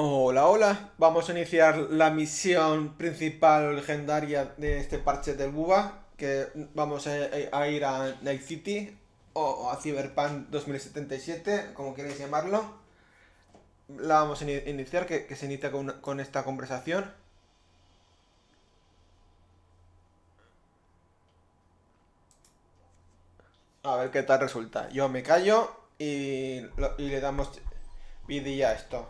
Hola, hola. Vamos a iniciar la misión principal legendaria de este parche del Buba, que vamos a ir a Night City o a Cyberpunk 2077, como queréis llamarlo. La vamos a iniciar, que se inicia con esta conversación. A ver qué tal resulta. Yo me callo y le damos vidilla a esto.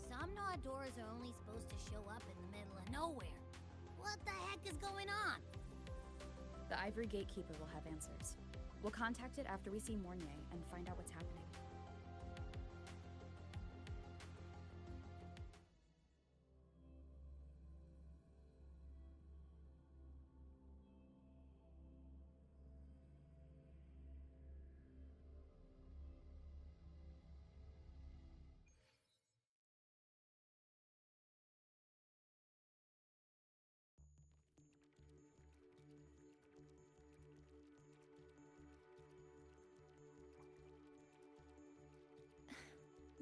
Some Nodors are only supposed to show up in the middle of nowhere. What the heck is going on? The Ivory Gatekeeper will have answers. We'll contact it after we see Mornier and find out what's happening.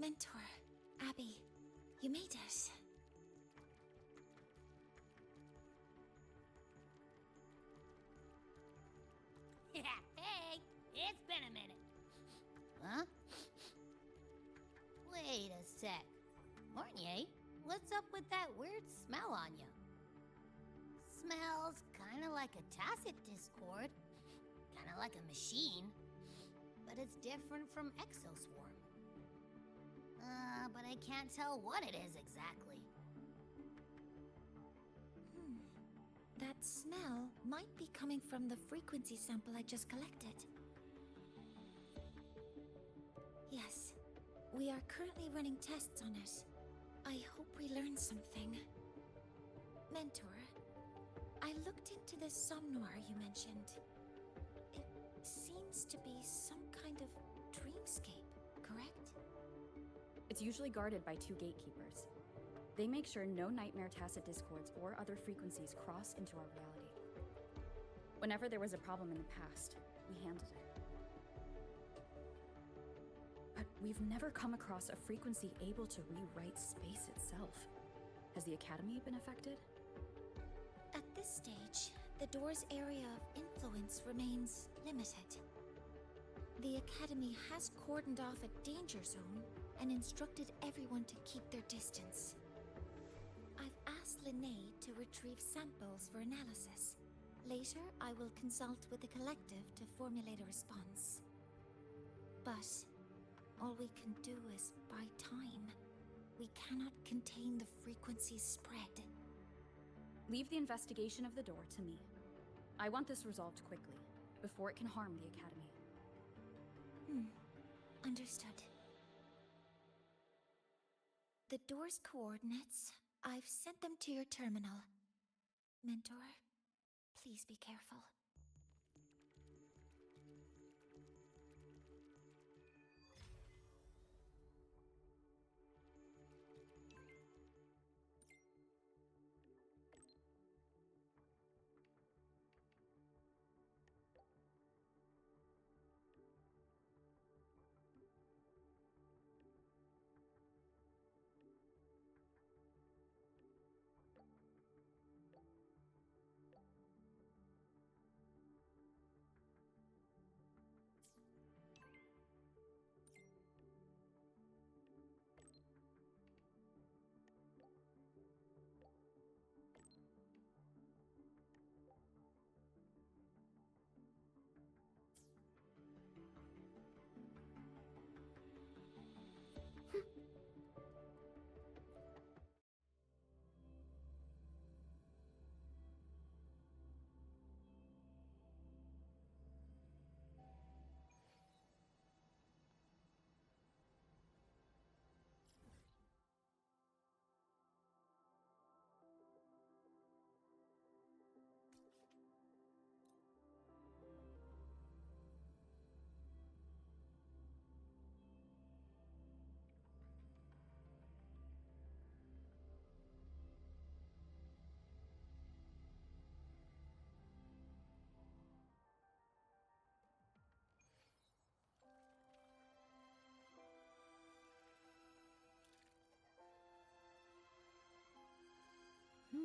Mentor, Abby, you made it. Hey, it's been a minute. Huh? Wait a sec. Mornier, what's up with that weird smell on you? Smells kinda like a tacit discord. Kinda like a machine. But it's different from Exoswarm. But I can't tell what it is exactly. That smell might be coming from the frequency sample I just collected. Yes, we are currently running tests on it. I hope we learn something. Mentor, I looked into the somnoir you mentioned. It seems to be some kind of dreamscape, correct? It's usually guarded by two gatekeepers. They make sure no nightmare tacit discords or other frequencies cross into our reality. Whenever there was a problem in the past, we handled it. But we've never come across a frequency able to rewrite space itself. Has the Academy been affected? At this stage, the door's area of influence remains limited. The Academy has cordoned off a danger zone and instructed everyone to keep their distance. I've asked Linnae to retrieve samples for analysis. Later, I will consult with the collective to formulate a response. But all we can do is buy time. We cannot contain the frequency's spread. Leave the investigation of the door to me. I want this resolved quickly, before it can harm the Academy. Understood. The door's coordinates, I've sent them to your terminal. Mentor, please be careful.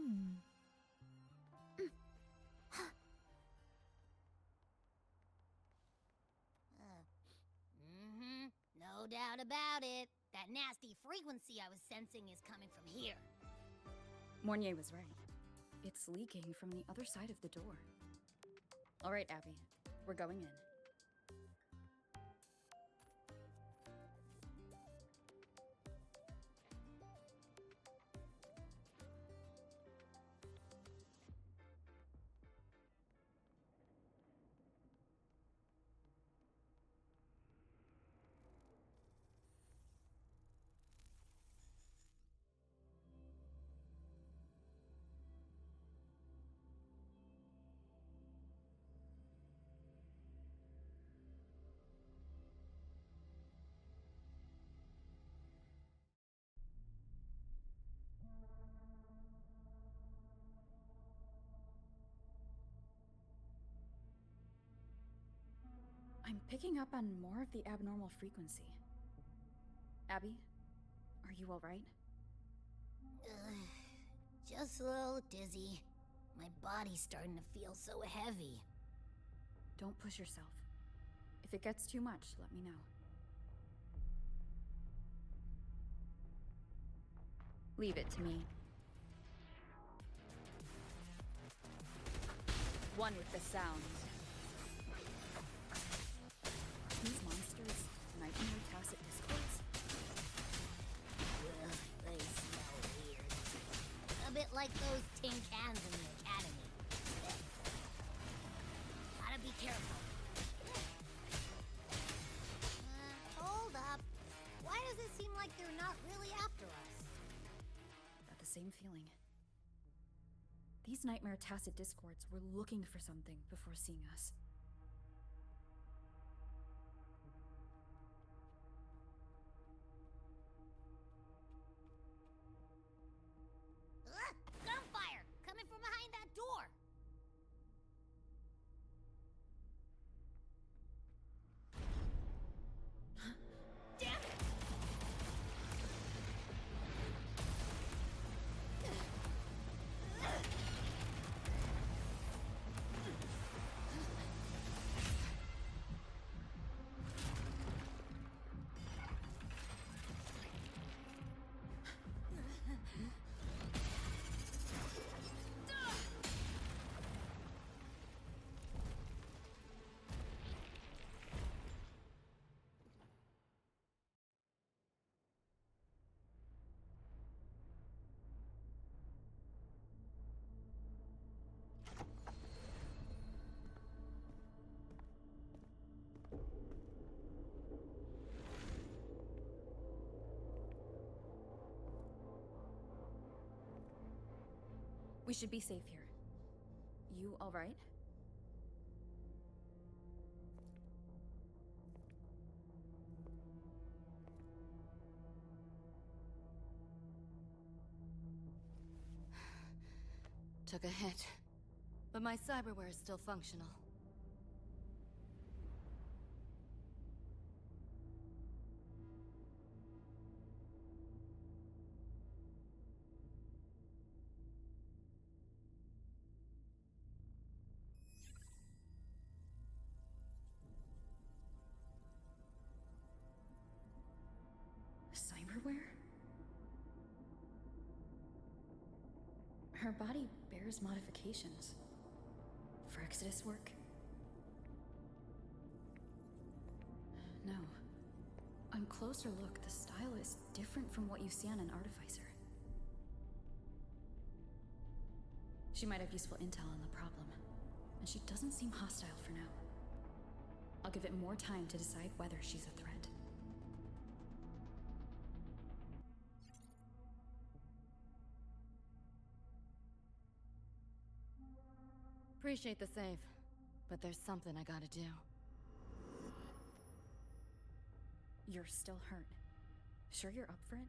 No doubt about it. That nasty frequency I was sensing is coming from here. Mornier was right. It's leaking from the other side of the door. All right, Abby. We're going in. I'm picking up on more of the abnormal frequency. Abby, are you all right? Just a little dizzy. My body's starting to feel so heavy. Don't push yourself. If it gets too much, let me know. Leave it to me. One with the sound. These monsters, nightmare tacit discords. Ugh, they smell weird. A bit like those tin cans in the academy. Gotta be careful. Hold up. Why does it seem like they're not really after us? Got the same feeling. These nightmare tacit discords were looking for something before seeing us. Gunfire! Coming from behind that door! Damn it! We should be safe here. You all right? Took a hit, but my cyberware is still functional. Cyberware? Her body bears modifications. For Exodus work? No. On closer look, the style is different from what you see on an artificer. She might have useful intel on the problem, and she doesn't seem hostile for now. I'll give it more time to decide whether she's a threat. Appreciate the save, but there's something I gotta do. You're still hurt. Sure you're up for it?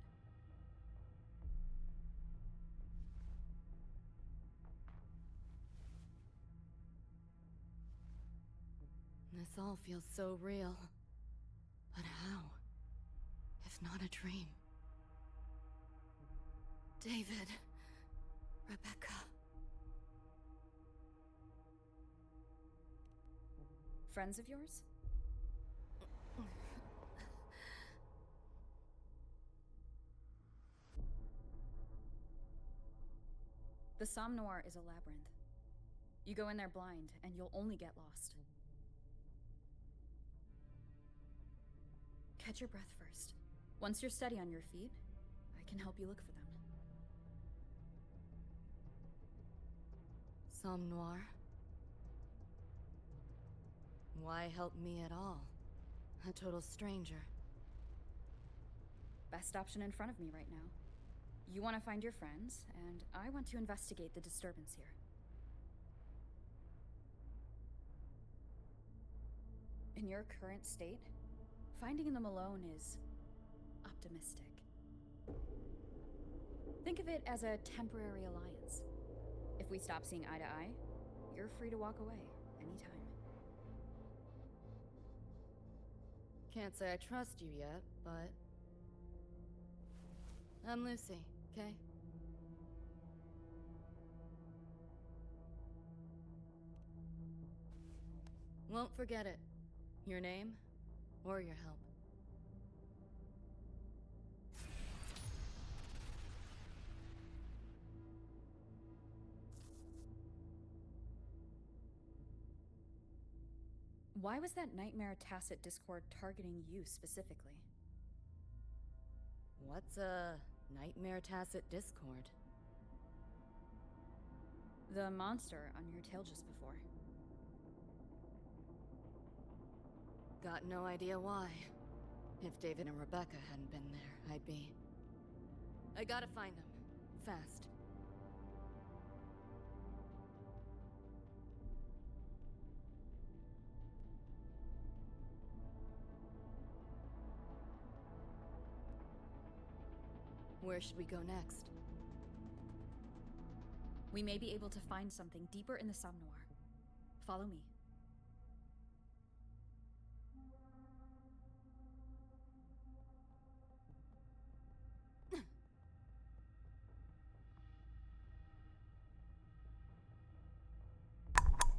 This all feels so real. But how? If not a dream? David, Rebecca. Friends of yours? The Somnoir is a labyrinth. You go in there blind, and you'll only get lost. Catch your breath first. Once you're steady on your feet, I can help you look for them. Somme Noir? Why help me at all? A total stranger. Best option in front of me right now. You want to find your friends, and I want to investigate the disturbance here. In your current state, finding them alone is optimistic. Think of it as a temporary alliance. If we stop seeing eye to eye, you're free to walk away anytime. Can't say I trust you yet, but... I'm Lucy, okay? Won't forget it. Your name, or your help. Why was that nightmare tacit discord targeting you specifically? What's a nightmare tacit discord? The monster on your tail just before. Got no idea why. If David and Rebecca hadn't been there, I'd be... I gotta find them. Fast. Where should we go next? We may be able to find something deeper in the Somnoir. Follow me.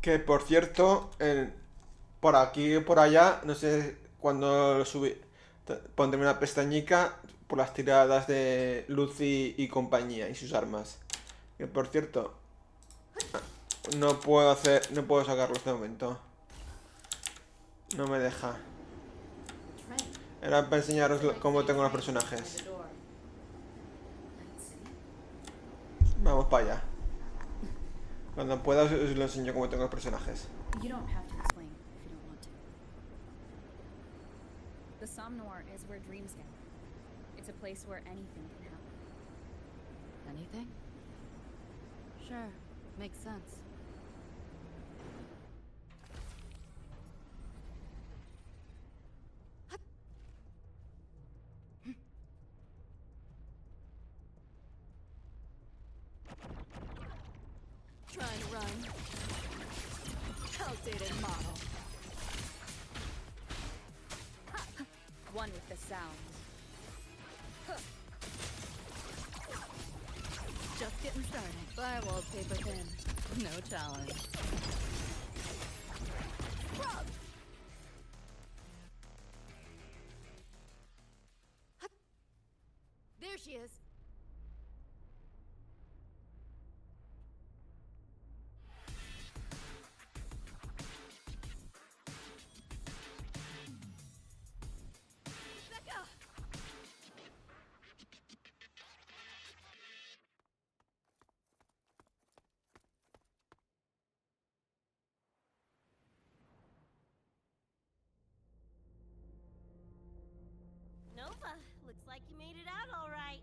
Que por cierto, por aquí y por allá, no sé cuándo lo subí, pondré una pestañica por las tiradas de Lucy y compañía y sus armas. Que por cierto, no puedo sacarlo en este momento. No me deja. Era para enseñaros cómo tengo los personajes. Vamos para allá. Cuando pueda os lo enseño cómo tengo los personajes. You don't have to explain if you don't want to. The Somnoir is where dreams gather. It's a place where anything can happen. Anything? Sure, makes sense. Trying to run. Outdated model. One with the sound. Just getting started. Firewall paper thin. No challenge. There she is. Becca! Nova, looks like you made it out all right.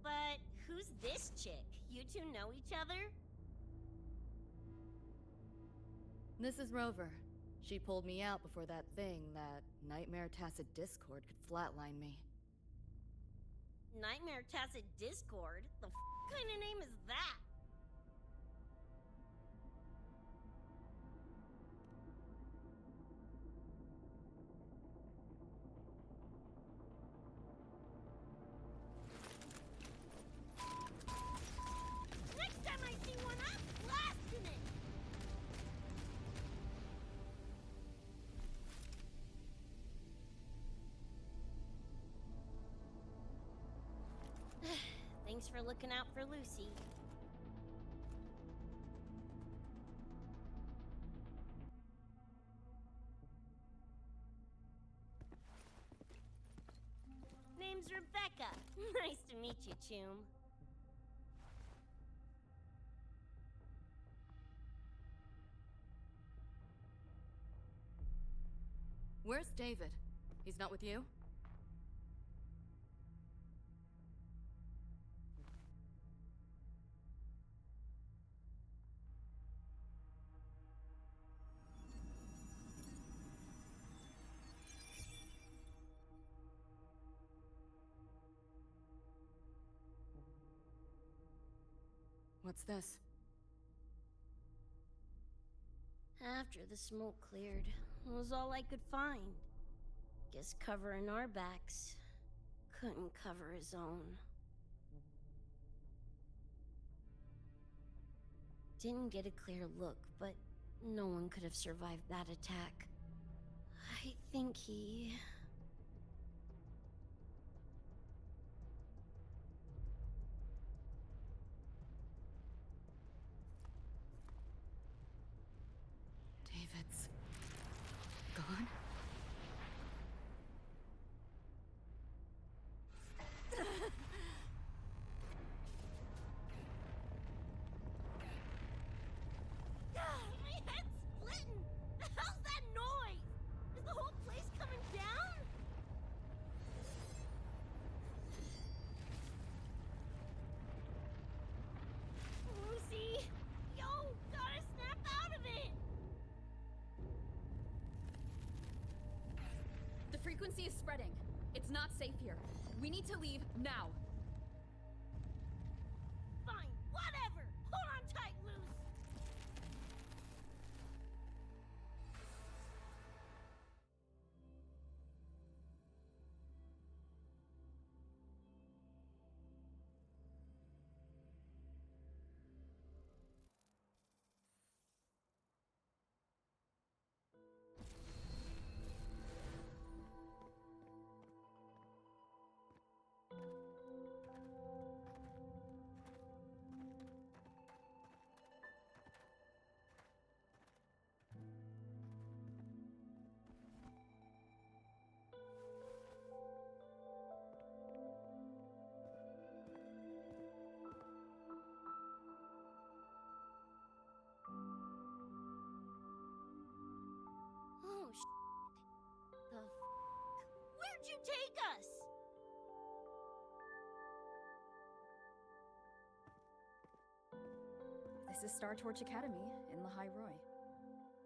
But who's this chick? You two know each other? This is Rover. She pulled me out before that thing, that nightmare tacit discord, could flatline me. Nightmare Tacit Discord? The kind of name is that? Thanks for looking out for Lucy. Name's Rebecca. Nice to meet you, Choom. Where's David? He's not with you? What's this? After the smoke cleared, it was all I could find. Guess covering our backs couldn't cover his own. Didn't get a clear look, but no one could have survived that attack. I think he... David's gone? My head's splitting! The hell's that noise? Is the whole place coming down? Lucy! Yo, gotta snap out of it! The frequency is spreading. It's not safe here. We need to leave now. Fine, whatever! Hold on tight, Luce! Oh, The Where'd you take us? This is Star Torch Academy in Lahai Roy.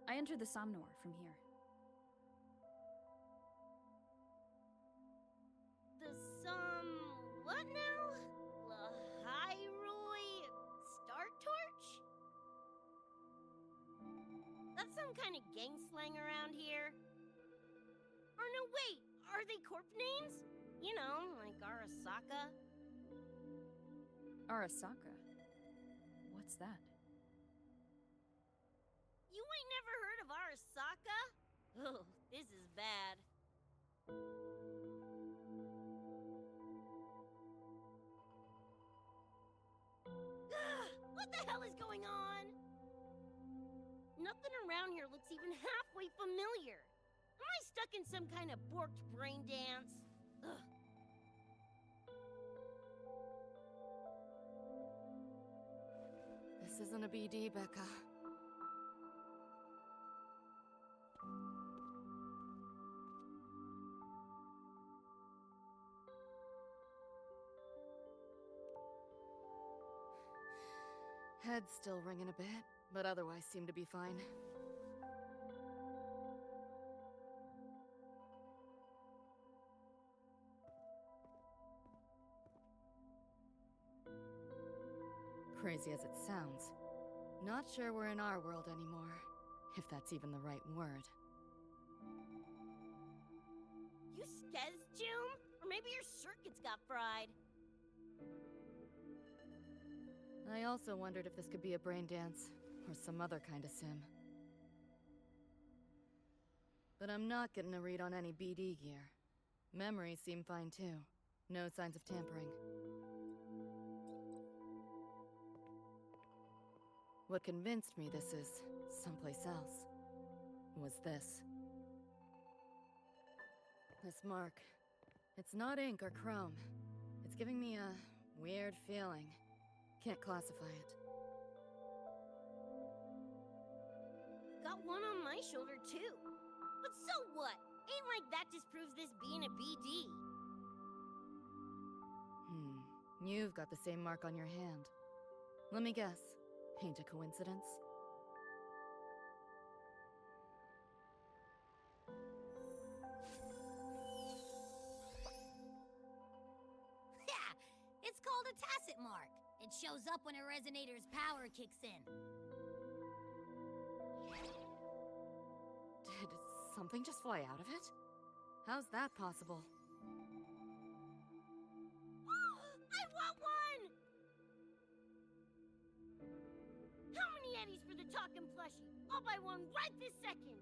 I entered the Somnor from here. What now? Lahairoi Star Torch? That's some kind of gang slang around here. Or no, wait, are they corp names? You know, like Arasaka. Arasaka? What's that? You ain't never heard of Arasaka? Oh, this is bad. What the hell is going on? Nothing around here looks even halfway familiar. Am I stuck in some kind of borked brain dance? Ugh. This isn't a BD, Becca. Head's still ringing a bit, but otherwise seem to be fine. Crazy as it sounds, not sure we're in our world anymore, if that's even the right word. You skez, June? Or maybe your circuits got fried. I also wondered if this could be a brain dance, or some other kind of sim. But I'm not getting a read on any BD gear. Memories seem fine too. No signs of tampering. What convinced me this is someplace else was this. This mark. It's not ink or chrome. It's giving me a weird feeling. Can't classify it. Got one on my shoulder, too. But so what? Ain't like that disproves this being a BD. You've got the same mark on your hand. Let me guess. Ain't a coincidence? Yeah, it's called a tacit mark. It shows up when a resonator's power kicks in. Did something just fly out of it? How's that possible? I want one! How many eddies for the talking plushie? I'll buy one right this second!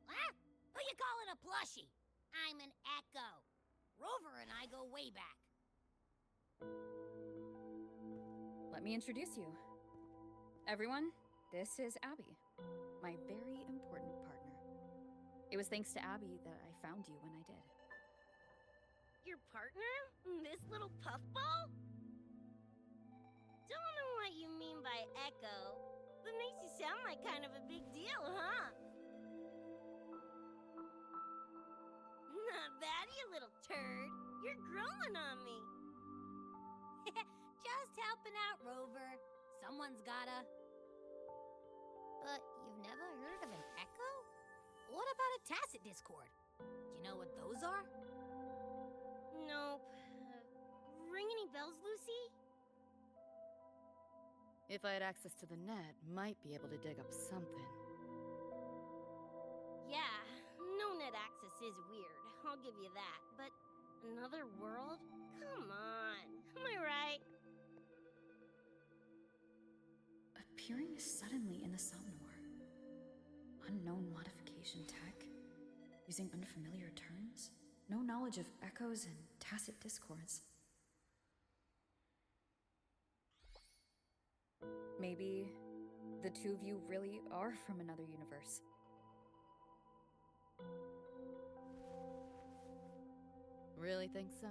Huh? Who you calling a plushie? I'm an Echo. Rover and I go way back. Let me introduce you. Everyone, this is Abby, my very important partner. It was thanks to Abby that I found you when I did. Your partner? This little puffball? Don't know what you mean by Echo, but makes you sound like kind of a big deal, huh? Not bad, you little turd. You're growing on me. Just helping out, Rover. Someone's gotta. But you've never heard of an Echo? What about a tacit discord? Do you know what those are? Nope. Ring any bells, Lucy? If I had access to the net, might be able to dig up something. Yeah, no net access is weird. I'll give you that. But another world? Come on. Am I right? Appearing suddenly in the Somnor. Unknown modification tech. Using unfamiliar terms. No knowledge of echoes and tacit discords. Maybe the two of you really are from another universe. Really think so?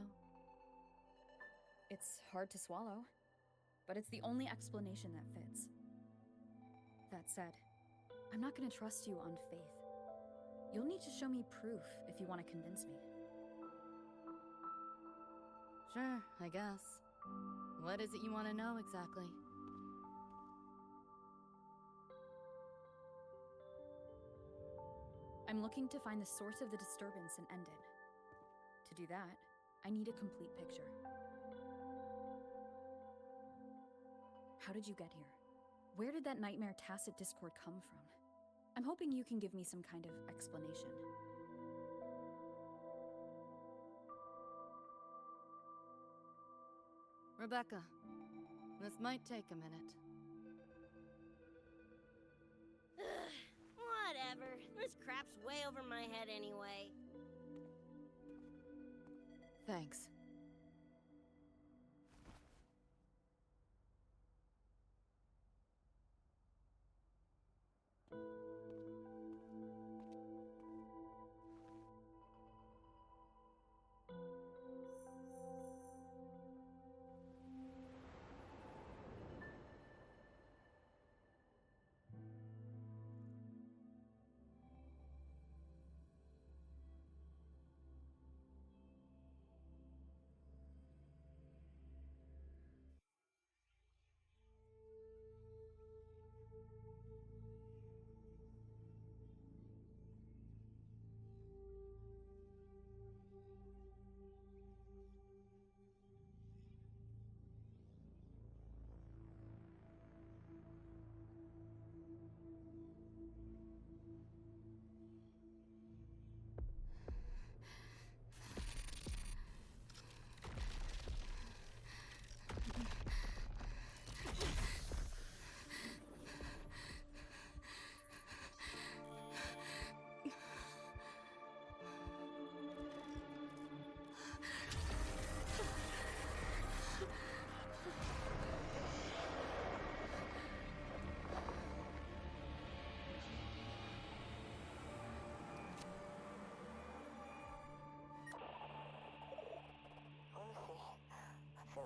It's hard to swallow, but it's the only explanation that fits. That said, I'm not gonna trust you on faith. You'll need to show me proof if you want to convince me. Sure, I guess. What is it you want to know exactly? I'm looking to find the source of the disturbance and end it. To do that, I need a complete picture. How did you get here? Where did that nightmare tacit discord come from? I'm hoping you can give me some kind of explanation. Rebecca, this might take a minute. Whatever. This crap's way over my head anyway. Thanks.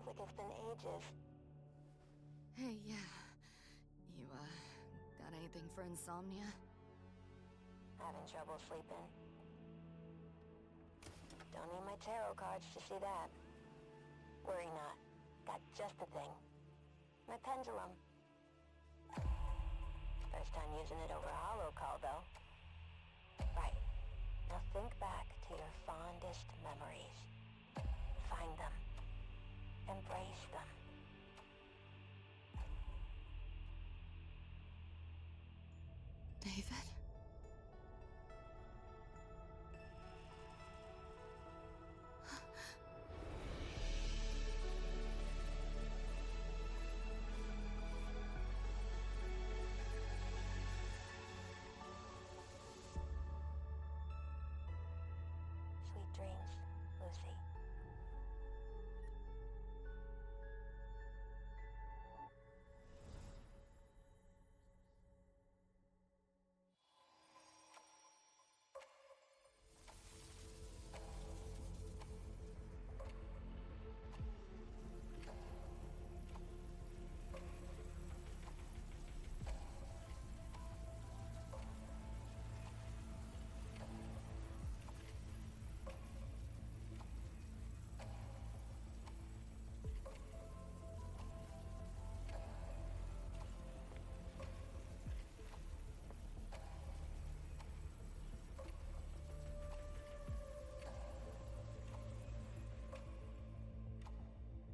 Feels like it's been ages. Hey, yeah. You, got anything for insomnia? Having trouble sleeping. Don't need my tarot cards to see that. Worry not. Got just the thing. My pendulum. First time using it over hollow call, though. Right. Now think back to your fondest memories. Find them. Embrace them. David? Sweet dreams, Lucy.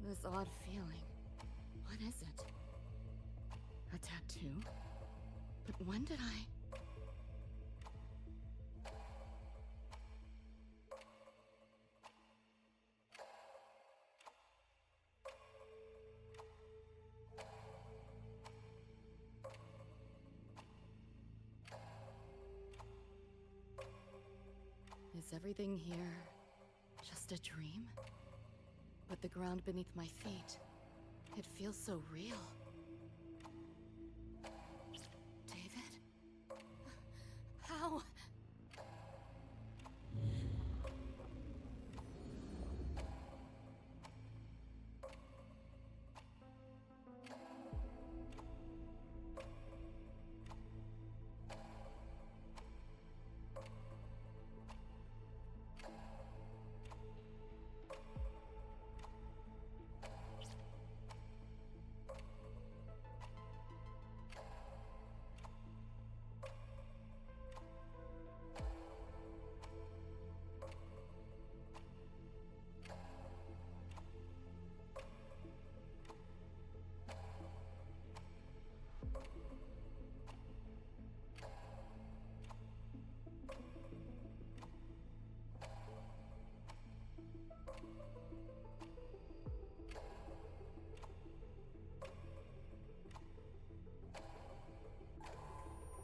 This odd feeling. What is it? A tattoo? But when did I... Is everything here just a dream? But the ground beneath my feet, it feels so real. David? How?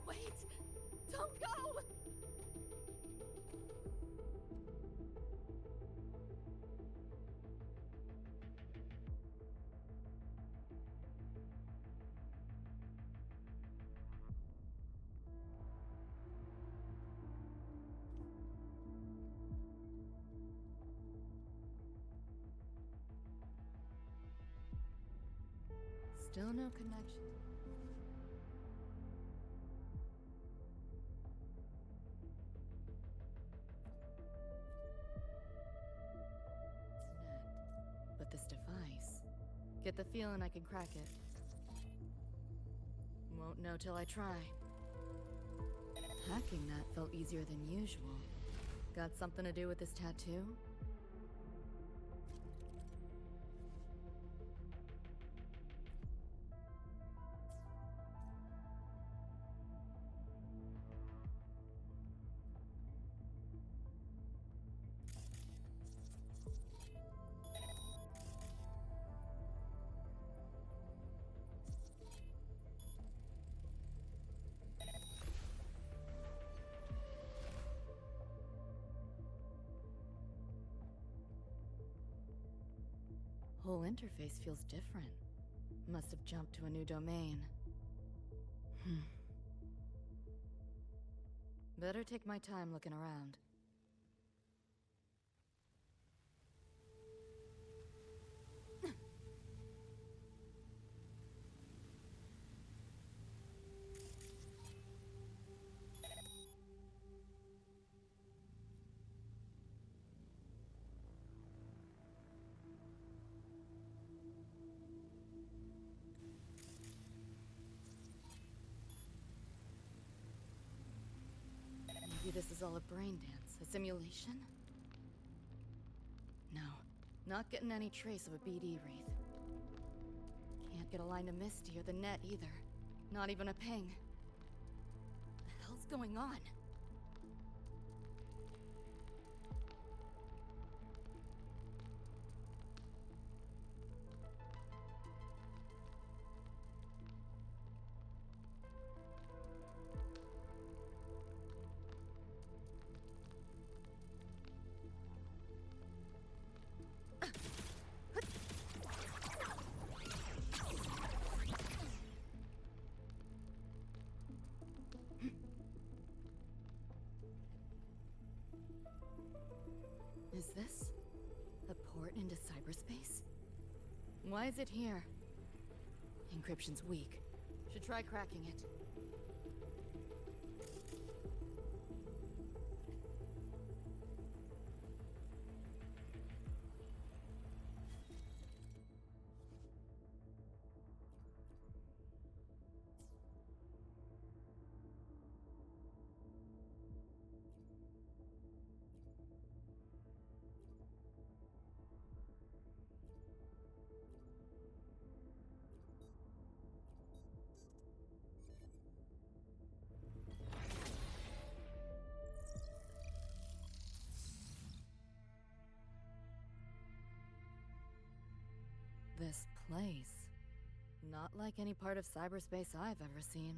Wait! Don't go! Still no connection. But this device, get the feeling I can crack it. Won't know till I try. Hacking that felt easier than usual. Got something to do with this tattoo? Whole interface feels different. Must have jumped to a new domain. Better take my time looking around. this is all a brain dance, a simulation? No, not getting any trace of a BD wreath. Can't get a line to Misty or the net either. Not even a ping. What the hell's going on? Is this a port into cyberspace? Why is it here? Encryption's weak. Should try cracking it. This place. Not like any part of cyberspace I've ever seen.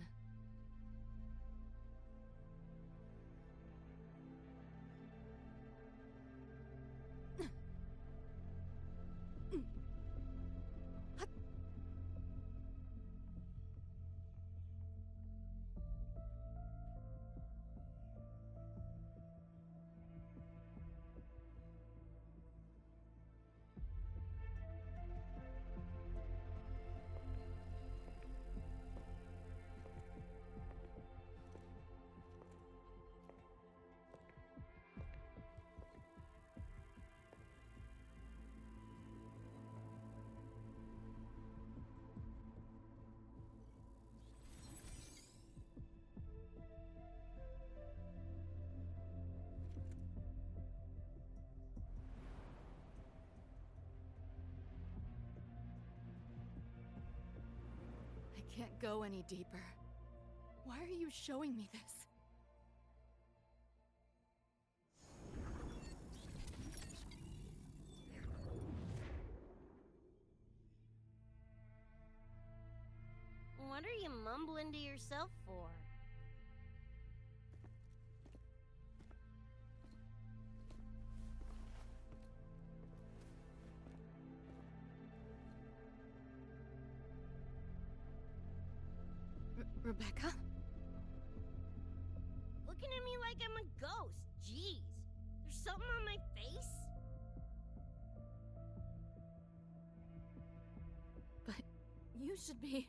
I can't go any deeper. Why are you showing me this? What are you mumbling to yourself for? Rebecca? Looking at me like I'm a ghost. Jeez. There's something on my face? But you should be...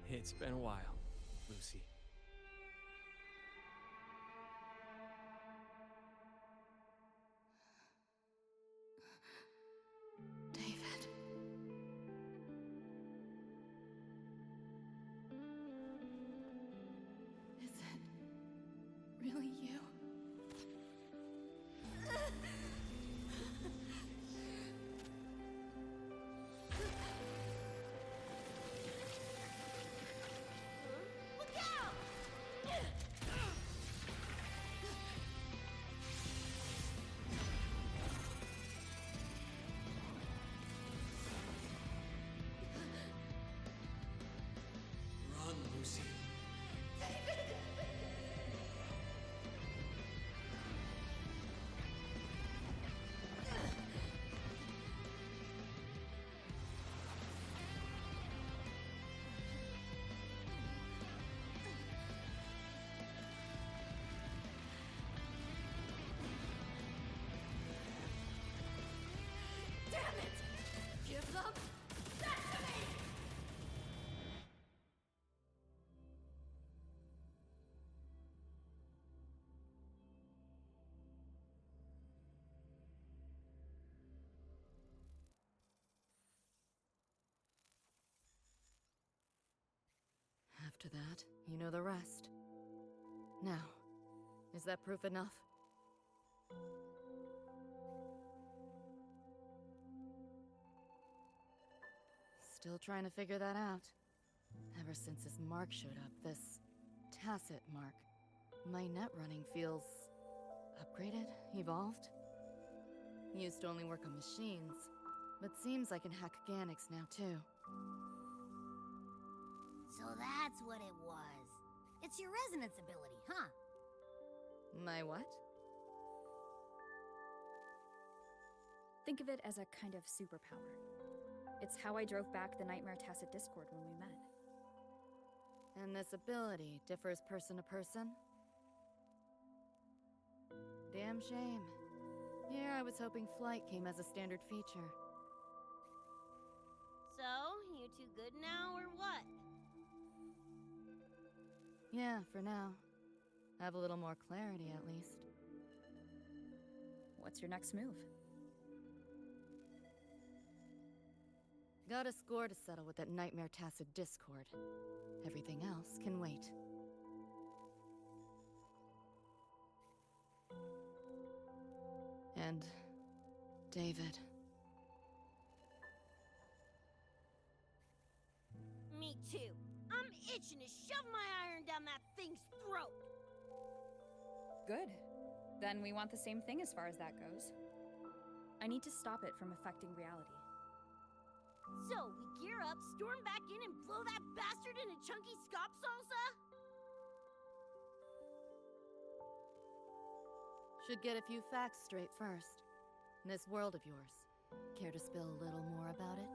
It's been a while, Lucy. David. Is it really you? Look out! After that, you know the rest. Now, is that proof enough? Still trying to figure that out. Ever since this mark showed up, this tacit mark, my net running feels upgraded, evolved. Used to only work on machines, but seems I can hack organics now too. So that's what it was. It's your resonance ability, huh? My what? Think of it as a kind of superpower. It's how I drove back the Nightmare Tacit Discord when we met. And this ability differs person to person? Damn shame. Here I was hoping flight came as a standard feature. So, you two good now, or what? Yeah, for now. Have a little more clarity, at least. What's your next move? Got a score to settle with that Nightmare Tacit Discord. Everything else can wait. And David. Me too. I'm itching to shove my iron down that thing's throat. Good. Then we want the same thing as far as that goes. I need to stop it from affecting reality. So, we gear up, storm back in, and blow that bastard into chunky scop salsa? Should get a few facts straight first. This world of yours. Care to spill a little more about it?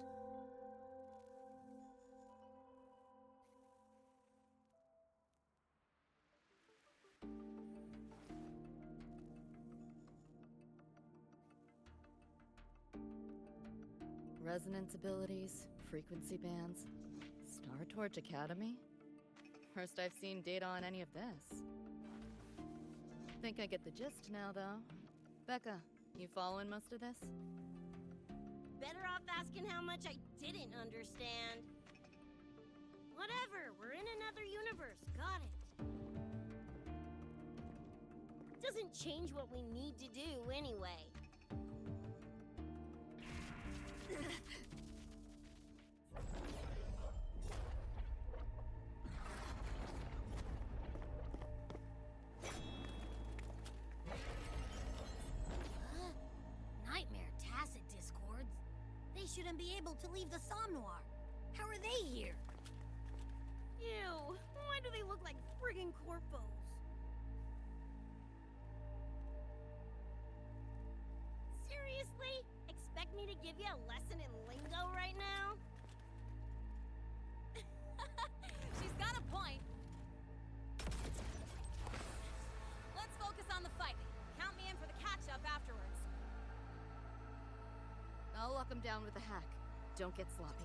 Resonance abilities, frequency bands, Star Torch Academy? First I've seen data on any of this. Think I get the gist now, though. Becca, you following most of this? Better off asking how much I didn't understand. Whatever, we're in another universe, got it. Doesn't change what we need to do anyway. Nightmare Tacit Discords? They shouldn't be able to leave the Somnoir. How are they here? Ew, why do they look like friggin' corpos? Seriously? Expect me to give you a lesson in lingo right now? She's got a point. Let's focus on the fight. Count me in for the catch-up afterwards. I'll lock him down with a hack. Don't get sloppy.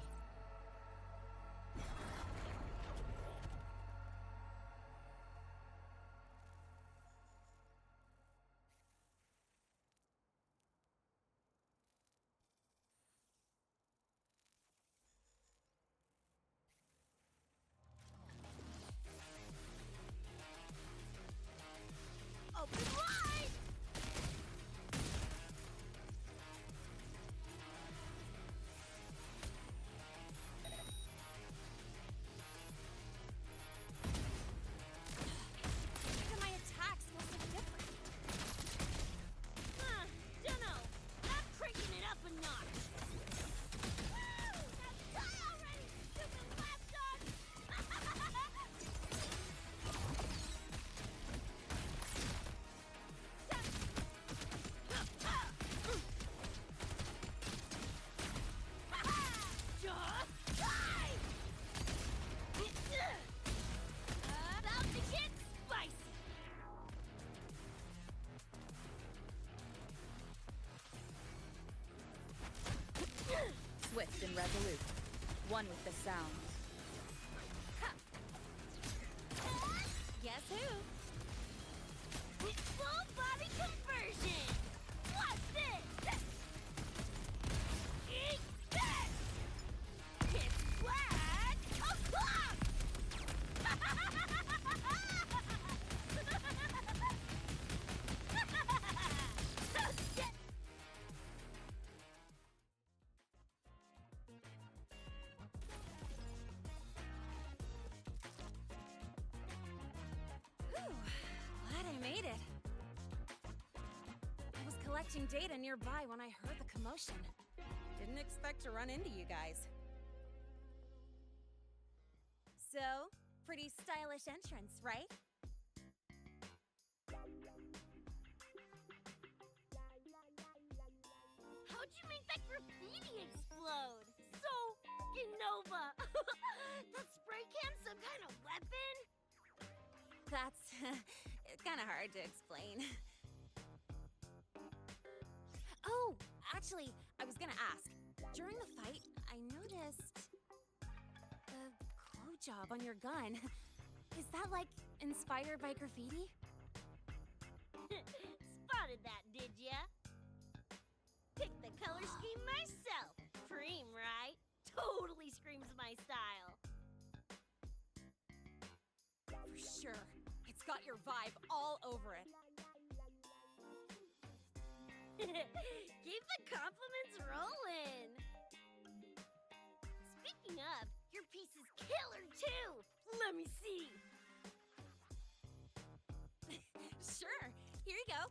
Open wide! Look at my attacks must look different. Dunno. I'm cranking it up a notch. Woo! Now die already, stupid lapdog! Just die! About to get spicy! Swift and resolute. One with the sound. Guess who? Full body conversion! What's this? Eat this! Pitch black o'clock! fetching data nearby when I heard the commotion. Didn't expect to run into you guys. So, pretty stylish entrance, right? How'd you make that graffiti explode? So fucking Nova! That spray can's some kind of weapon? That's kind of hard to explain. Oh, actually, I was gonna ask. During the fight, I noticed the glow job on your gun. Is that, like, inspired by graffiti? Spotted that, did ya? Picked the color scheme myself. Cream, right? Totally screams my style. For sure. It's got your vibe all over it. Keep the compliments rolling. Speaking of, your piece is killer too. Let me see. Sure. Here you go.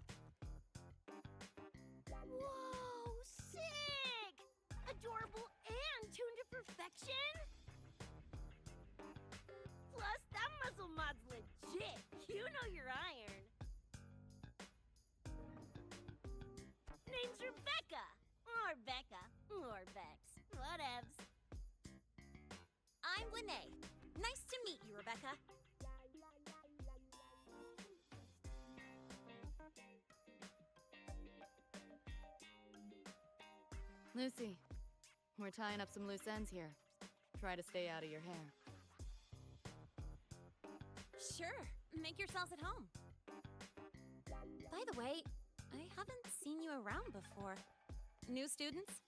Whoa, sick! Adorable and tuned to perfection? Plus, that muscle mod's legit. You know your iron. Name's Rebecca. Or Becca. Or Bex. Whatevs. I'm Lene. Nice to meet you, Rebecca. Lucy, we're tying up some loose ends here. Try to stay out of your hair. Sure. Make yourselves at home. By the way, I haven't seen you around before. New students?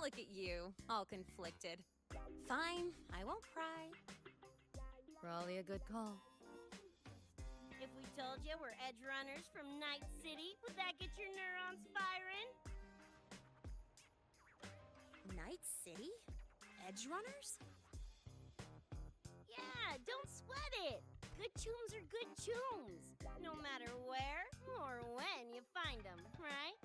Look at you, all conflicted. Fine, I won't pry. Probably a good call. If we told you we're edge runners from Night City, would that get your neurons firing? Night City? Edge runners? Yeah, don't sweat it. Good tunes are good tunes. No matter where or when you find them, right?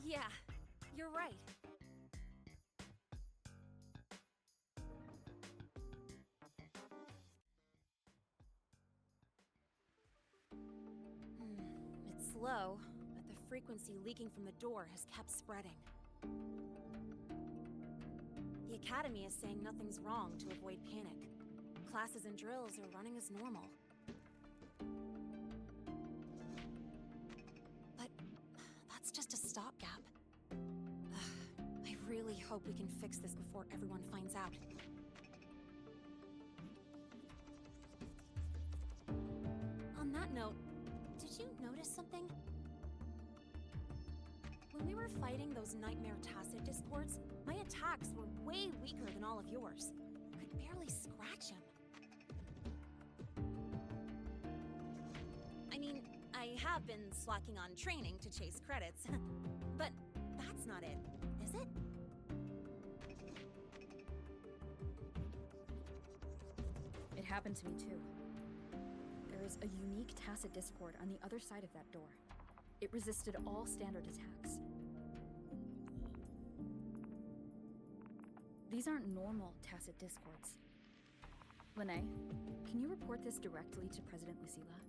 Yeah, you're right. It's slow, but the frequency leaking from the door has kept spreading. The Academy is saying nothing's wrong to avoid panic. Classes and drills are running as normal. But that's just a stopgap. I really hope we can fix this before everyone finds out. On that note, did you notice something? When we were fighting those nightmare tacit discords, my attacks were way weaker than all of yours. Could barely scratch him. I mean, I have been slacking on training to chase credits, but that's not it, is it? It happened to me too. There is a unique tacit discord on the other side of that door. It resisted all standard attacks. These aren't normal tacit discords. Lene, can you report this directly to President Lucilla?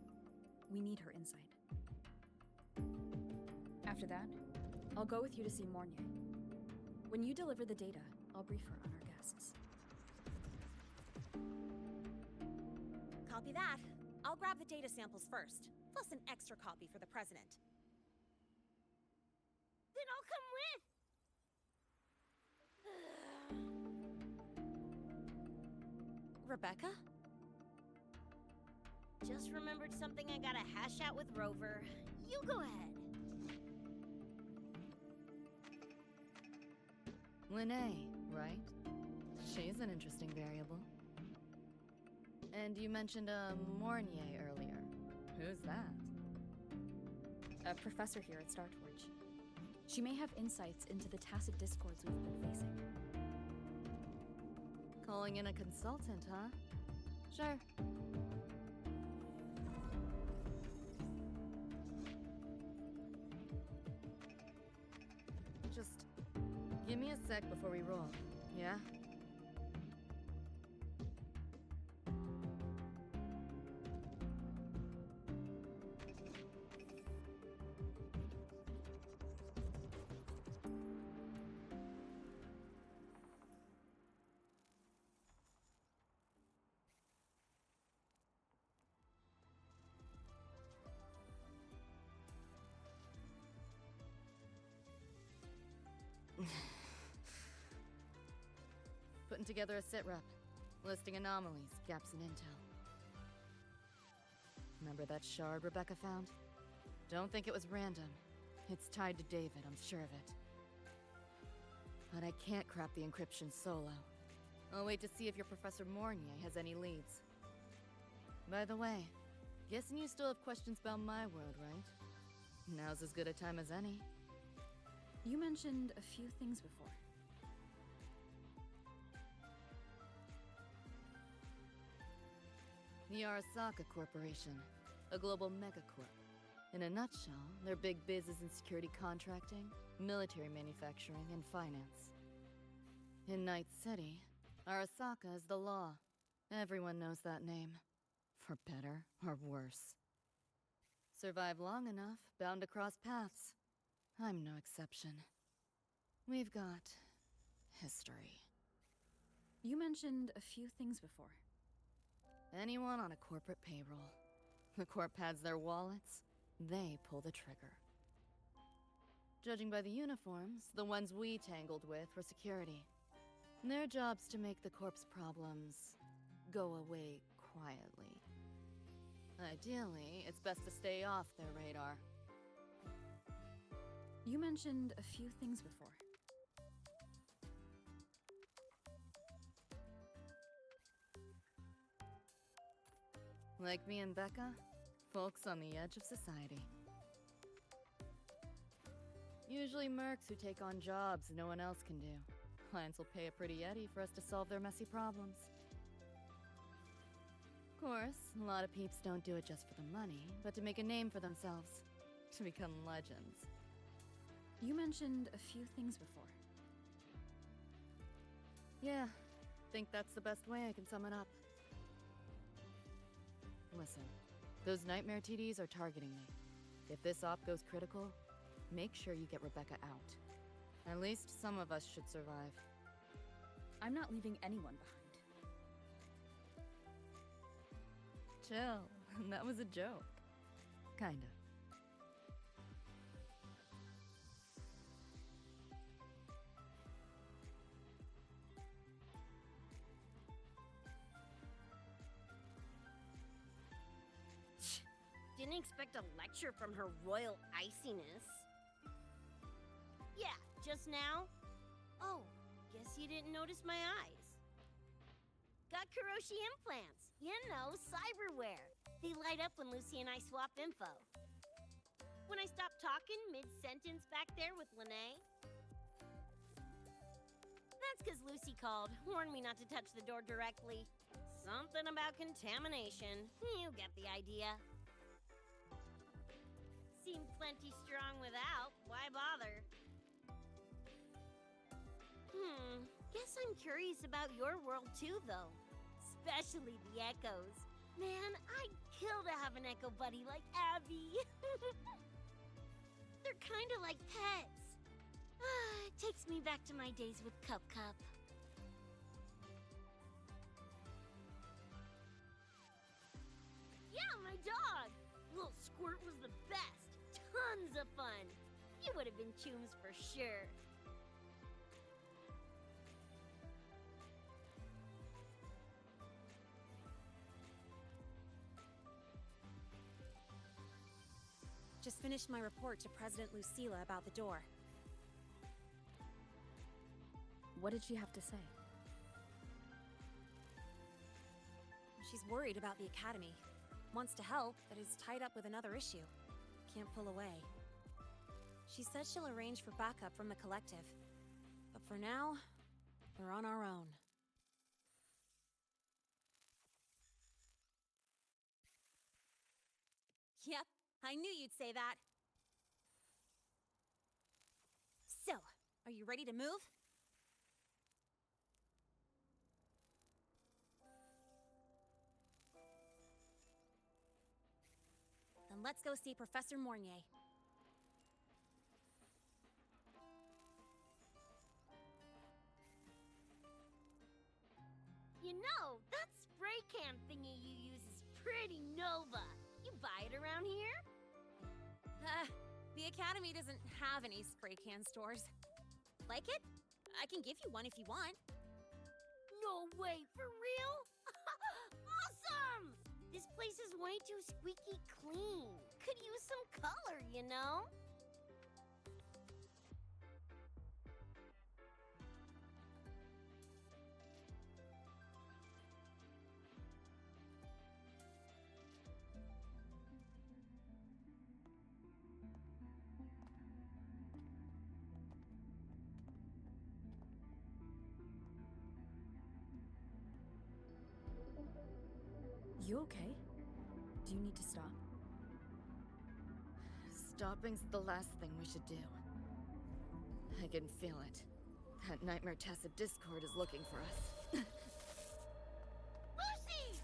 We need her insight. After that, I'll go with you to see Mornier. When you deliver the data, I'll brief her on our guests. Copy that. I'll grab the data samples first, plus an extra copy for the president. Then I'll come with. Rebecca? Just remembered something I gotta hash out with Rover. You go ahead. Lene, right? She's an interesting variable. And you mentioned a Mornier earlier. Who's that? a professor here at Startorch. She may have insights into the tacit discords we've been facing. Calling in a consultant, huh? Sure. Just give me a sec before we roll, yeah? Putting together a sit rep, listing anomalies, gaps in intel. Remember that shard Rebecca found? Don't think it was random. It's tied to David, I'm sure of it. But I can't crack the encryption solo. I'll wait to see if your Professor Mornier has any leads. By the way, guessing you still have questions about my world, right? Now's as good a time as any. You mentioned a few things before. The Arasaka Corporation, a global megacorp. In a nutshell, their big biz is in security contracting, military manufacturing, and finance. In Night City, Arasaka is the law. Everyone knows that name. For better or worse. Survive long enough, bound to cross paths. I'm no exception. We've got history. You mentioned a few things before. Anyone on a corporate payroll. The corp pads their wallets, they pull the trigger. Judging by the uniforms, the ones we tangled with were security. Their job's to make the corp's problems go away quietly. Ideally, it's best to stay off their radar. You mentioned a few things before. Like me and Becca, folks on the edge of society. Usually mercs who take on jobs no one else can do. Clients will pay a pretty eddy for us to solve their messy problems. Of course, a lot of peeps don't do it just for the money, but to make a name for themselves. To become legends. You mentioned a few things before. Yeah, think that's the best way I can sum it up. Listen, those nightmare TDs are targeting me. If this op goes critical, make sure you get Rebecca out. At least some of us should survive. I'm not leaving anyone behind. Chill, that was a joke. Kinda. Didn't expect a lecture from her royal iciness. Yeah, just now? Oh, guess you didn't notice my eyes. Got Kuroshi implants. You know, cyberware. They light up when Lucy and I swap info. When I stop talking mid-sentence back there with Lene. That's because Lucy called, warned me not to touch the door directly. Something about contamination. You get the idea. Seemed plenty strong without. Why bother? Guess I'm curious about your world too, though. Especially the echoes. Man, I'd kill to have an echo buddy like Abby. They're kinda like pets. It takes me back to my days with Cup. Yeah, my dog! Little Squirt was the best. Tons of fun. You would have been chooms for sure. Just finished my report to President Lucilla about the door. What did she have to say? She's worried about the Academy. Wants to help, but is tied up with another issue. can't pull away. She said she'll arrange for backup from the collective. But for now, we're on our own. Yep, I knew you'd say that. So, are you ready to move? Then let's go see Professor Mornier. You know, that spray can thingy you use is pretty Nova. You buy it around here? The Academy doesn't have any spray can stores. Like it? I can give you one if you want. No way, for real? Awesome! This place is way too squeaky clean. Could use some color, you know? You okay? Do you need to stop? Stopping's the last thing we should do. I can feel it. That nightmare tacit discord is looking for us. Lucy!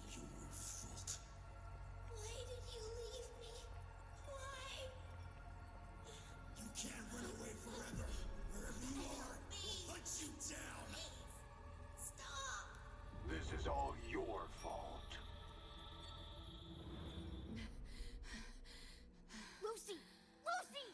It's all your fault. Why did you leave me? Why? You can't run away forever. Wherever you are, we'll hunt you down. Please, stop! This is all your fault. Lucy! Lucy!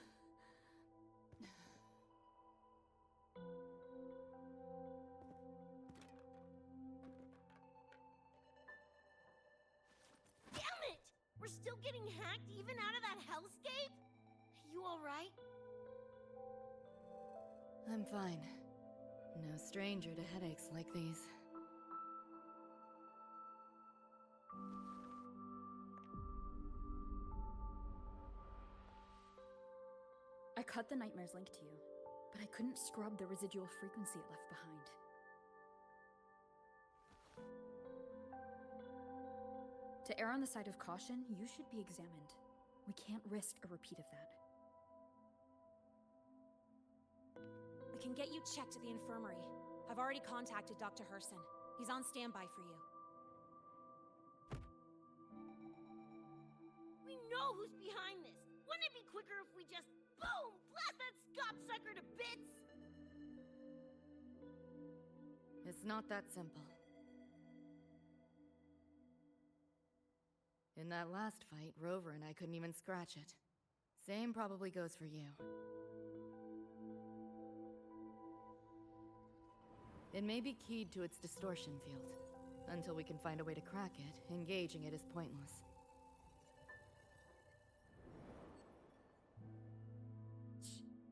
Damn it! We're still getting hacked even out of that hellscape? You alright? I'm fine. No stranger to headaches like these. I cut the nightmares link to you, but I couldn't scrub the residual frequency it left behind. To err on the side of caution, you should be examined. We can't risk a repeat of that. We can get you checked at the infirmary. I've already contacted Dr. Herson. He's on standby for you. We know who's behind this. Wouldn't it be quicker if we just, boom, blast that scop-sucker to bits? It's not that simple. In that last fight, Rover and I couldn't even scratch it. Same probably goes for you. It may be keyed to its distortion field. Until we can find a way to crack it, engaging it is pointless.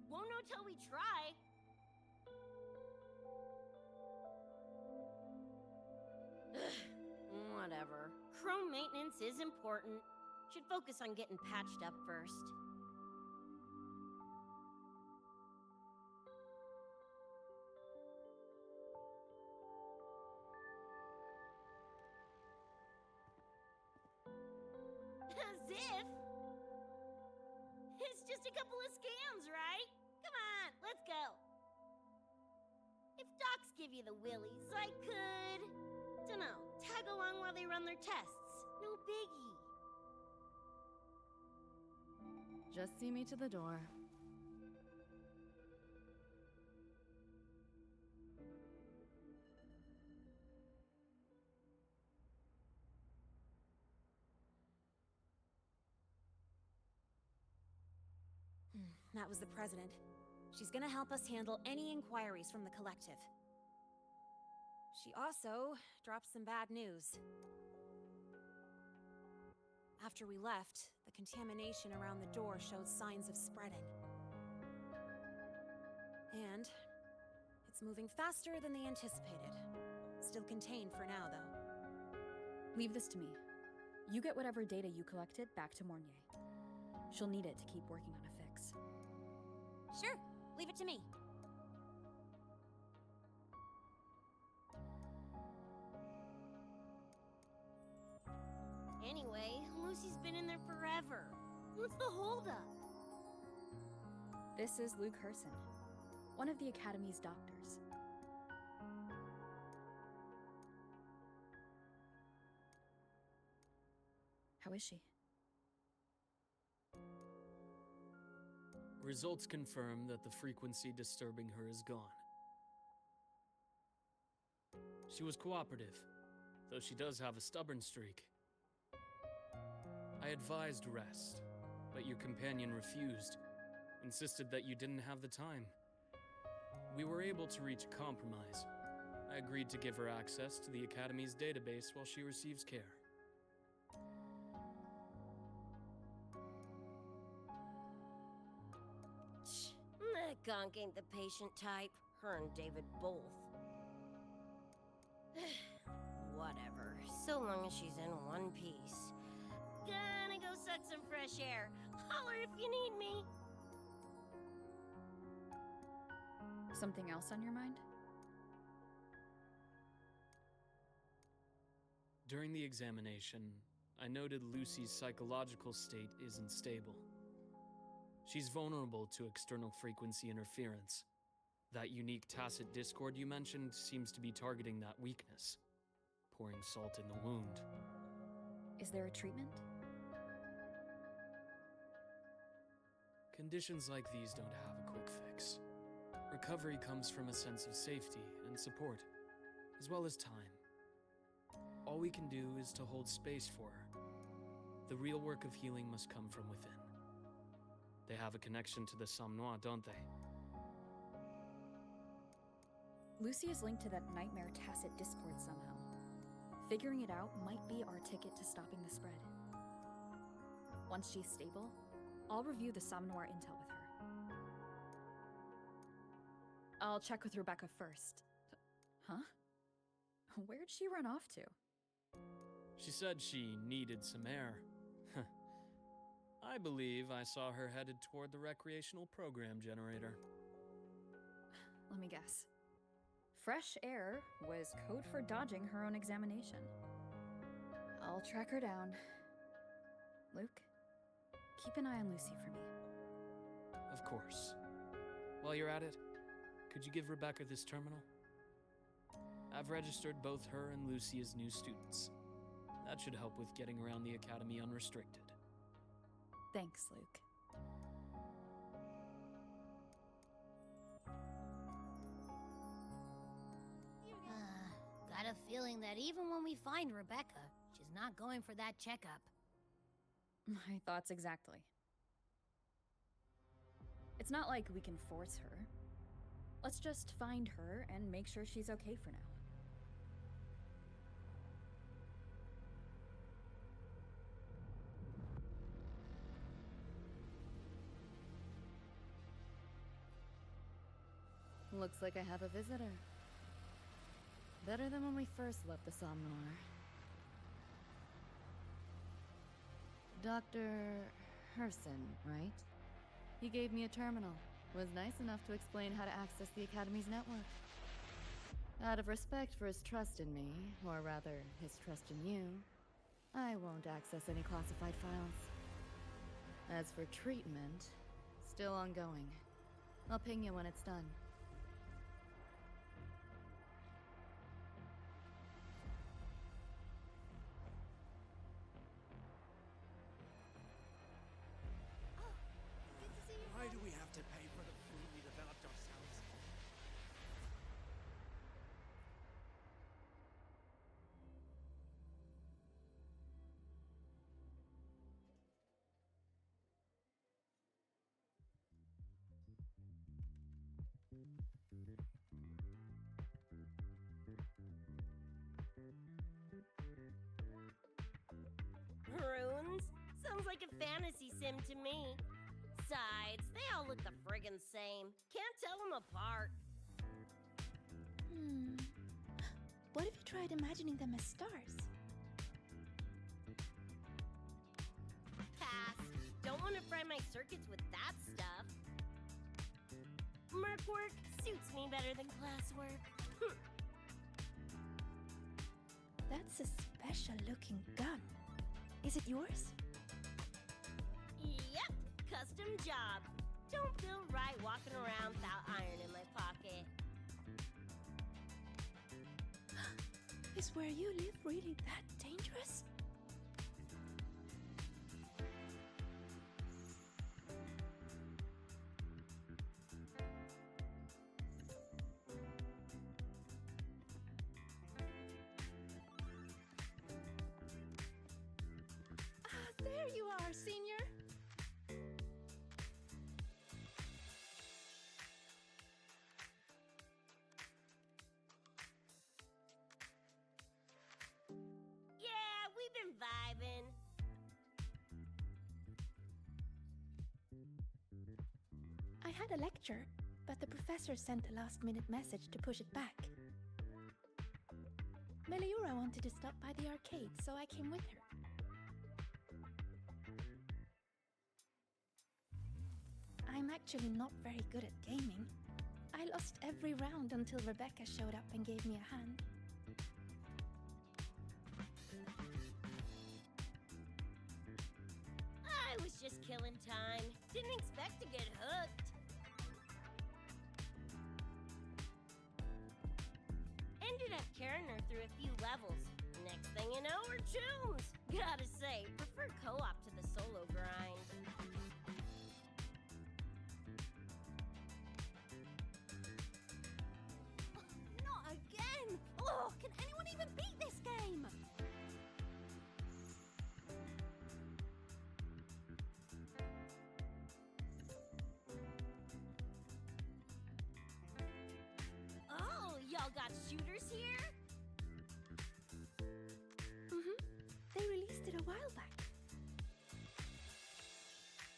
Won't know till we try. Whatever. Chrome maintenance is important. Should focus on getting patched up first. As if! It's just a couple of scans, right? Come on, let's go. If docs give you the willies, I could... dunno, tag along while they run their tests. No biggie. Just see me to the door. That was the president. She's gonna help us handle any inquiries from the collective. She also dropped some bad news. After we left, the contamination around the door showed signs of spreading. And it's moving faster than they anticipated. Still contained for now, though. Leave this to me. You get whatever data you collected back to Mornier. She'll need it to keep working on a fix. Sure, leave it to me. Anyway, Lucy's been in there forever. What's the holdup? This is Luke Herson, one of the Academy's doctors. How is she? Results confirm that the frequency disturbing her is gone. She was cooperative, though she does have a stubborn streak. I advised rest, but your companion refused, insisted that you didn't have the time. We were able to reach a compromise. I agreed to give her access to the Academy's database while she receives care. That gonk ain't the patient type. Her and David both. Whatever, so long as she's in one piece. Gonna go suck some fresh air. Holler if you need me. Something else on your mind? During the examination, I noted Lucy's psychological state isn't stable. She's vulnerable to external frequency interference. That unique tacit discord you mentioned seems to be targeting that weakness, pouring salt in the wound. Is there a treatment? Conditions like these don't have a quick fix. Recovery comes from a sense of safety and support, as well as time. All we can do is to hold space for her. The real work of healing must come from within. They have a connection to the Somnois, don't they? Lucy is linked to that nightmare tacit discord somehow. Figuring it out might be our ticket to stopping the spread. Once she's stable, I'll review the Somnoir intel with her. I'll check with Rebecca first. Huh? Where'd she run off to? She said she needed some air. I believe I saw her headed toward the recreational program generator. Let me guess. Fresh air was code for dodging her own examination. I'll track her down. Luke, keep an eye on Lucy for me. Of course. While you're at it, could you give Rebecca this terminal? I've registered both her and Lucy as new students. That should help with getting around the Academy unrestricted. Thanks, Luke. Got a feeling that even when we find Rebecca, she's not going for that checkup. My thoughts exactly. It's not like we can force her. Let's just find her and make sure she's okay for now. Looks like I have a visitor. Better than when we first left the Somnoir. Dr. Herson, right? He gave me a terminal. Was nice enough to explain how to access the Academy's network. Out of respect for his trust in me, or rather, his trust in you, I won't access any classified files. As for treatment, still ongoing. I'll ping you when it's done. Sounds like a fantasy sim to me. Besides, they all look the friggin' same. Can't tell them apart. What if you tried imagining them as stars? Pass. Don't want to fry my circuits with that stuff. Merc work suits me better than classwork. That's a special looking gun. Is it yours? Yep, custom job. Don't feel right walking around without iron in my pocket. Is where you live really that dangerous? There you are, Senior. Yeah, we've been vibing. I had a lecture, but the professor sent a last-minute message to push it back. Meliora wanted to stop by the arcade, so I came with her. I'm actually not very good at gaming. I lost every round until Rebecca showed up and gave me a hand. I was just killing time. Didn't expect to get hooked. Ended up carrying her through a few levels. Next thing you know, we're chums. Gotta say, prefer co-op to the solo grind. Not again! Oh, can anyone even beat this game? Oh, y'all got shooters here? They released it a while back.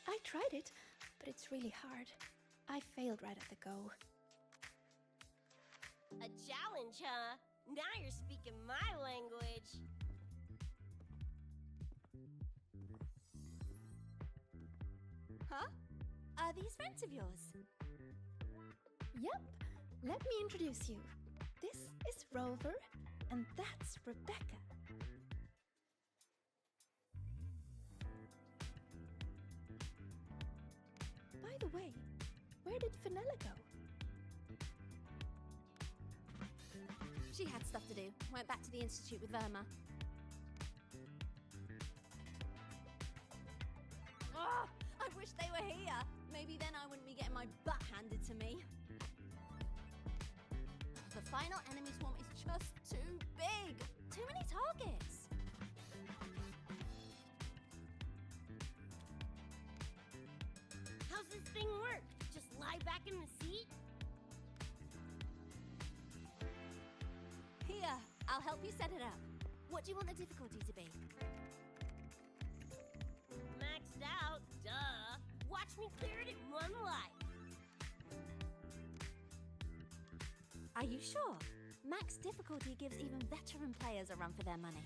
I tried it, but it's really hard. I failed right at the go. A challenge, huh? Now you're speaking my language. Huh? Are these friends of yours? Yep, let me introduce you. This is Rover, and that's Rebecca. By the way, where did Fenella go? She had stuff to do. Went back to the Institute with Verma. Oh, I wish they were here. Maybe then I wouldn't be getting my butt handed to me. The final enemy swarm is just too big. Too many targets. How's this thing work? Just lie back in the seat? Here, I'll help you set it up. What do you want the difficulty to be? Maxed out, duh. Watch me clear it in one life. Are you sure? Max difficulty gives even veteran players a run for their money.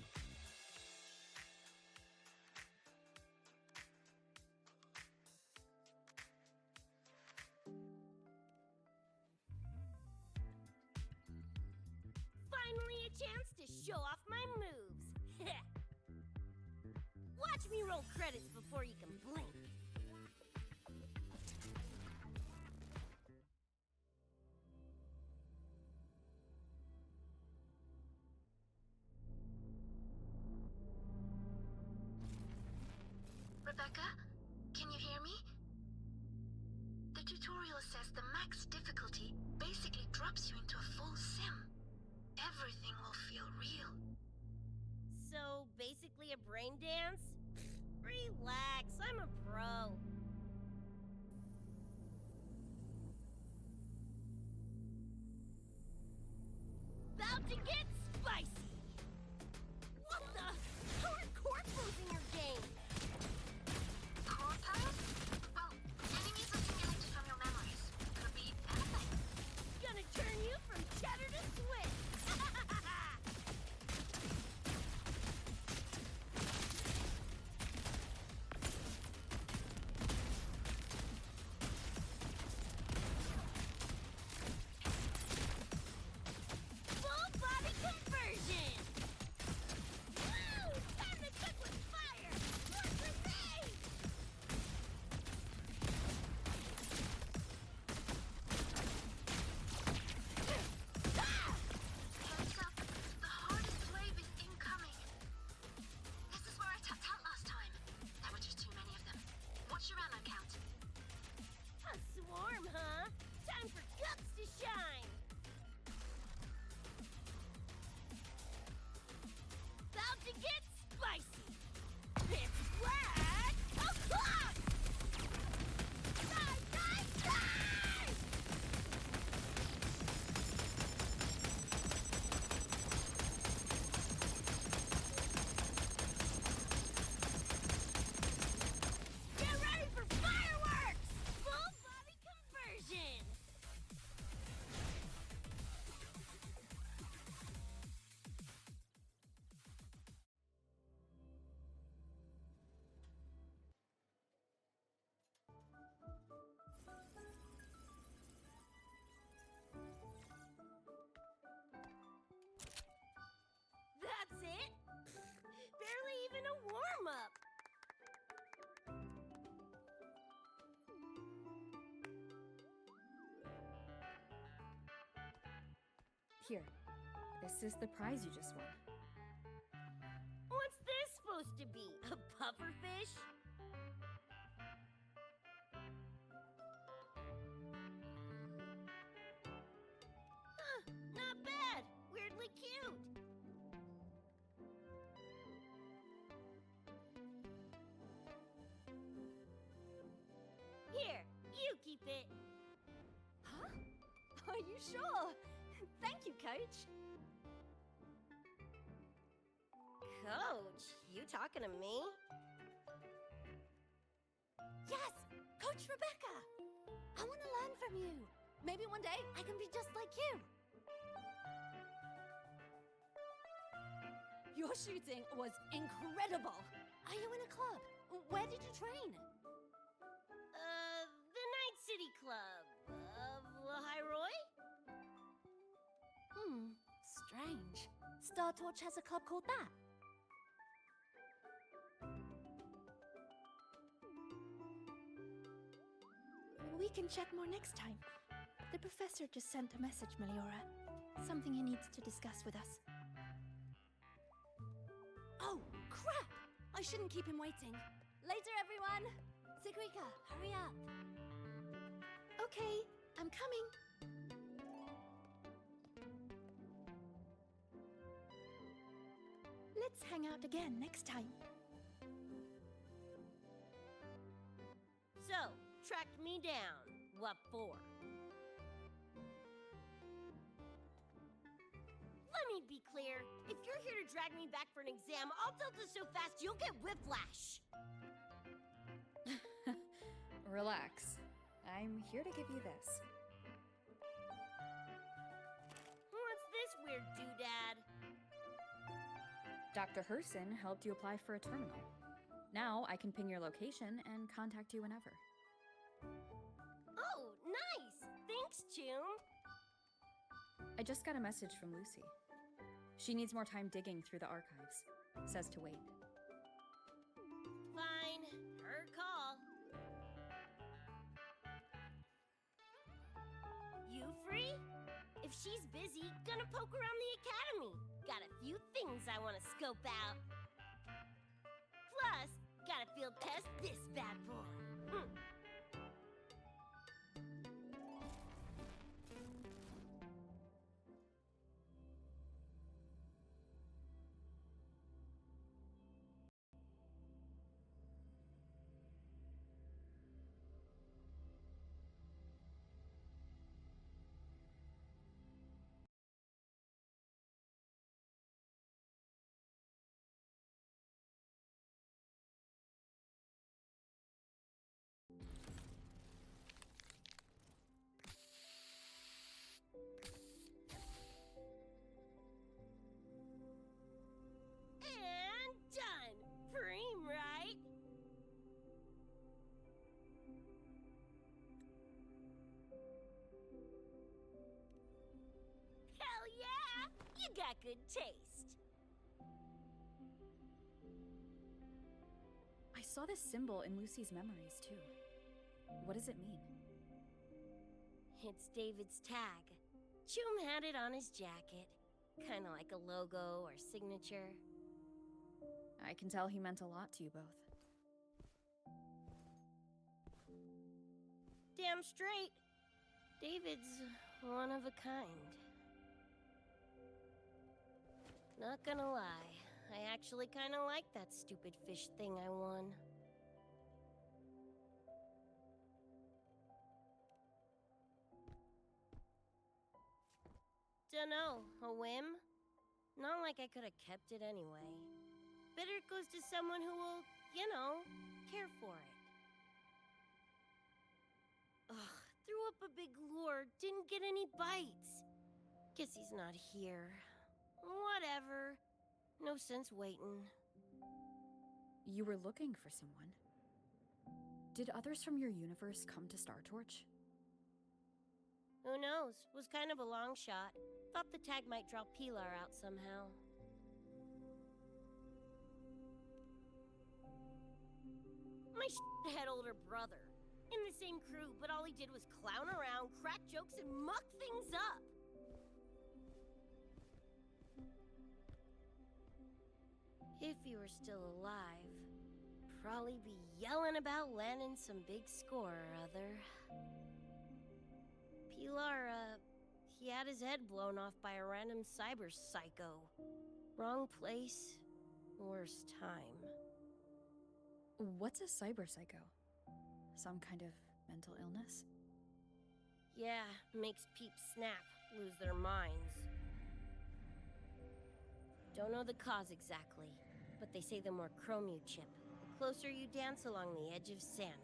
Finally a chance to show off my moves. Watch me roll credits before you can blink. Rebecca, can you hear me? The tutorial says the max difficulty basically drops you into a full sim. Everything will feel real. So, basically a brain dance? Relax, I'm a pro. About to get spicy! What the? How are corpos in your game? Here. This is the prize you just won. What's this supposed to be? A pufferfish? Huh, not bad. Weirdly cute. Here, you keep it. Huh? Are you sure? Thank you, Coach. Coach, you talking to me? Yes! Coach Rebecca! I want to learn from you. Maybe one day I can be just like you. Your shooting was incredible. Are you in a club? Where did you train? The Night City Club of Lahiroy? Strange. Star Torch has a club called that. We can chat more next time. The professor just sent a message, Meliora. Something he needs to discuss with us. Oh, crap! I shouldn't keep him waiting. Later, everyone! Sigrika, hurry up. Okay, I'm coming. Let's hang out again next time. So, tracked me down. What for? Let me be clear. If you're here to drag me back for an exam, I'll tilt it so fast you'll get whiplash. Relax. I'm here to give you this. What's this weird doodad? Dr. Herson helped you apply for a terminal. Now I can ping your location and contact you whenever. Oh, nice! Thanks, Choom. I just got a message from Lucy. She needs more time digging through the archives. Says to wait. Fine. Her call. You free? If she's busy, gonna poke around the academy. Got a few things I want to scope out. Plus, gotta field test this bad boy. And done! Preem, right? Hell yeah! You got good taste. I saw this symbol in Lucy's memories, too. What does it mean? It's David's tag. Choom had it on his jacket. Kinda like a logo or signature. I can tell he meant a lot to you both. Damn straight. David's one of a kind. Not gonna lie, I actually kinda like that stupid fish thing I won. Dunno, a whim? Not like I could have kept it anyway. Better it goes to someone who will, you know, care for it. Ugh, threw up a big lure, didn't get any bites. Guess he's not here. Whatever. No sense waiting. You were looking for someone. Did others from your universe come to Star Torch? Who knows? Was kind of a long shot. Thought the tag might draw Pilar out somehow. My shithead older brother. In the same crew, but all he did was clown around, crack jokes, and muck things up. If you were still alive, probably be yelling about landing some big score or other. Pilar, he had his head blown off by a random cyber psycho. Wrong place, worst time. What's a cyber psycho? Some kind of mental illness? Yeah, makes peeps snap, lose their minds. Don't know the cause exactly, but they say the more chrome you chip, the closer you dance along the edge of sanity.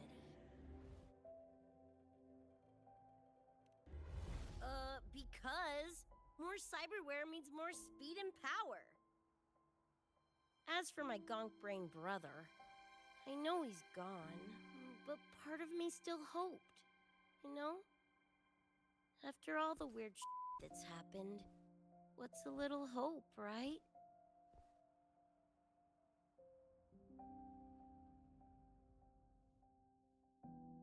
Because more cyberware means more speed and power. As for my gonk brain brother, I know he's gone, but part of me still hoped, you know? After all the weird shit that's happened, what's a little hope, right?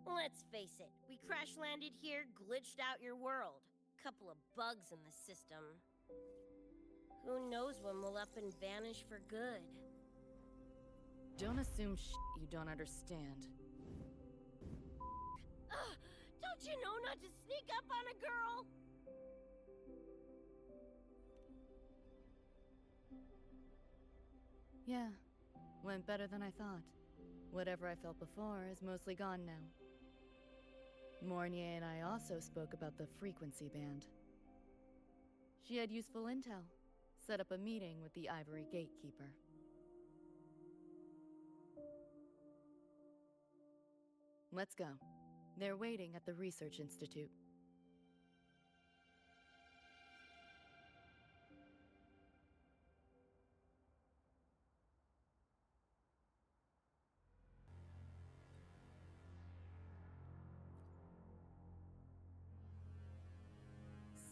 Let's face it, we crash-landed here, glitched out your world. Couple of bugs in the system. Who knows when we'll up and vanish for good? Don't assume you don't understand. Don't you know not to sneak up on a girl? Yeah, went better than I thought. Whatever I felt before is mostly gone now. Mornier and I also spoke about the frequency band. She had useful intel. Set up a meeting with the Ivory Gatekeeper. Let's go. They're waiting at the Research Institute.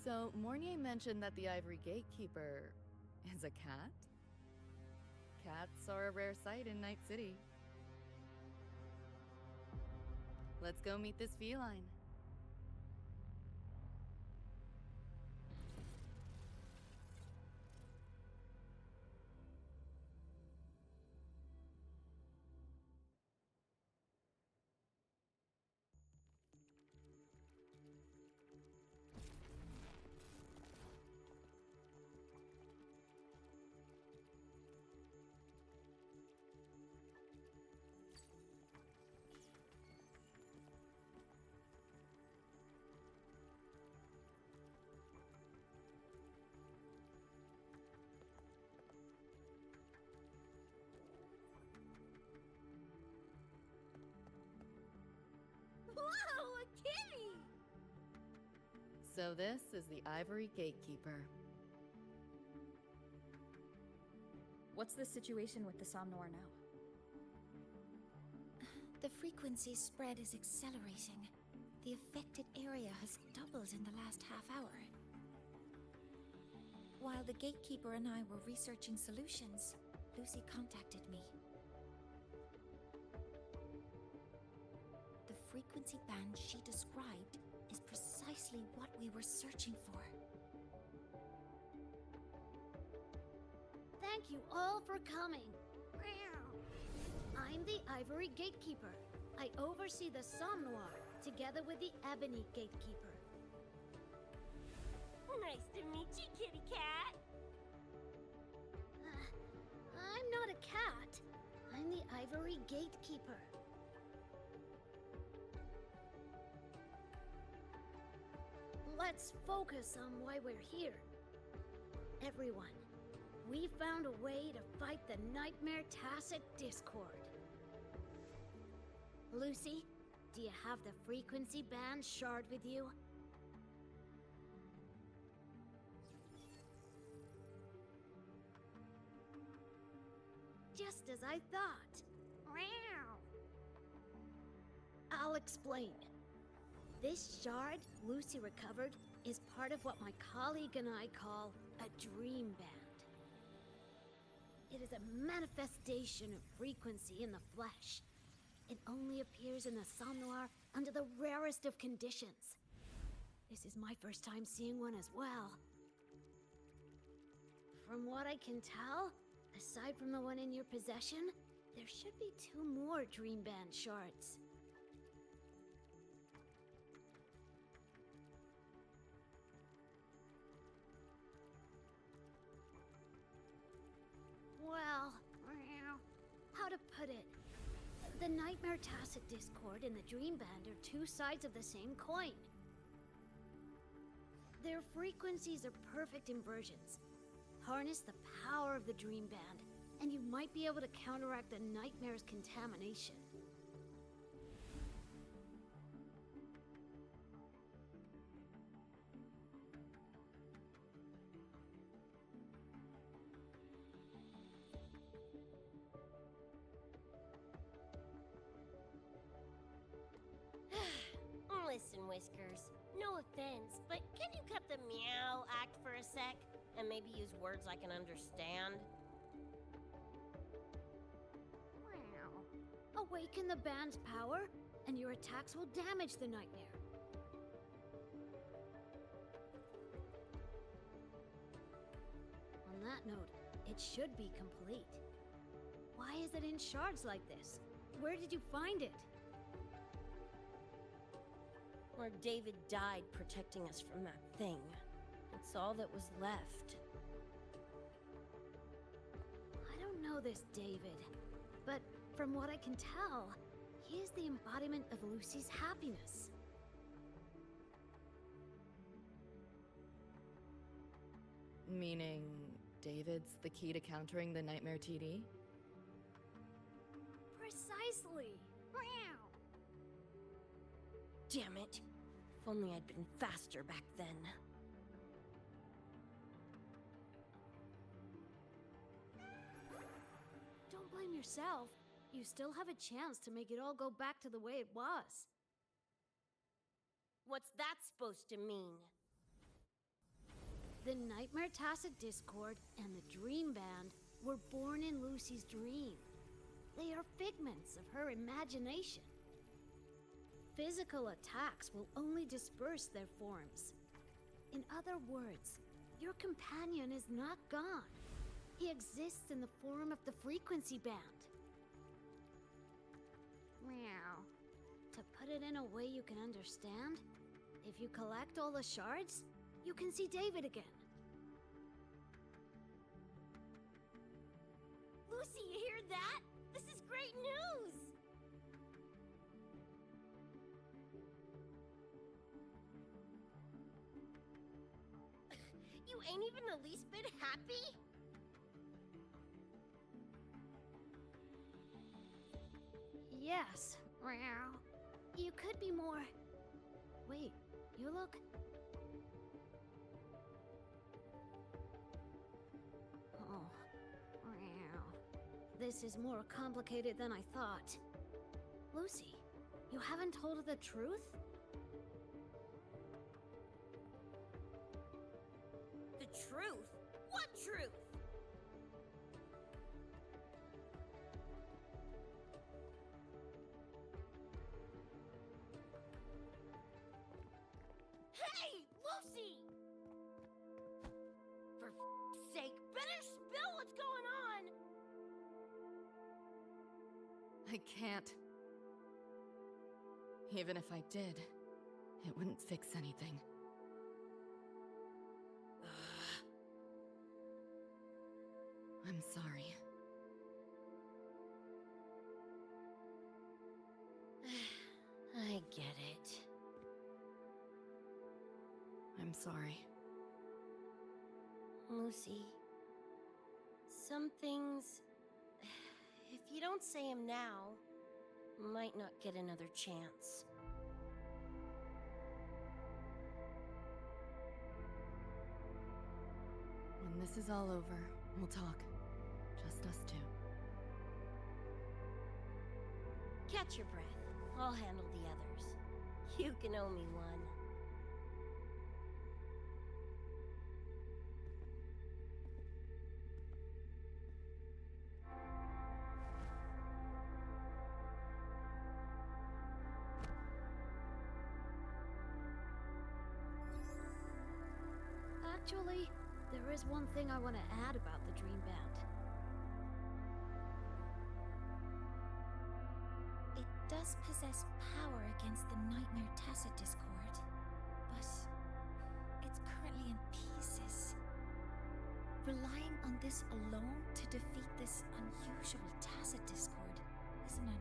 So, Mornier mentioned that the Ivory Gatekeeper is a cat? Cats are a rare sight in Night City. Let's go meet this feline. Whoa, a kitty! So this is the Ivory Gatekeeper. What's the situation with the Somnoir now? The frequency spread is accelerating. The affected area has doubled in the last half hour. While the Gatekeeper and I were researching solutions, Lucy contacted me. The frequency band she described is precisely what we were searching for. Thank you all for coming. I'm the Ivory Gatekeeper. I oversee the Somnoir, together with the Ebony Gatekeeper. Nice to meet you, kitty cat. I'm not a cat. I'm the Ivory Gatekeeper. Let's focus on why we're here. Everyone, we found a way to fight the Nightmare Tacit Discord. Lucy, do you have the frequency band shard with you? Just as I thought. I'll explain. This shard Lucy recovered is part of what my colleague and I call a dream band. It is a manifestation of frequency in the flesh. It only appears in the Somnoir under the rarest of conditions. This is my first time seeing one as well. From what I can tell, Aside from the one in your possession, there should be 2 more Dream Band shards. Well, how to put it? The Nightmare Tacit Discord and the Dream Band are 2 sides of the same coin. Their frequencies are perfect inversions. Harness the power of the Dream Band, and you might be able to counteract the Nightmare's contamination. Listen, Whiskers, no offense, but can you cut the meow act for a sec? And maybe use words I can understand? Awaken the band's power, and your attacks will damage the Nightmare. On that note, it should be complete. Why is it in shards like this? Where did you find it? Where David died protecting us from that thing. It's all that was left. I don't know this David, but from what I can tell, he is the embodiment of Lucy's happiness. Meaning, David's the key to countering the Nightmare TD? Precisely! Damn it. If only I'd been faster back then. Don't blame yourself. You still have a chance to make it all go back to the way it was. What's that supposed to mean? The Nightmare Tacit Discord and the Dream Band were born in Lucy's dream. They are figments of her imagination. Physical attacks will only disperse their forms. In other words, your companion is not gone. He exists in the form of the frequency band. Meow. To put it in a way you can understand, if you collect all the shards, you can see David again. Lucy, you hear that? This is great news! You ain't even the least bit happy? Yes. Meow. You could be more... Wait, you look... Oh. Meow. This is more complicated than I thought. Lucy, you haven't told her the truth? The truth? What truth? Hey, Lucy! For f***'s sake, better spill what's going on! I can't. Even if I did, it wouldn't fix anything. I'm sorry. I get it. I'm sorry. Lucy, some things, if you don't say them now, might not get another chance. When this is all over, we'll talk. Just us two. Catch your breath. I'll handle the others. You can owe me one. Actually, there is one thing I want to add about the Dream Band. does possess power against the nightmare tacit discord, but it's currently in pieces. Relying on this alone to defeat this unusual tacit discord isn't enough.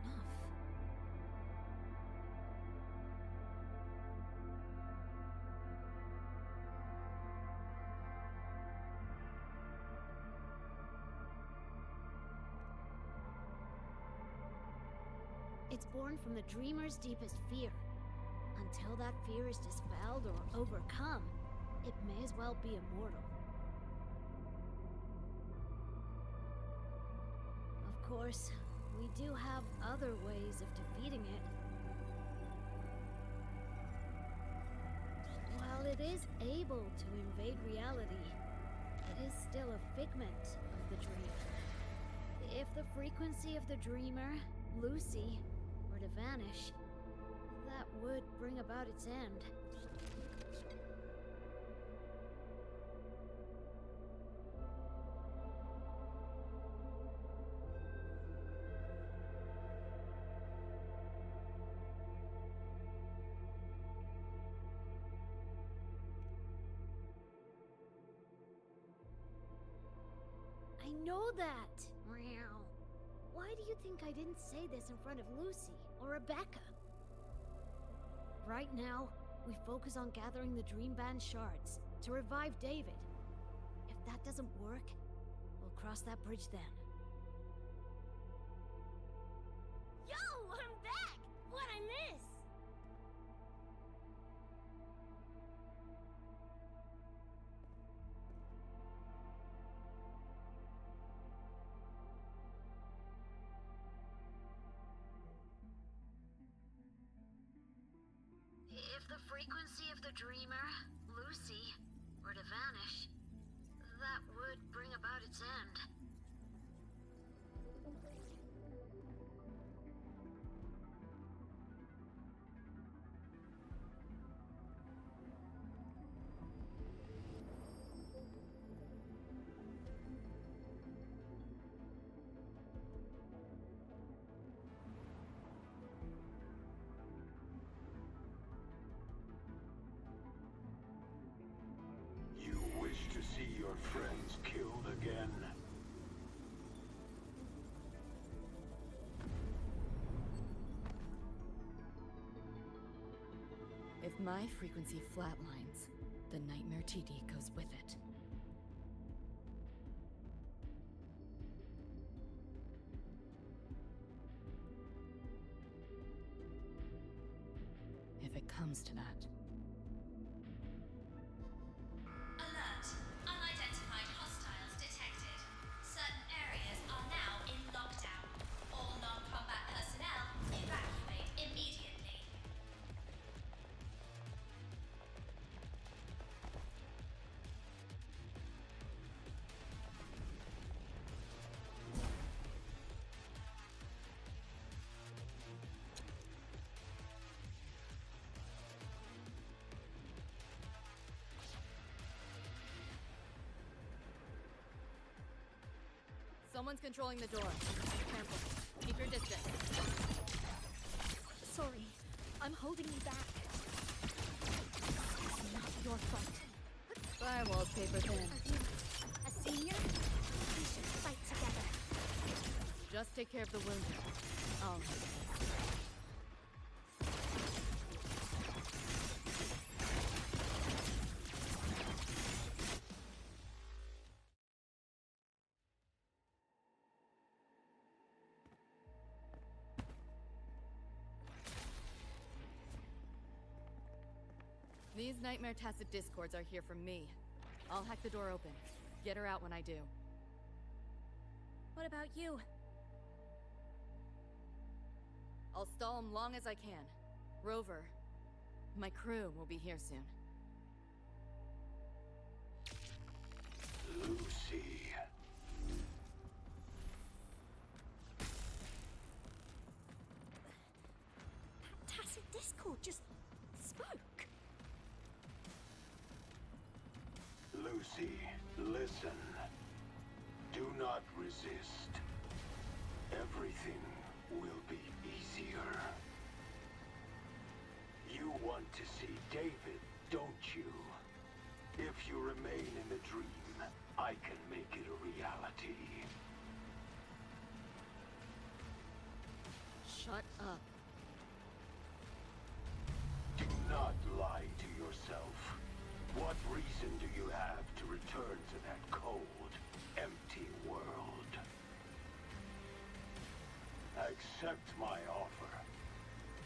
It's born from the dreamer's deepest fear. Until that fear is dispelled or overcome, it may as well be immortal. Of course, we do have other ways of defeating it. While it is able to invade reality, it is still a figment of the dreamer. If the frequency of the dreamer, Lucy, were to vanish, that would bring about its end. I know that! Meow. Why do you think I didn't say this in front of Lucy or Rebecca? Right now, we focus on gathering the Dream Band shards to revive David. If that doesn't work, we'll cross that bridge then. Yo, I'm back! What'd I miss? If the frequency of the dreamer, Lucy, were to vanish, that would bring about its end. You wish to see your friends killed again? If my frequency flatlines, the nightmare TD goes with it. If it comes to that. Alert! Unidentified hostiles detected. Certain areas are now in lockdown. All non-combat personnel evacuate immediately. Someone's controlling the door. Careful. Keep your distance. Sorry, I'm holding you back. It's not your fault. Firewall's paper thin. Are you a senior? We should fight together. Just take care of the wounded. Oh. These nightmare tacit discords are here for me. I'll hack the door open. Get her out when I do. What about you? I'll stall them long as I can. Rover, my crew will be here soon. Lucy. That tacit discord just spoke. Lucy, listen. Do not resist. Everything will be easier. want to see David, don't you? If you remain in the dream, I can make it a reality. Shut up. Do not lie to yourself. What reason do you have to return to that cold, empty world? Accept my offer.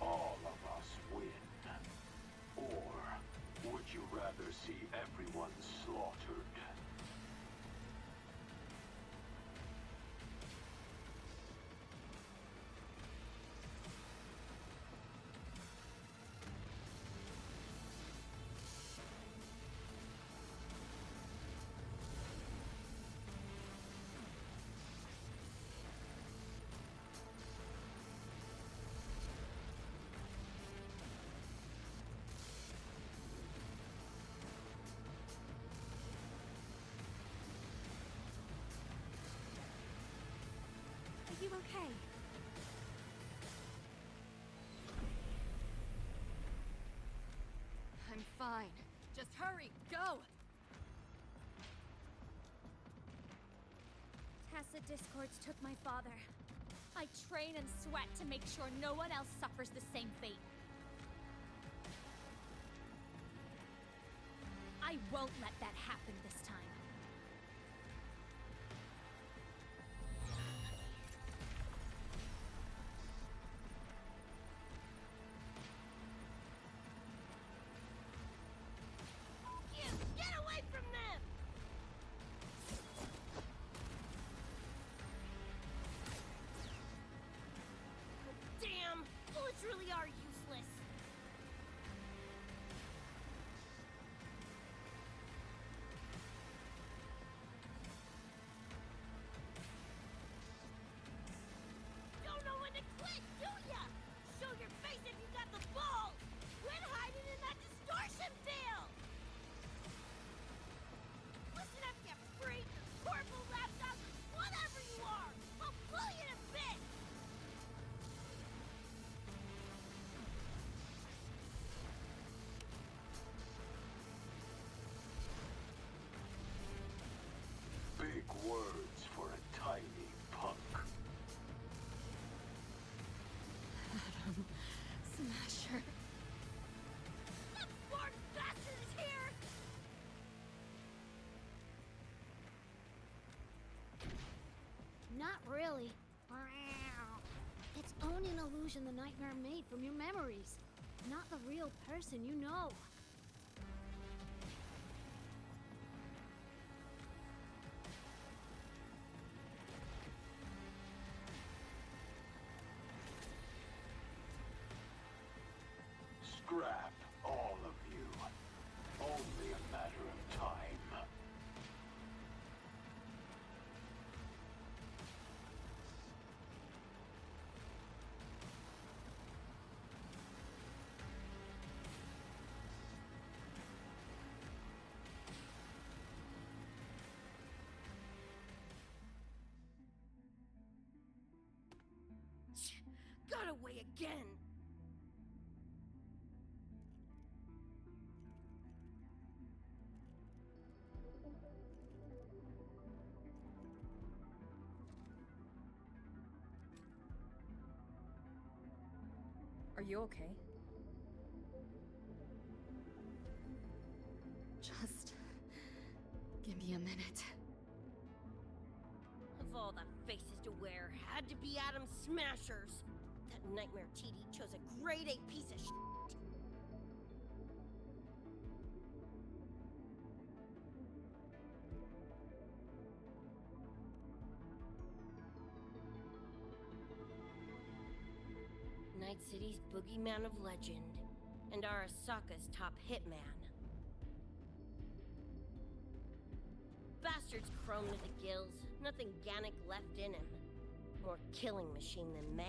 All of us win. Or would you rather see everyone slaughtered? Are you okay? I'm fine. Just hurry, go! Tacit discords took my father. I train and sweat to make sure no one else suffers the same fate. I won't let that happen this time. Get away from them! Damn! Bullets really are useless. Don't know when to quit, do ya? Show your face if you got the balls! Quit hiding in that distortion field! Listen up, you freak! Corporal, lapdog, whatever you are! I'll pull you to bits! Big words for a tiny punk. Adam Smasher. That born bastard is here! Not really. It's only an illusion the nightmare made from your memories, not the real person you know. Scrap, all of you. Only a matter of time. Got away again! Are you okay? Just give me a minute. Of all the faces to wear, had to be Adam Smashers. That nightmare TD chose a grade A piece of shit. Night City's boogeyman of legend, and Arasaka's top hitman. Bastard's chrome to the gills, nothing Gannic left in him. More killing machine than man.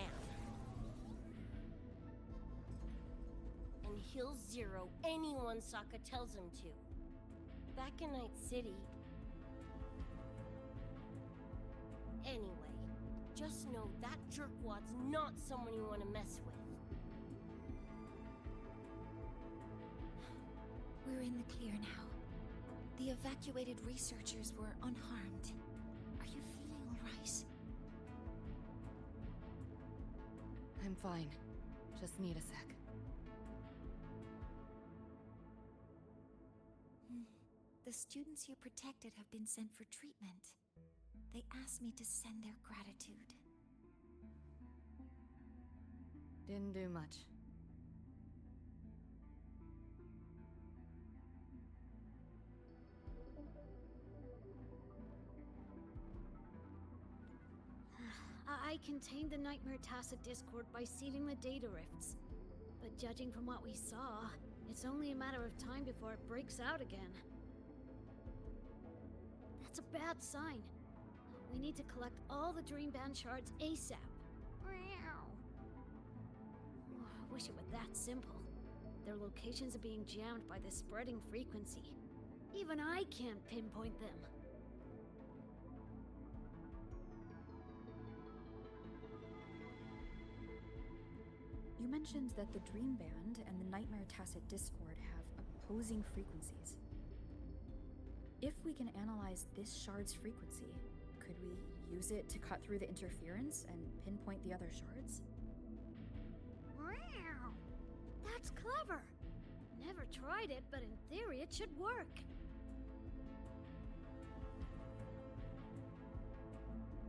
And he'll zero anyone Sokka tells him to. Back in Night City... Anyway, just know that jerkwad's not someone you want to mess with. in the clear now. The evacuated researchers were unharmed. Are you feeling all right? I'm fine. Just need a sec. The students you protected have been sent for treatment. They asked me to send their gratitude. Didn't do much. I contained the Nightmare Tacit Discord by sealing the data rifts. But judging from what we saw, it's only a matter of time before it breaks out again. That's a bad sign. We need to collect all the Dream Band shards ASAP. I wish it were that simple. Their locations are being jammed by the spreading frequency. Even I can't pinpoint them. You mentioned that the Dream Band and the Nightmare Tacit Discord have opposing frequencies. If we can analyze this shard's frequency, could we use it to cut through the interference and pinpoint the other shards? Wow! That's clever! Never tried it, but in theory it should work.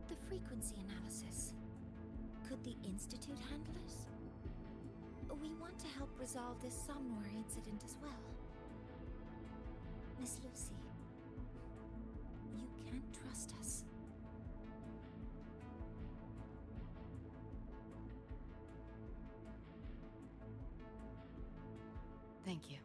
The frequency analysis. Could the Institute handle it? We want to help resolve this Somnoir incident as well. Miss Lucy, you can't trust us. Thank you.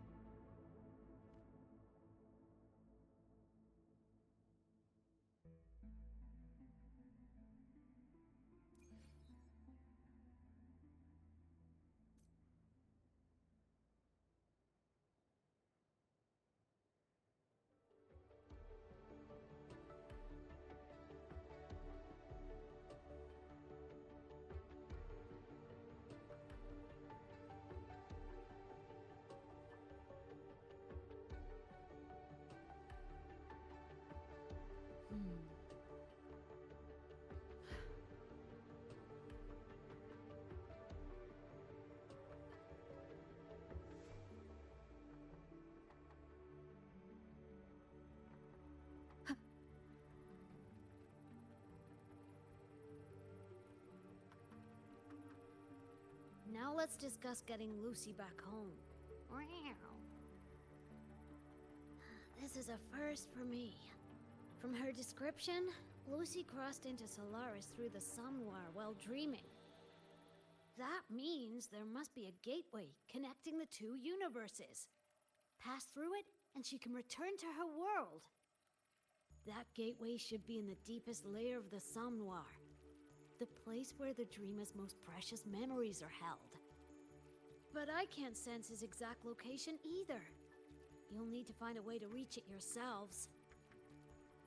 Now let's discuss getting Lucy back home. This is a first for me. From her description, Lucy crossed into Solaris through the Somnoir while dreaming. That means there must be a gateway connecting the two universes. Pass through it, and she can return to her world. That gateway should be in the deepest layer of the Somnoir, the place where the dreamer's most precious memories are held. But I can't sense his exact location either. You'll need to find a way to reach it yourselves.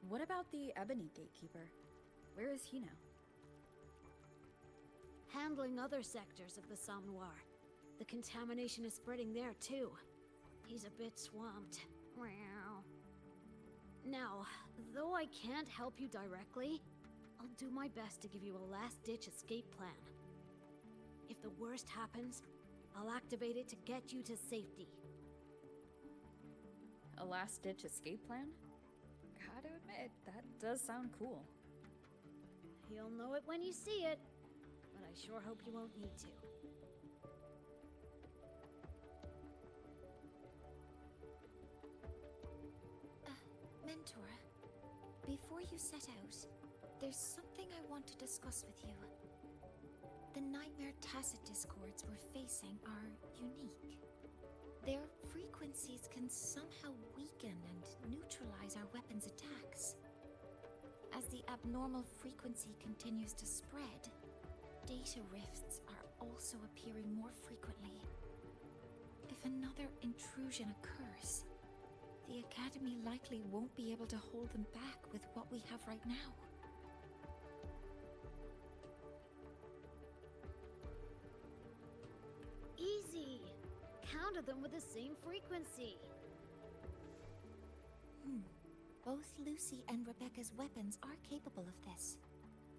What about the Ebony Gatekeeper? Where is he now? Handling other sectors of the Somnoir. The contamination is spreading there too. He's a bit swamped. Now, though I can't help you directly, I'll do my best to give you a last-ditch escape plan. If the worst happens, I'll activate it to get you to safety. A last-ditch escape plan? Gotta admit, that does sound cool. You'll know it when you see it, but I sure hope you won't need to. Mentor, before you set out, there's something I want to discuss with you. The Nightmare Tacit Discords we're facing are unique. Their frequencies can somehow weaken and neutralize our weapons' attacks. As the abnormal frequency continues to spread, data rifts are also appearing more frequently. If another intrusion occurs, the Academy likely won't be able to hold them back with what we have right now. Easy! Counter them with the same frequency. Both Lucy and Rebecca's weapons are capable of this.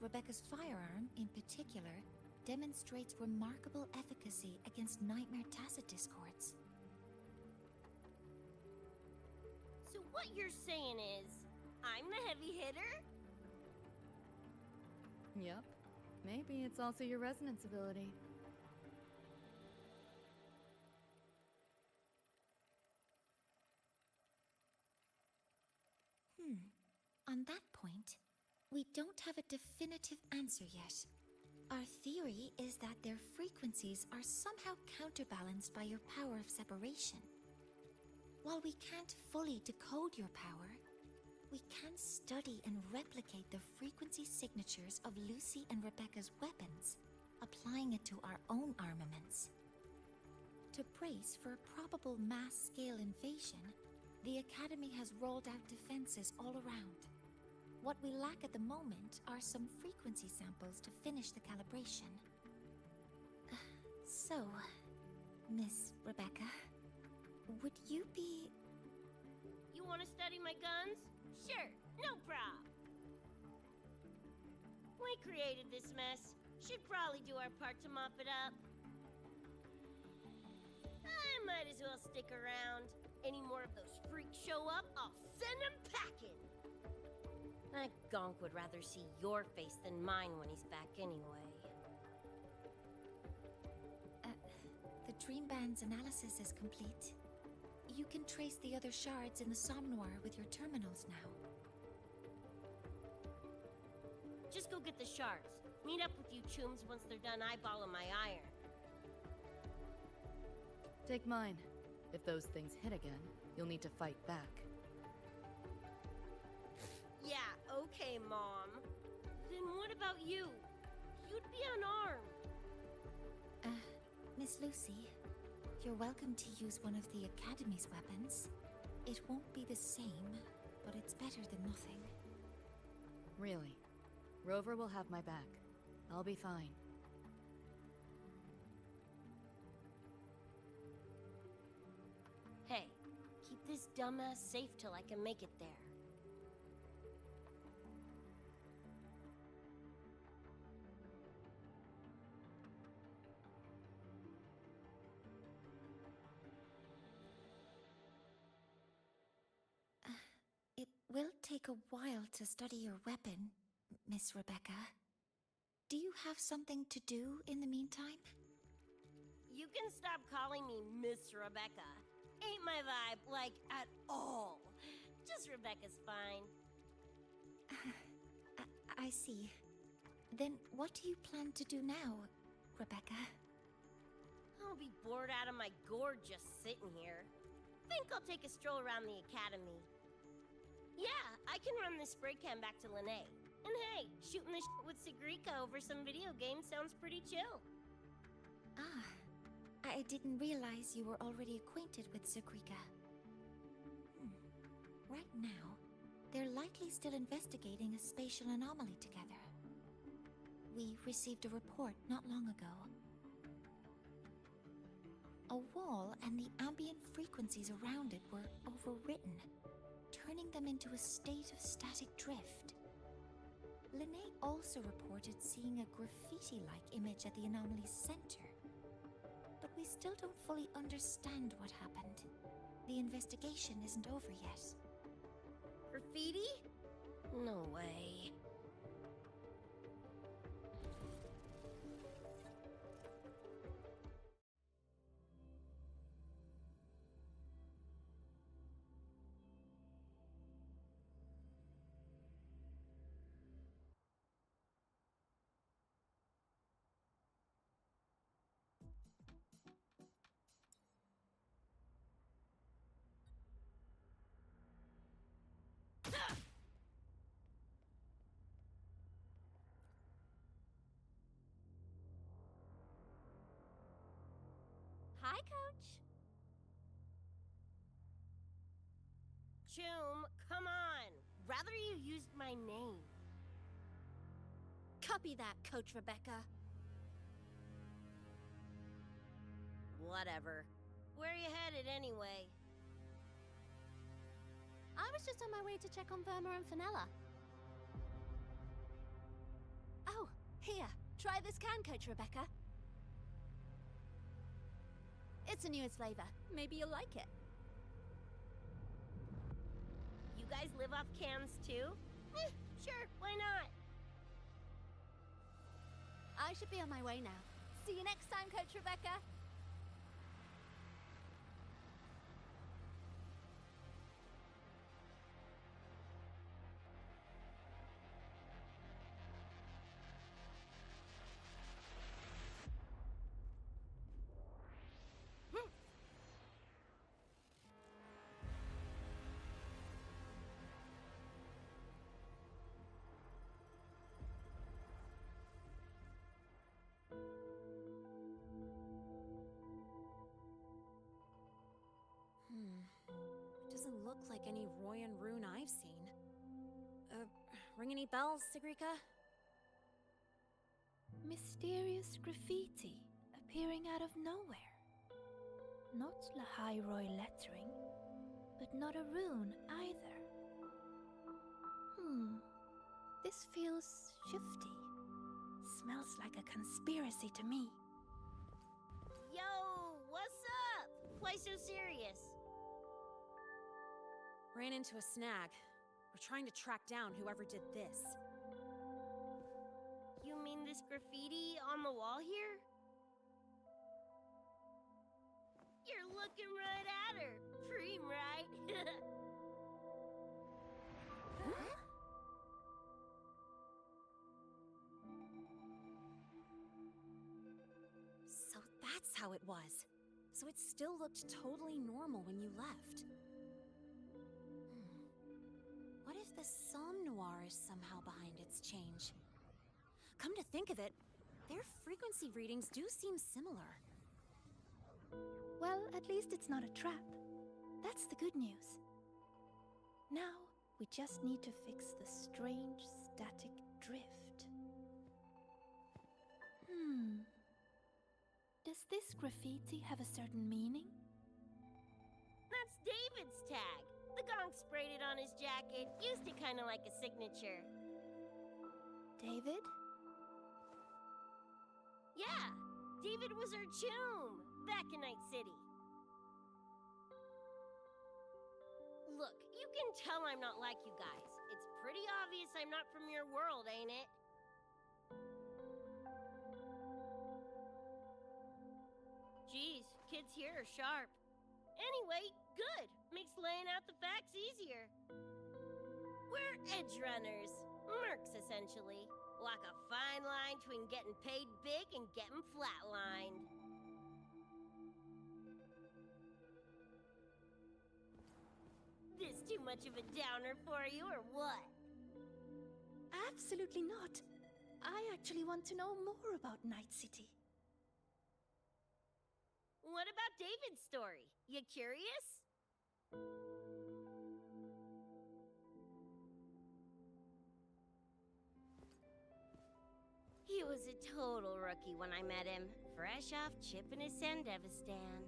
Rebecca's firearm, in particular, demonstrates remarkable efficacy against nightmare tacit discords. So what you're saying is, I'm the heavy hitter? Yep. Maybe it's also your resonance ability. On that point, we don't have a definitive answer yet. Our theory is that their frequencies are somehow counterbalanced by your power of separation. While we can't fully decode your power, we can study and replicate the frequency signatures of Lucy and Rebecca's weapons, applying it to our own armaments. To brace for a probable mass-scale invasion, the Academy has rolled out defenses all around. What we lack at the moment are some frequency samples to finish the calibration. So, Miss Rebecca, would you be... You want to study my guns? Sure, no prob. We created this mess. Should probably do our part to mop it up. I might as well stick around. Any more of those freaks show up, I'll send them packing. That gonk would rather see your face than mine when he's back anyway. The Dream Band's analysis is complete. You can trace the other shards in the Somnoir with your terminals now. Just go get the shards. Meet up with you chooms once they're done eyeballing my iron. Take mine. If those things hit again, you'll need to fight back. Yeah, okay, Mom. Then what about you? You'd be unarmed. Miss Lucy, you're welcome to use one of the Academy's weapons. It won't be the same, but it's better than nothing. Really. Rover will have my back. I'll be fine. Hey, keep this dumbass safe till I can make it there. It will take a while to study your weapon, Miss Rebecca. Do you have something to do in the meantime? You can stop calling me Miss Rebecca. Ain't my vibe, like, at all. Just Rebecca's fine. I see. Then what do you plan to do now, Rebecca? I'll be bored out of my gourd just sitting here. Think I'll take a stroll around the Academy. Yeah, I can run this spray can back to Lene. And hey, shooting the shit with Sigrika over some video games sounds pretty chill. I didn't realize you were already acquainted with Sigrika. Right now, they're likely still investigating a spatial anomaly together. We received a report not long ago. A wall and the ambient frequencies around it were overwritten, turning them into a state of static drift. Lene also reported seeing a graffiti-like image at the anomaly's center. But we still don't fully understand what happened. The investigation isn't over yet. Graffiti? No way. Hi, Coach. Choom, come on. Rather you used my name. Copy that, Coach Rebecca. Whatever. Where are you headed anyway? I was just on my way to check on Verma and Fenella. Oh, here. Try this can coach, Rebecca. It's a newest flavor. Maybe you'll like it. You guys live off cans too? Sure, why not? I should be on my way now. See you next time, Coach Rebecca. Doesn't look like any Royan rune I've seen. Ring any bells, Sigrika? Mysterious graffiti appearing out of nowhere. Not Lahairoi lettering, but not a rune either. This feels shifty. Smells like a conspiracy to me. Yo, what's up? Why so serious? Ran into a snag. We're trying to track down whoever did this. You mean this graffiti on the wall here? You're looking right at her. Preem, right? So that's how it was. So it still looked totally normal when you left. What if the Somme Noir is somehow behind its change? Come to think of it, their frequency readings do seem similar. Well, at least it's not a trap. That's the good news. Now, we just need to fix the strange static drift. Does this graffiti have a certain meaning? That's David's tag. The gong sprayed it on his jacket. Used it kind of like a signature. David? Yeah, David was our choom back in Night City. Look, you can tell I'm not like you guys. It's pretty obvious I'm not from your world, ain't it? Geez, kids here are sharp. Anyway, good. Makes laying out the facts easier. We're edge runners. Mercs, essentially. Walk a fine line between getting paid big and getting flatlined. This too much of a downer for you, or what? Absolutely not. I actually want to know more about Night City. What about David's story? You curious? He was a total rookie when I met him, fresh off chipping his Sandevistan.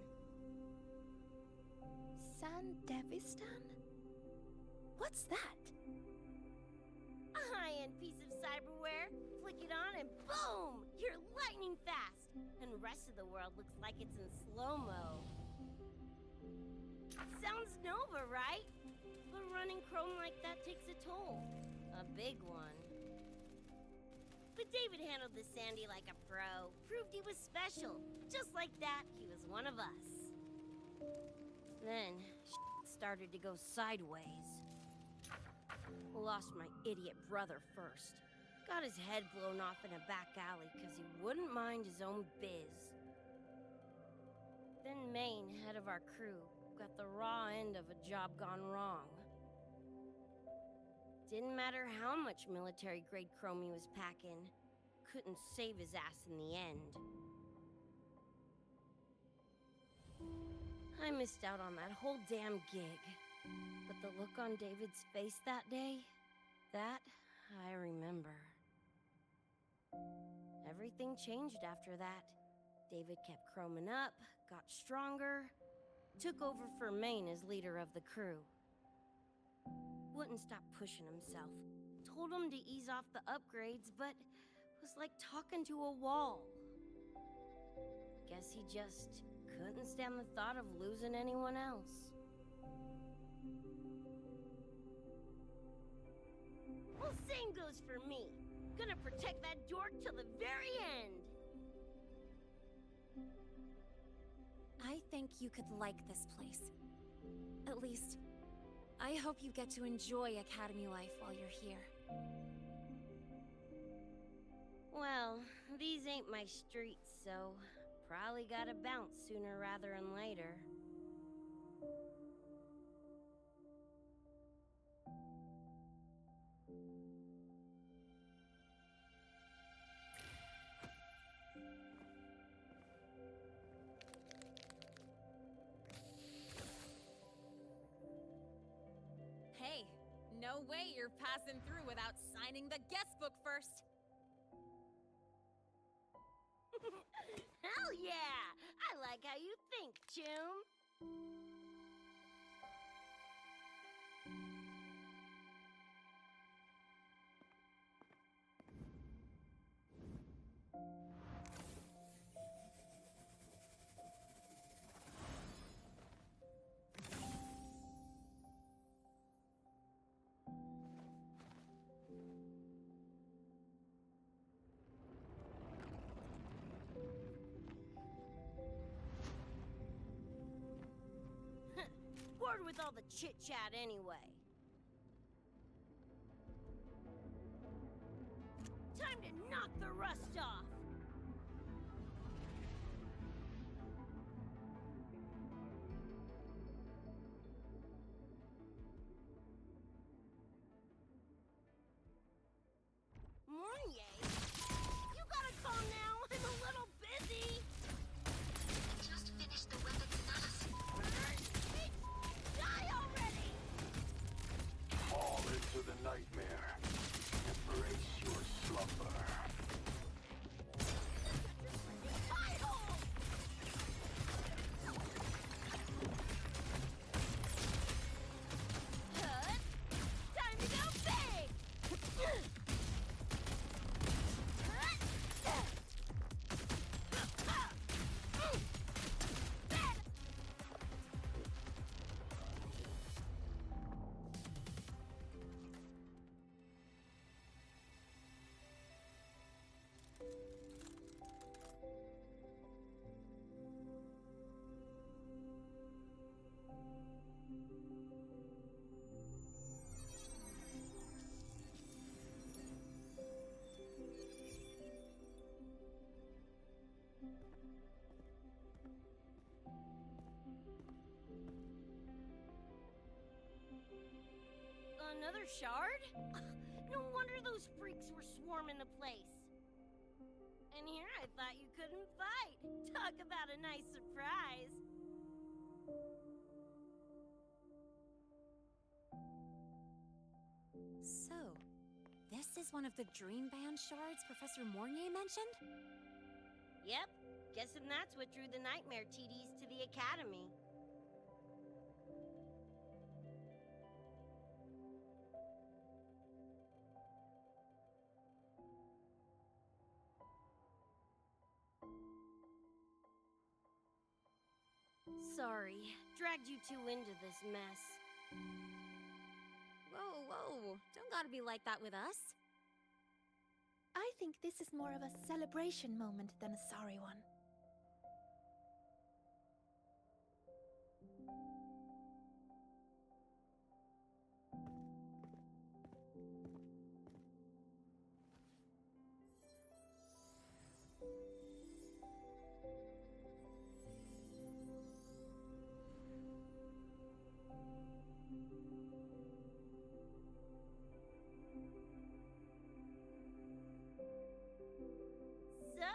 Sandevistan? What's that? A high-end piece of cyberware. Flick it on and boom! You're lightning fast! And the rest of the world looks like it's in slow-mo. Sounds Nova, right? But running chrome like that takes a toll. A big one. But David handled the Sandy like a pro. Proved he was special. Just like that, he was one of us. Then, started to go sideways. Lost my idiot brother first. Got his head blown off in a back alley because he wouldn't mind his own biz. Then Maine, head of our crew, got the raw end of a job gone wrong. Didn't matter how much military-grade chrome he was packing, couldn't save his ass in the end. I missed out on that whole damn gig. But the look on David's face that day, that I remember. Everything changed after that. David kept chroming up, got stronger, took over for Maine as leader of the crew. Wouldn't stop pushing himself. Told him to ease off the upgrades, but was like talking to a wall. Guess he just couldn't stand the thought of losing anyone else. Well, same goes for me. Gonna protect that dork till the very end. I think you could like this place. At least, I hope you get to enjoy Academy life while you're here. Well, these ain't my streets, so probably gotta bounce sooner rather than later. Hey, no way you're passing through without signing the guest book first. Hell yeah! I like how you think, Chum. Bored with all the chit-chat anyway. Time to knock the rust off! Mornier? You gotta call now, I'm a little busy! Just finished the weapons analysis. Die already! Fall into the nightmare. Embrace your slumber. Time to go big! Another shard? No wonder those freaks were swarming the place. And here I thought you couldn't fight. Talk about a nice surprise. So, this is one of the Dream Band shards Professor Mornier mentioned? Yep, guessing that's what drew the Nightmare TDs to the Academy. Sorry, dragged you two into this mess. Whoa, whoa, don't gotta be like that with us. I think this is more of a celebration moment than a sorry one. So,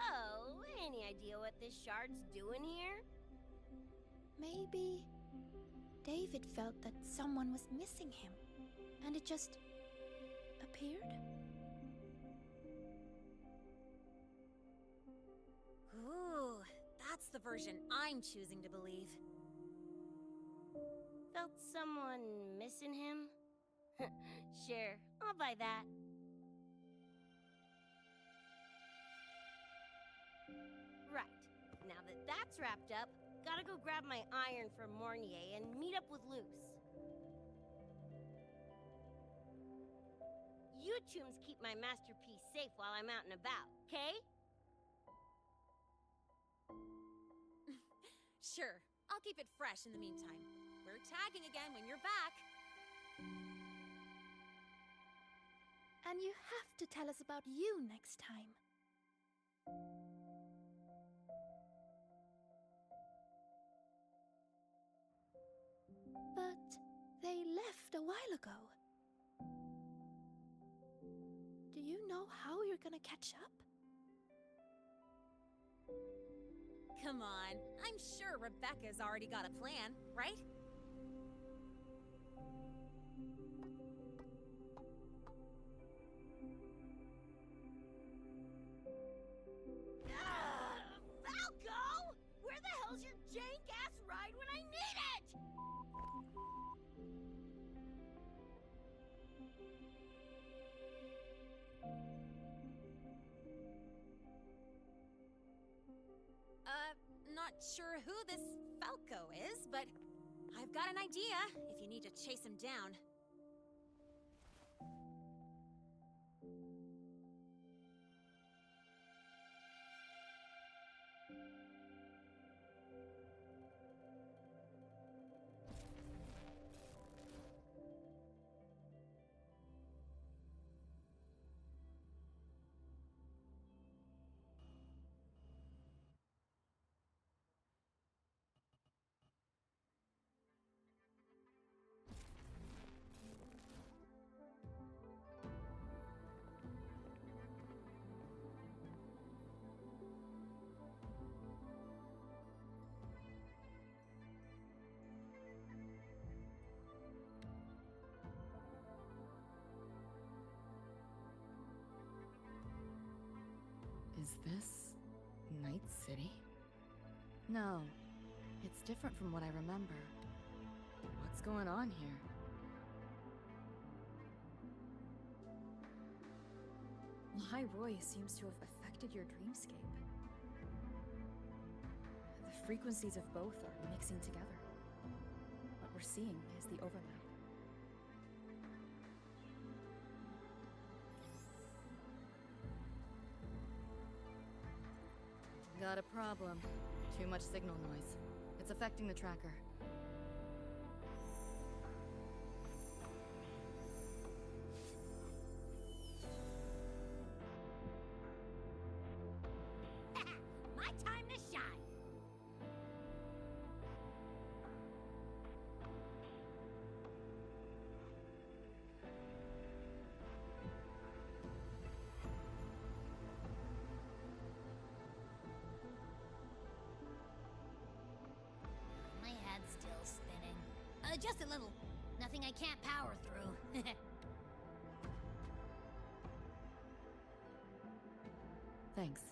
any idea what this shard's doing here? Maybe David felt that someone was missing him, and it just appeared? Ooh, that's the version I'm choosing to believe. Felt someone missing him? Sure, I'll buy that. Right. Now that that's wrapped up, gotta go grab my iron from Mornier and meet up with Luce. You chooms keep my masterpiece safe while I'm out and about, okay? Sure, I'll keep it fresh in the meantime. We're tagging again when you're back. And you have to tell us about you next time. But they left a while ago. Do you know how you're gonna catch up? Come on, I'm sure Rebecca's already got a plan, right? Falco! Where the hell's your jank-ass ride when I need it? Not sure who this Falco is, but I've got an idea if you need to chase him down. Is this Night City? No, it's different from what I remember. What's going on here? Lahai Roy seems to have affected your dreamscape. The frequencies of both are mixing together. What we're seeing is the overlap. Got a problem. Too much signal noise. It's affecting the tracker. My time to shine! My head's still spinning. Just a little. Nothing I can't power through. Thanks.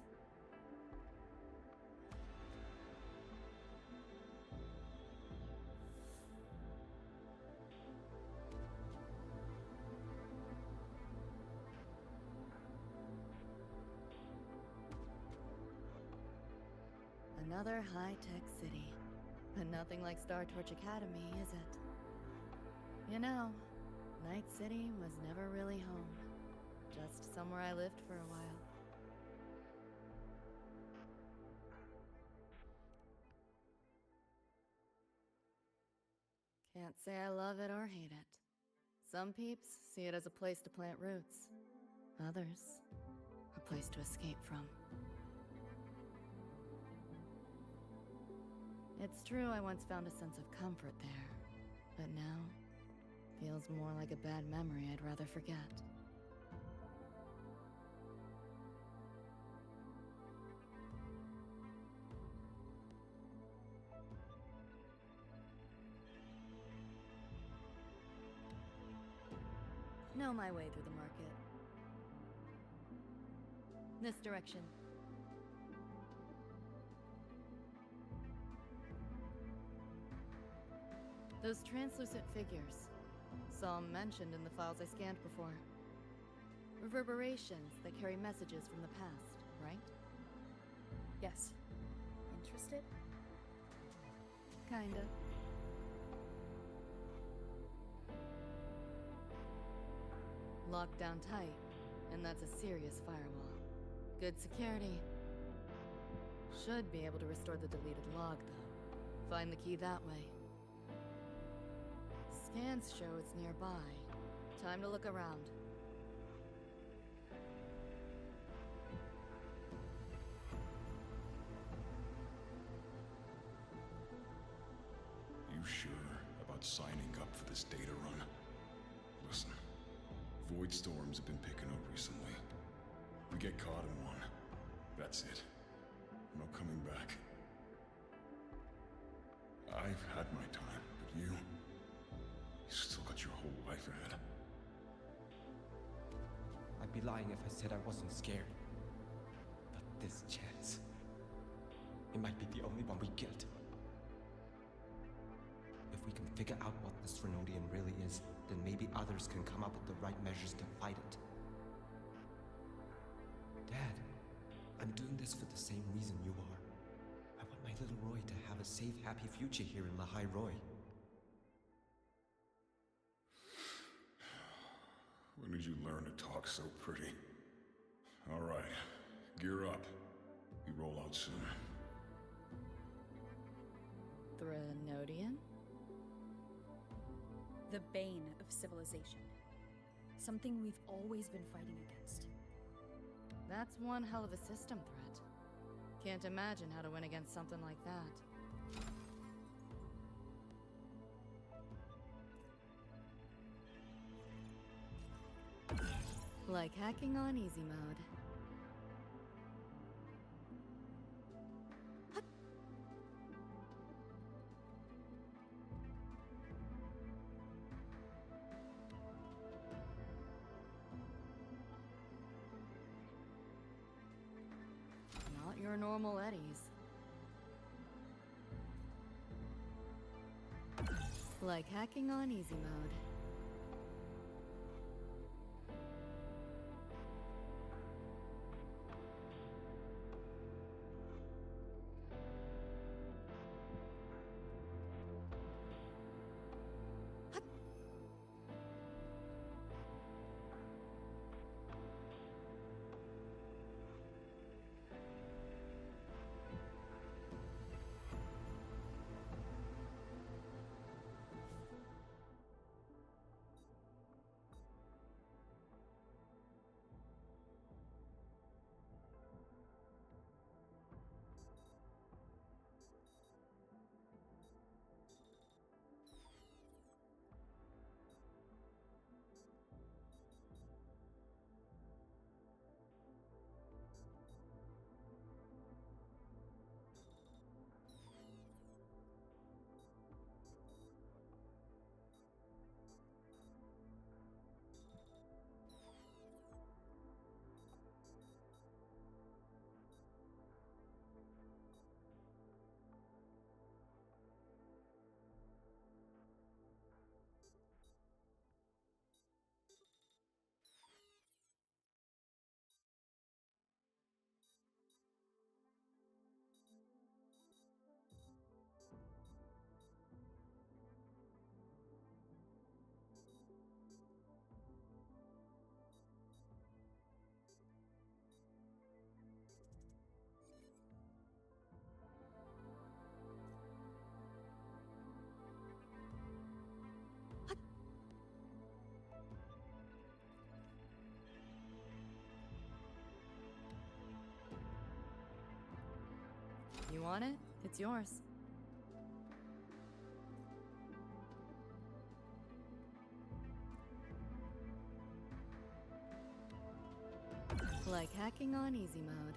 Another high-tech city. But nothing like Star Torch Academy, is it? You know, Night City was never really home. Just somewhere I lived for a while. Can't say I love it or hate it. Some peeps see it as a place to plant roots. Others, a place to escape from. It's true I once found a sense of comfort there, but now feels more like a bad memory I'd rather forget. Know my way through the market. This direction. Those translucent figures. Saw 'em mentioned in the files I scanned before. Reverberations that carry messages from the past, right? Yes. Interested? Kinda. Locked down tight, and that's a serious firewall. Good security. Should be able to restore the deleted log, though. Find the key that way. Scans show it's nearby. Time to look around. You sure about signing up for this data run? Listen, void storms have been picking up recently. We get caught in one. That's it. No coming back. I've had my time, but you still got your whole life ahead. I'd be lying if I said I wasn't scared. But this chance, it might be the only one we get. If we can figure out what this Renodian really is, then maybe others can come up with the right measures to fight it. Dad, I'm doing this for the same reason you are. I want my little Roy to have a safe, happy future here in Lahai Roy. When did you learn to talk so pretty? All right, gear up. We roll out soon. Threnodian? The bane of civilization. Something we've always been fighting against. That's one hell of a system threat. Can't imagine how to win against something like that. Like hacking on easy mode. Not your normal eddies. Like hacking on easy mode. You want it? It's yours. Like hacking on easy mode.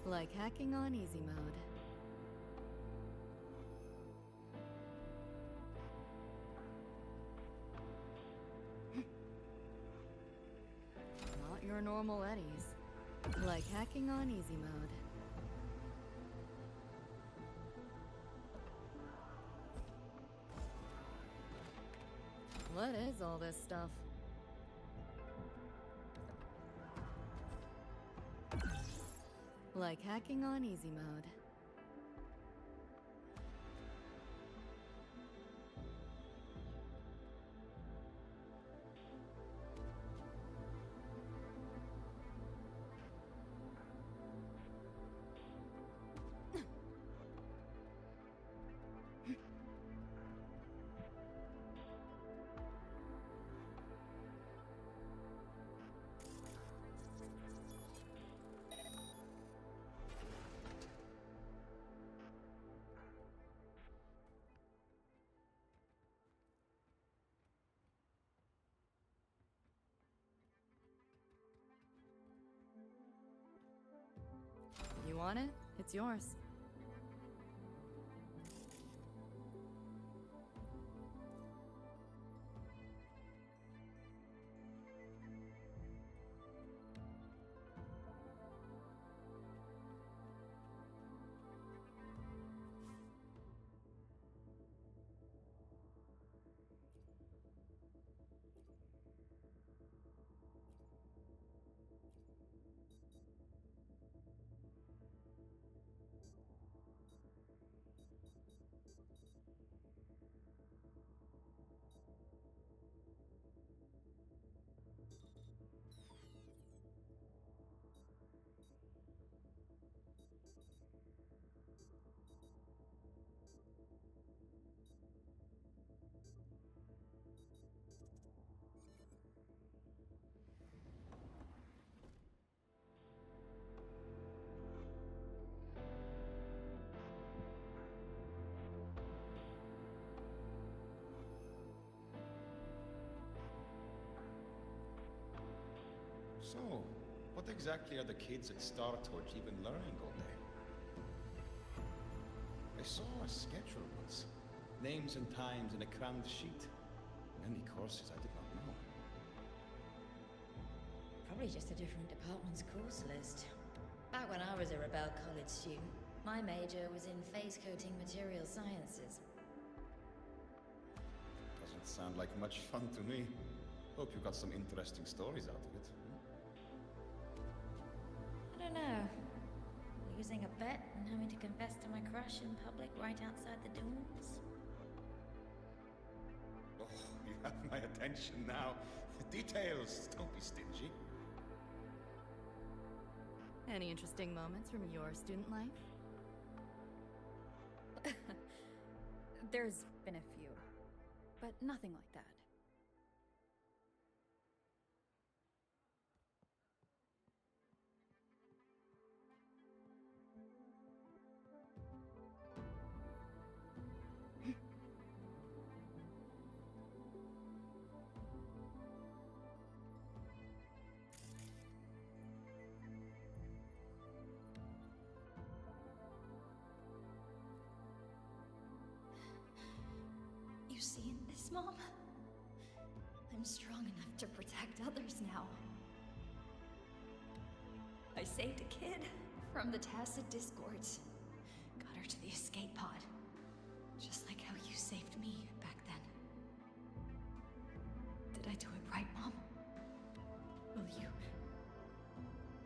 Like hacking on easy mode. normal eddies. Like hacking on easy mode. What is all this stuff? Like hacking on easy mode. You want it? It's yours. So, what exactly are the kids at Star Torch even learning all day? I saw a schedule once. Names and times in a crammed sheet. Many courses I did not know. Probably just a different department's course list. Back when I was a Rebel College student, my major was in phase coating material sciences. Doesn't sound like much fun to me. Hope you got some interesting stories out of it. I don't know. Losing a bet and having to confess to my crush in public right outside the dorms. Oh, you have my attention now. Details, don't be stingy. Any interesting moments from your student life? There's been a few, but nothing like that. You seeing this, Mom? I'm strong enough to protect others now. I saved a kid from the Tacit Discords. Got her to the escape pod. Just like how you saved me back then. Did I do it right, Mom? Will you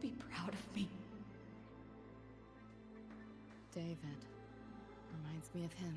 be proud of me? David. Reminds me of him.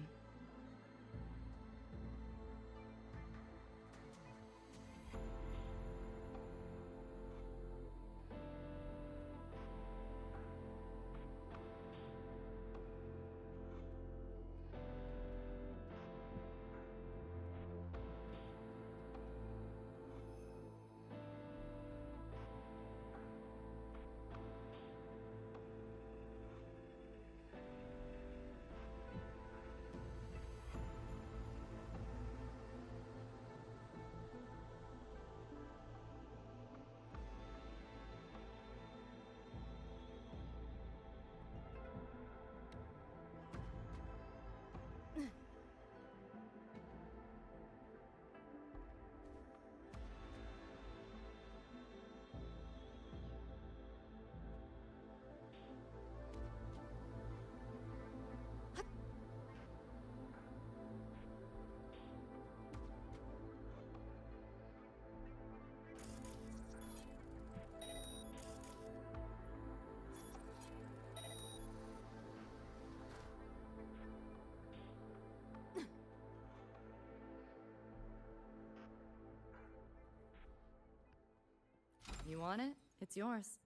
want it? It's yours.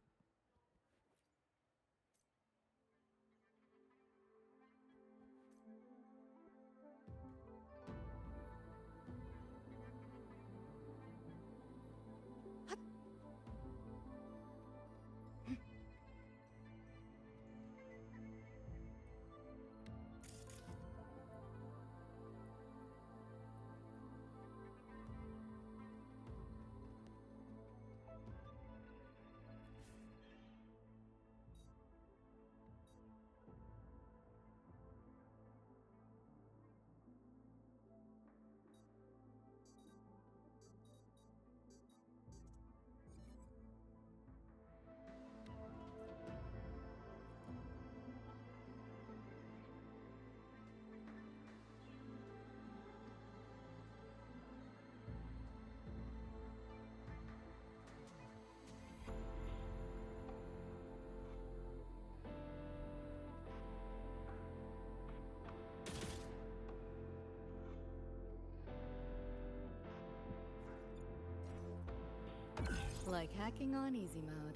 Like hacking on easy mode.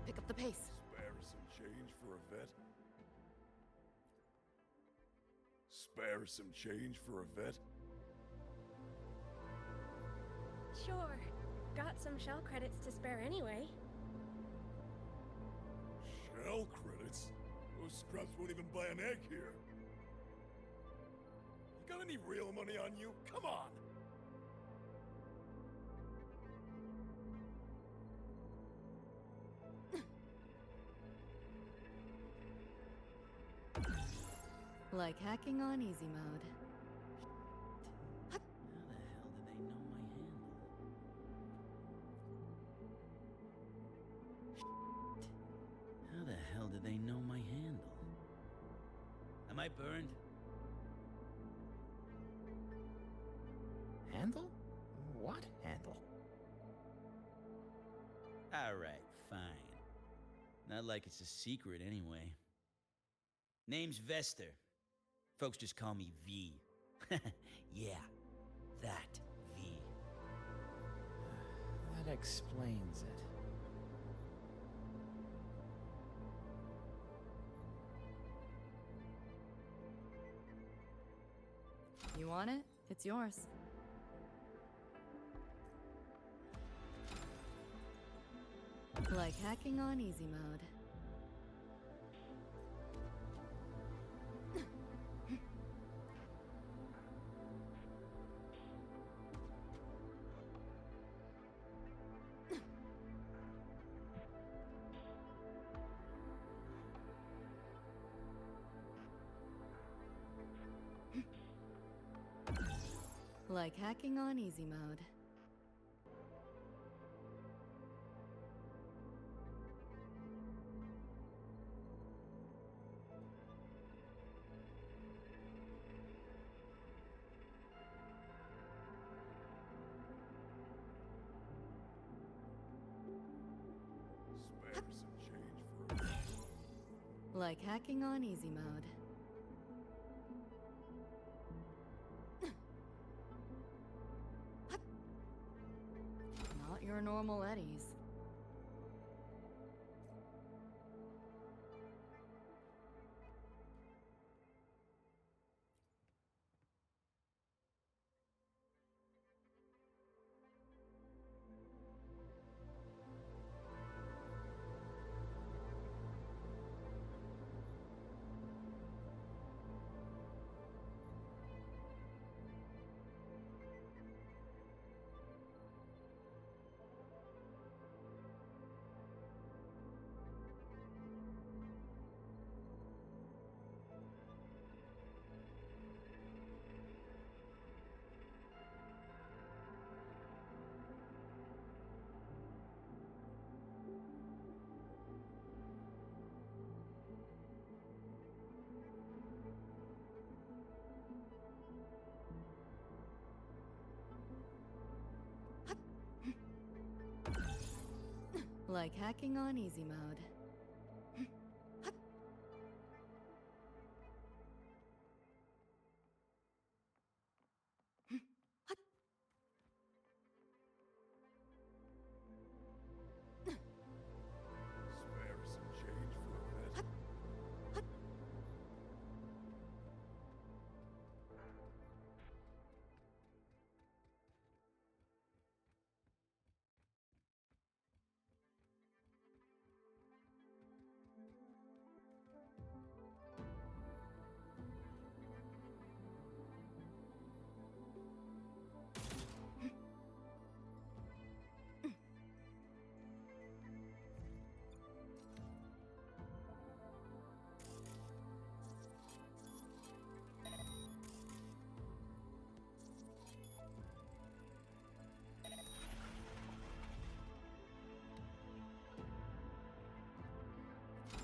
Pick up the pace. Spare some change for a vet? Spare some change for a vet? Sure. Got some shell credits to spare anyway. Shell credits? Those scraps won't even buy an egg here. You got any real money on you? Come on! Like hacking on easy mode. How the hell did they know my handle? Am I burned? Handle? What handle? Alright, fine. Not like it's a secret anyway. Name's Vester. Folks just call me V. Yeah, that V. That explains it. You want it? It's yours. Like hacking on easy mode. Like hacking on easy mode. Spare some change for a vet? Like hacking on easy mode. Not your normal eddies. Like hacking on easy mode. Spare some change for a vet.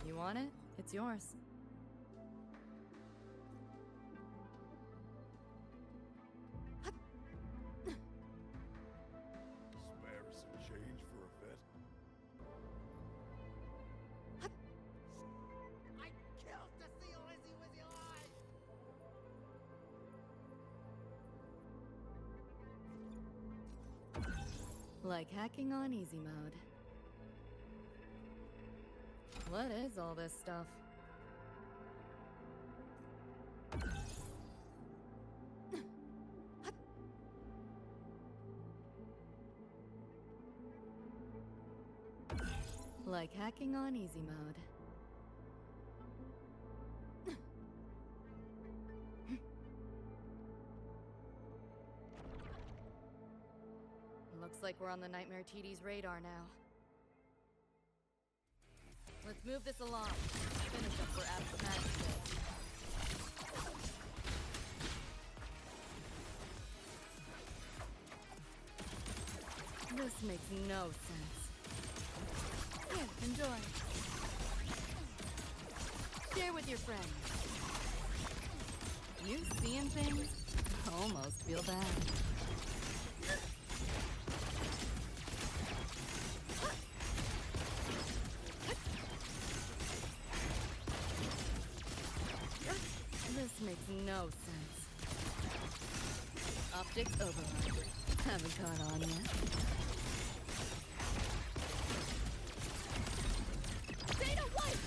You want it? It's yours. Spare some change for a vet. I killed to see Lizzie with your eyes! Like hacking on easy mode. What is all this stuff? Like hacking on easy mode. Looks like we're on the Nightmare TD's radar now. Let's move this along. Finish up for Adam's magic bit. This makes no sense. Here, enjoy. Share with your friends. You seeing things? Almost feel bad. This makes no sense. Optics override. Haven't caught on yet. Data white!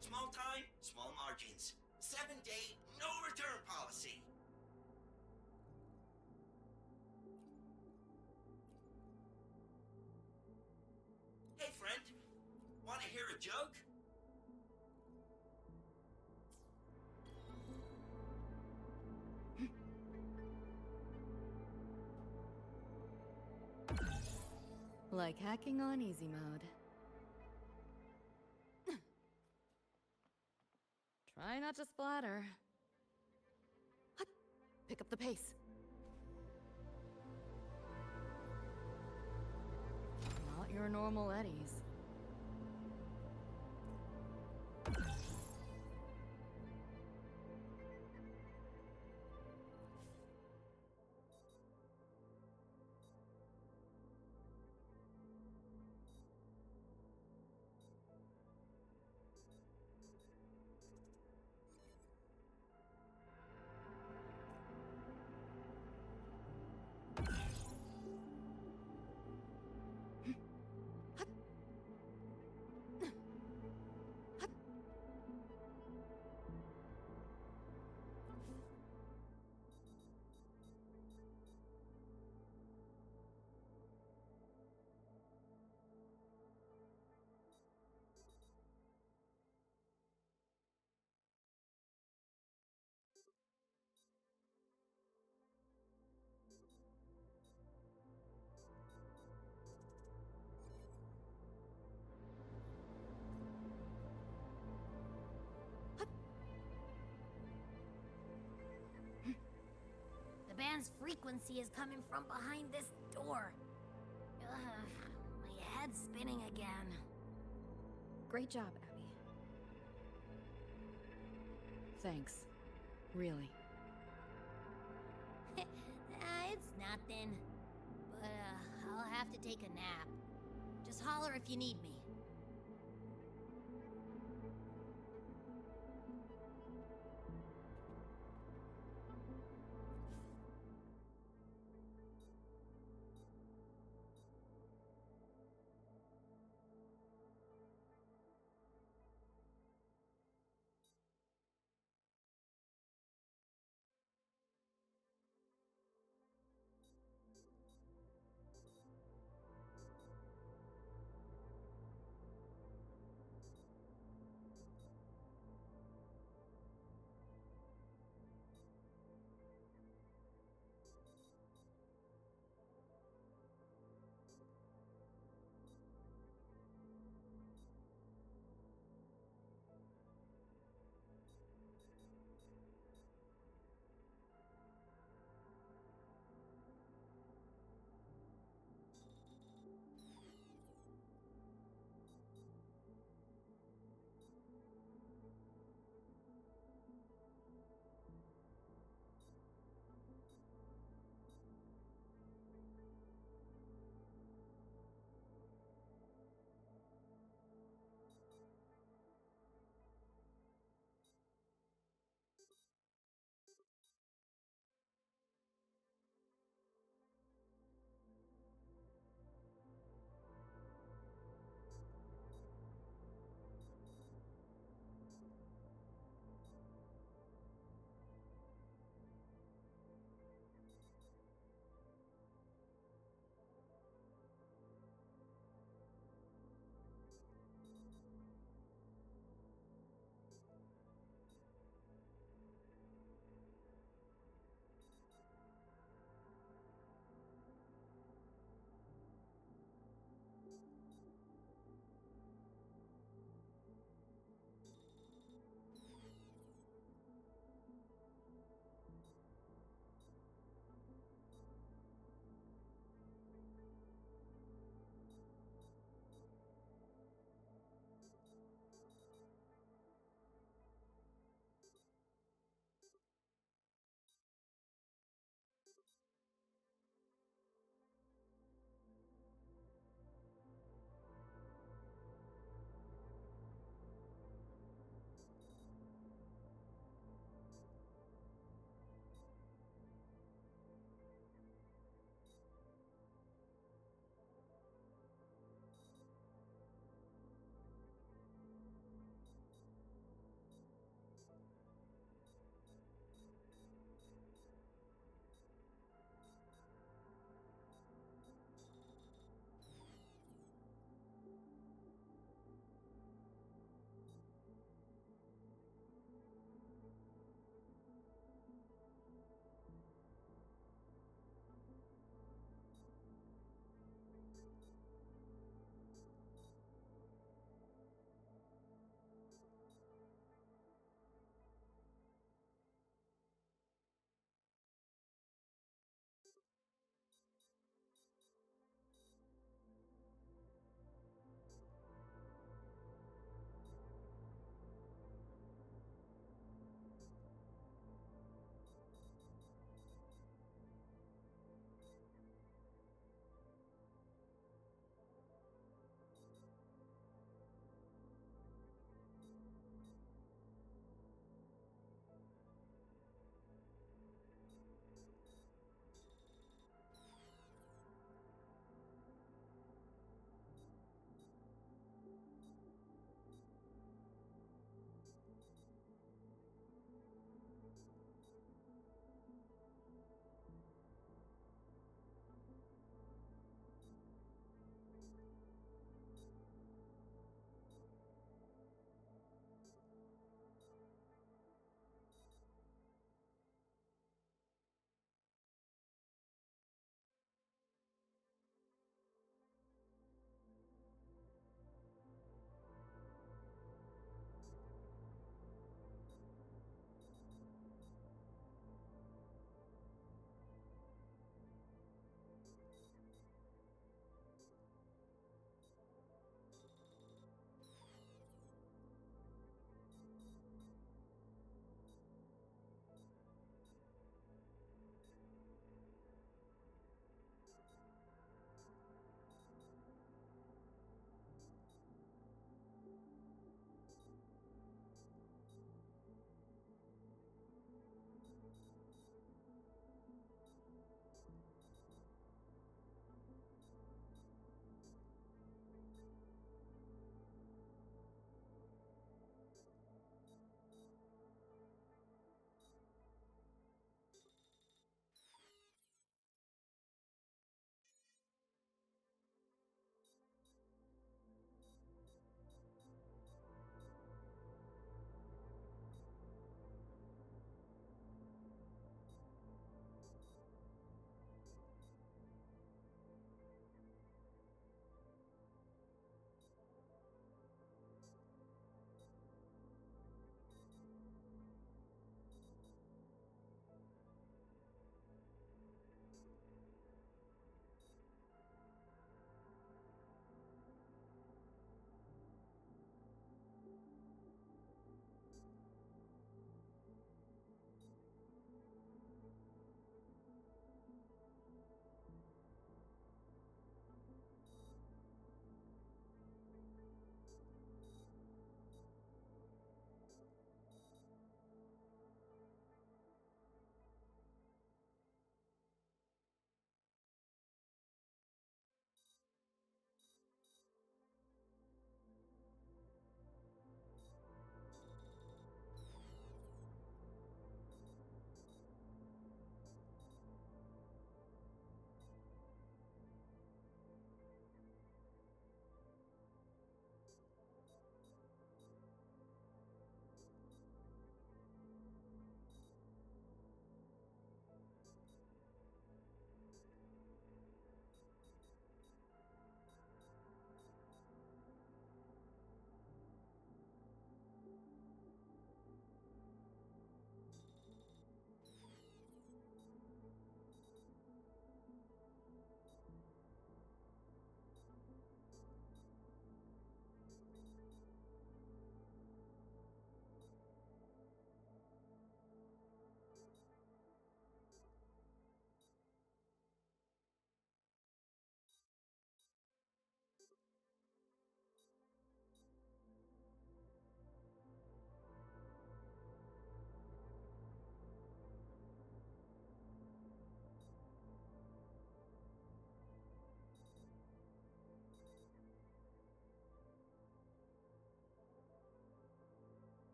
Small time, small margins. 7-day, no return policy. Hey friend, wanna hear a joke? Like hacking on easy mode. Try not to splatter. Pick up the pace. Not your normal eddies. band's frequency is coming from behind this door. My head's spinning again. Great job, Abby. Thanks. Really. It's nothing. But, I'll have to take a nap. Just holler if you need me.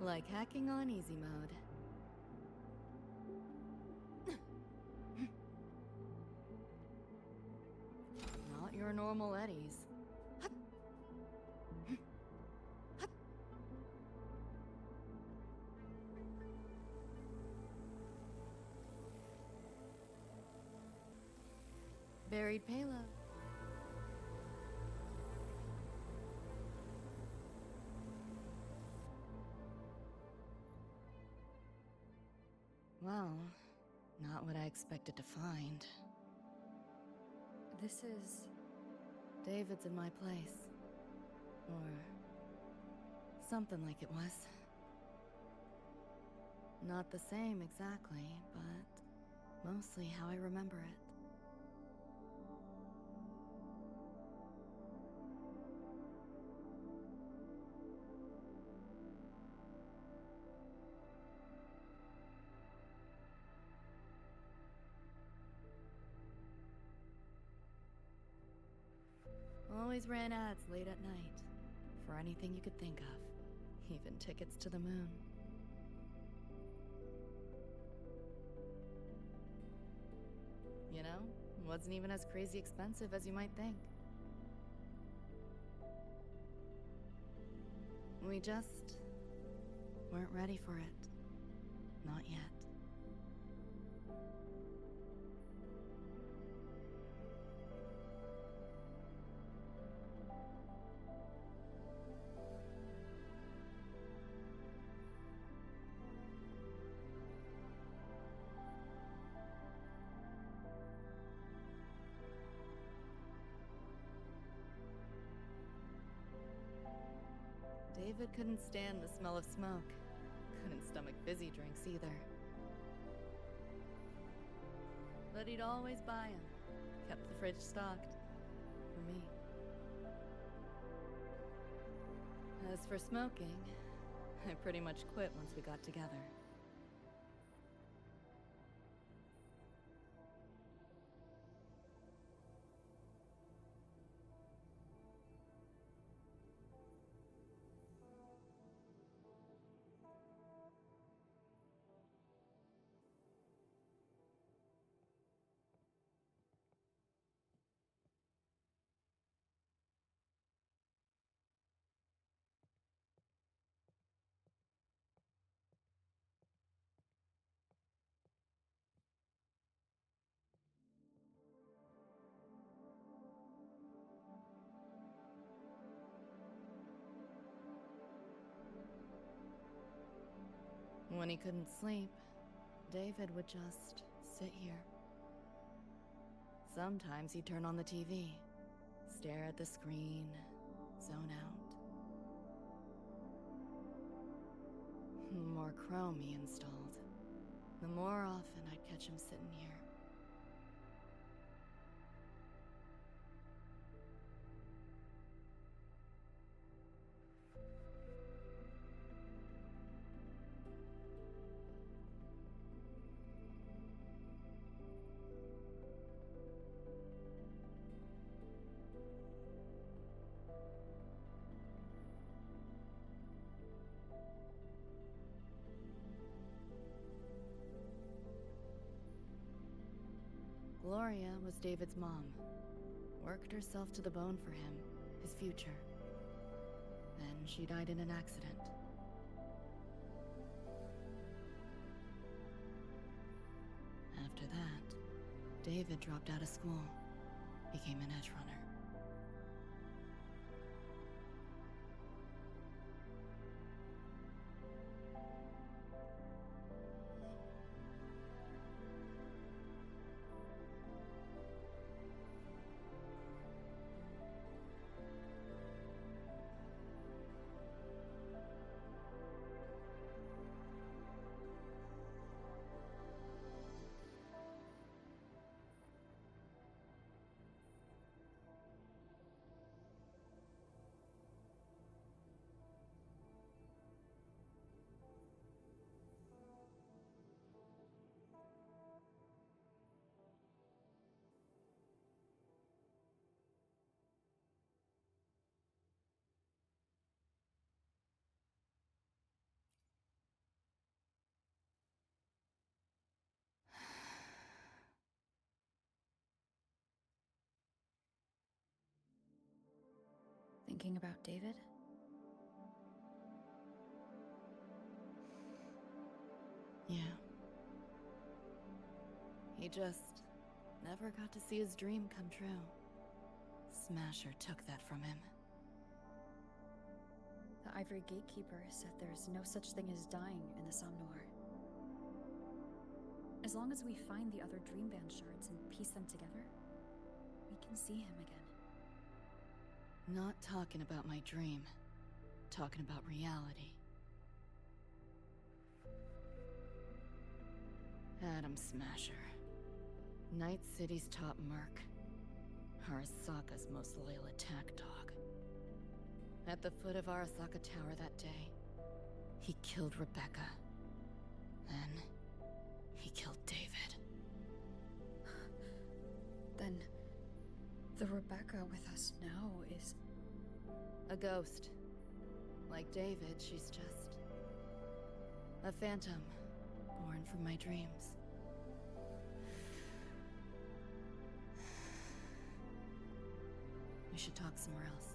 Like hacking on easy mode. Not your normal eddies. Buried payload. Well, not what I expected to find. This is... David's in my place. Or... something like it was. Not the same exactly, but mostly how I remember it. Always ran ads late at night, for anything you could think of, even tickets to the moon. You know, it wasn't even as crazy expensive as you might think. We just weren't ready for it. Not yet. David couldn't stand the smell of smoke. Couldn't stomach fizzy drinks either. But he'd always buy 'em. Kept the fridge stocked. For me. As for smoking, I pretty much quit once we got together. When he couldn't sleep, David would just sit here. Sometimes he'd turn on the TV, stare at the screen, zone out. The more Chrome he installed, the more often I'd catch him sitting here. Gloria was David's mom. Worked herself to the bone for him, his future. Then she died in an accident. After that, David dropped out of school, became an edge runner. Thinking about David? Yeah. He just never got to see his dream come true. Smasher took that from him. The Ivory Gatekeeper said there's no such thing as dying in the Somme Noir. As long as we find the other Dreamband shards and piece them together, we can see him again. Not talking about my dream. Talking about reality. Adam Smasher. Night City's top merc. Arasaka's most loyal attack dog. At the foot of Arasaka Tower that day, he killed Rebecca. Then, he killed David. Then, the Rebecca with us now is... a ghost. Like David, she's just... a phantom, born from my dreams. We should talk somewhere else.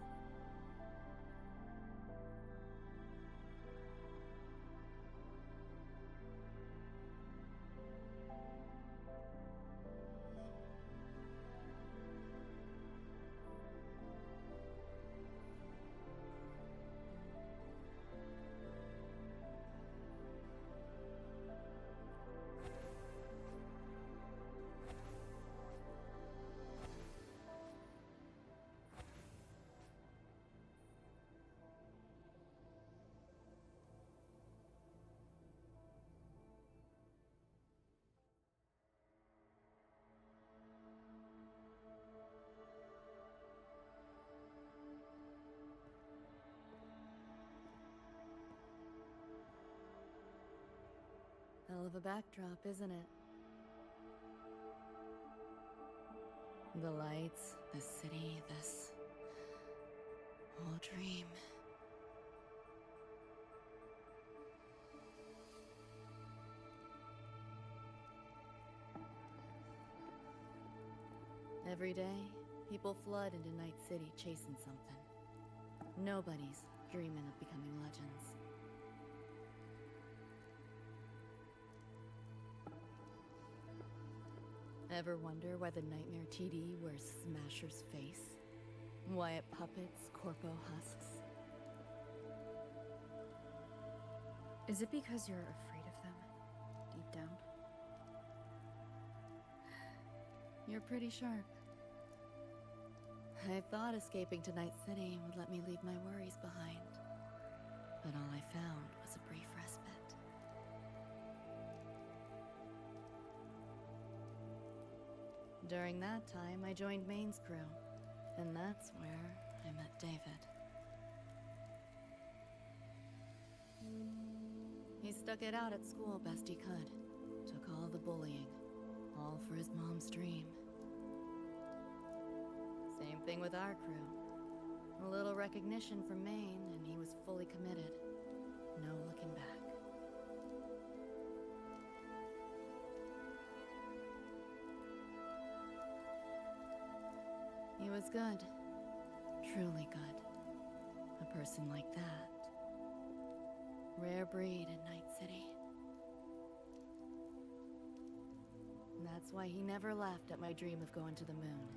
Hell of a backdrop, isn't it? The lights, the city, this whole dream. Every day, people flood into Night City chasing something. Nobody's dreaming of becoming legends. Ever wonder why the Nightmare TD wears Smasher's face? Why it puppets Corpo husks? Is it because you're afraid of them, deep down? You're pretty sharp. I thought escaping to Night City would let me leave my worries behind. But all I found was a brief respite. During that time, I joined Maine's crew, and that's where I met David. He stuck it out at school best he could, took all the bullying, all for his mom's dream. Same thing with our crew. A little recognition from Maine, and he was fully committed. No looking back. He was good. Truly good. A person like that. Rare breed in Night City. That's why he never laughed at my dream of going to the moon.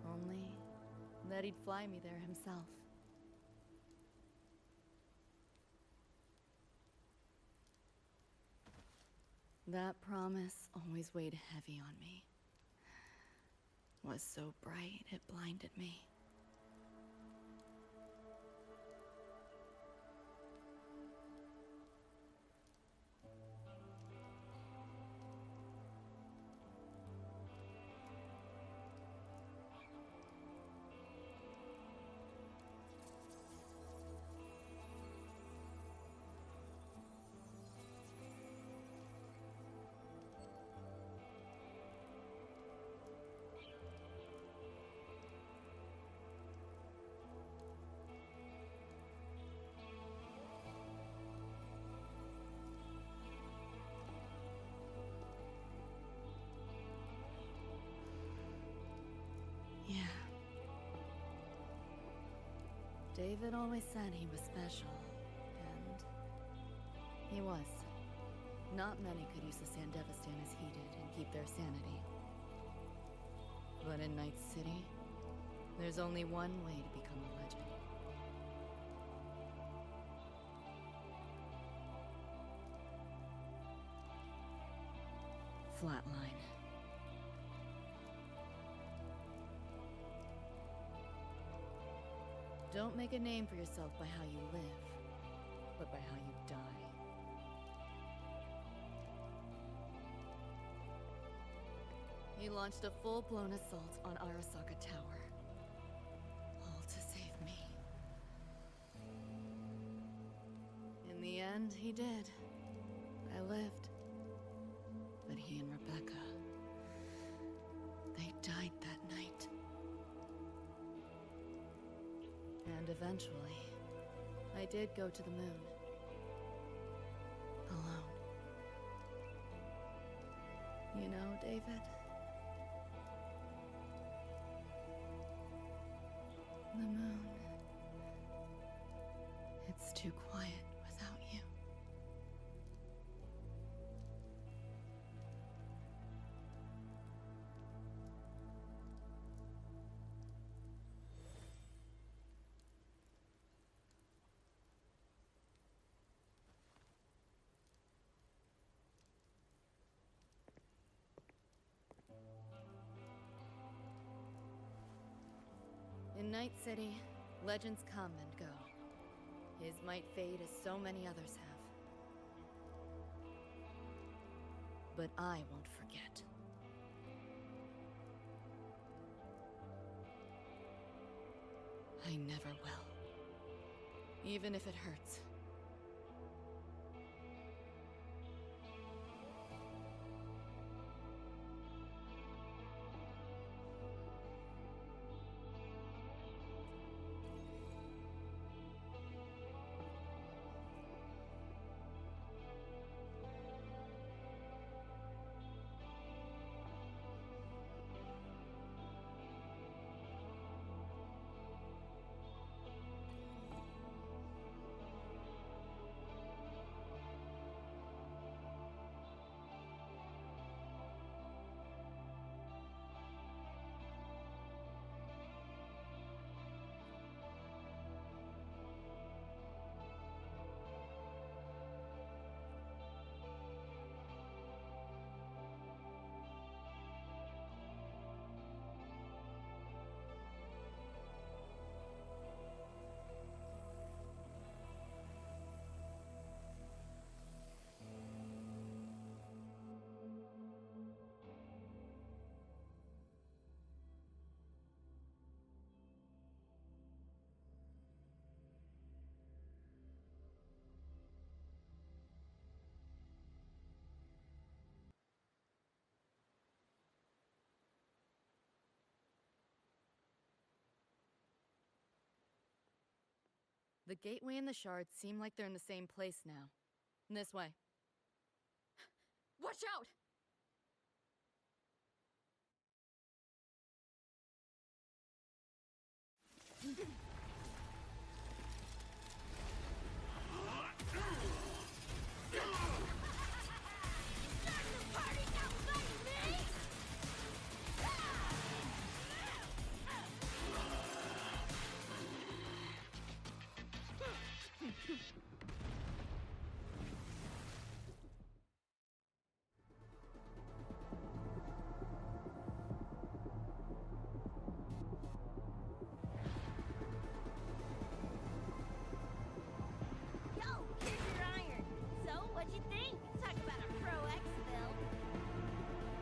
Only that he'd fly me there himself. That promise always weighed heavy on me. Was so bright it blinded me. David always said he was special, and he was. Not many could use the Sandevistan as he did and keep their sanity. But in Night City, there's only one way to become a legend. Flatline. Don't make a name for yourself by how you live, but by how you die. He launched a full-blown assault on Arasaka Tower. All to save me. In the end, he did. I lived. But he and Rebecca, they died that night. And eventually, I did go to the moon. Alone. You know, David? The moon. It's too quiet without you. In Night City, legends come and go. His might fade as so many others have. But I won't forget. I never will. Even if it hurts. The gateway and the shards seem like they're in the same place now. This way. Watch out!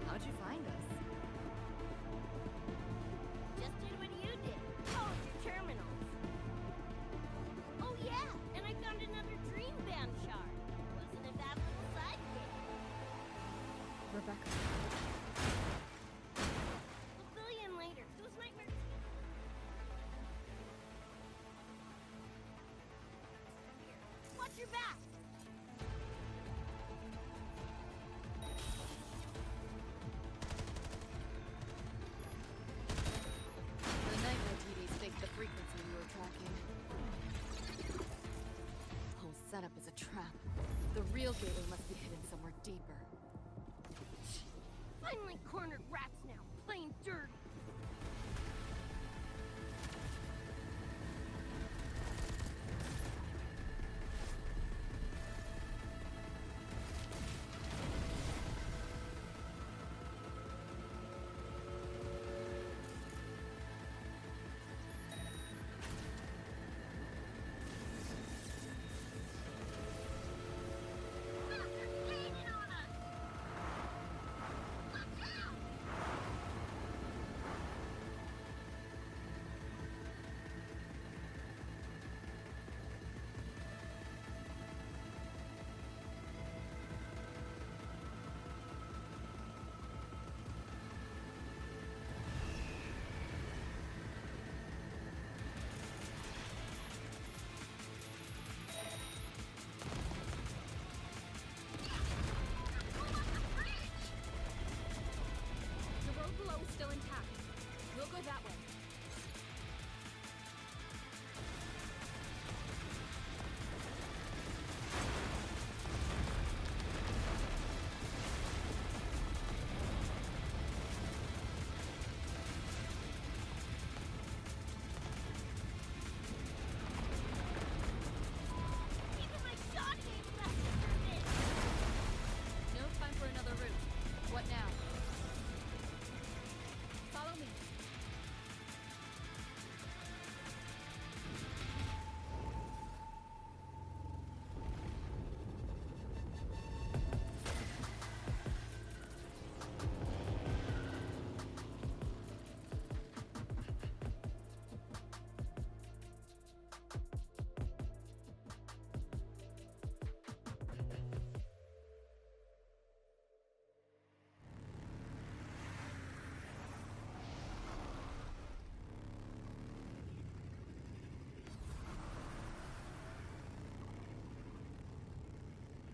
How'd you find us? Just did what you did. Called your terminals. Oh yeah, and I found another dream band shard. Wasn't it that little sidekick? Rebecca. We'll fill you in later. Those nightmares. Watch your back. The nightmare TVs faked the frequency we were tracking. trap. The real gateway must be hidden somewhere deeper. Finally cornered rats now, plain dirty.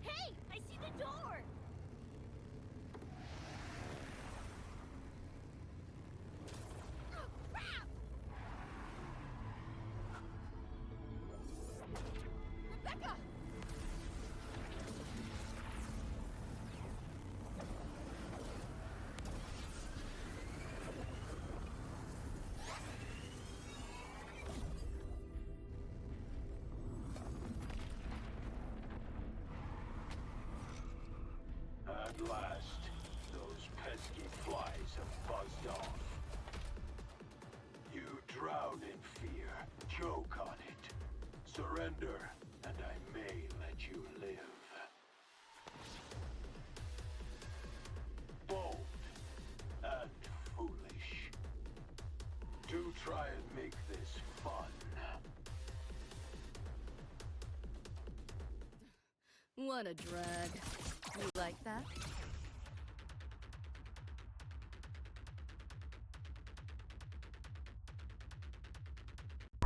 Hey, I see the door! Oh, crap! Rebecca! At last, those pesky flies have buzzed off. You drown in fear, choke on it. Surrender, and I may let you live. Bold and foolish. Do try and make this fun. What a drag. You like that?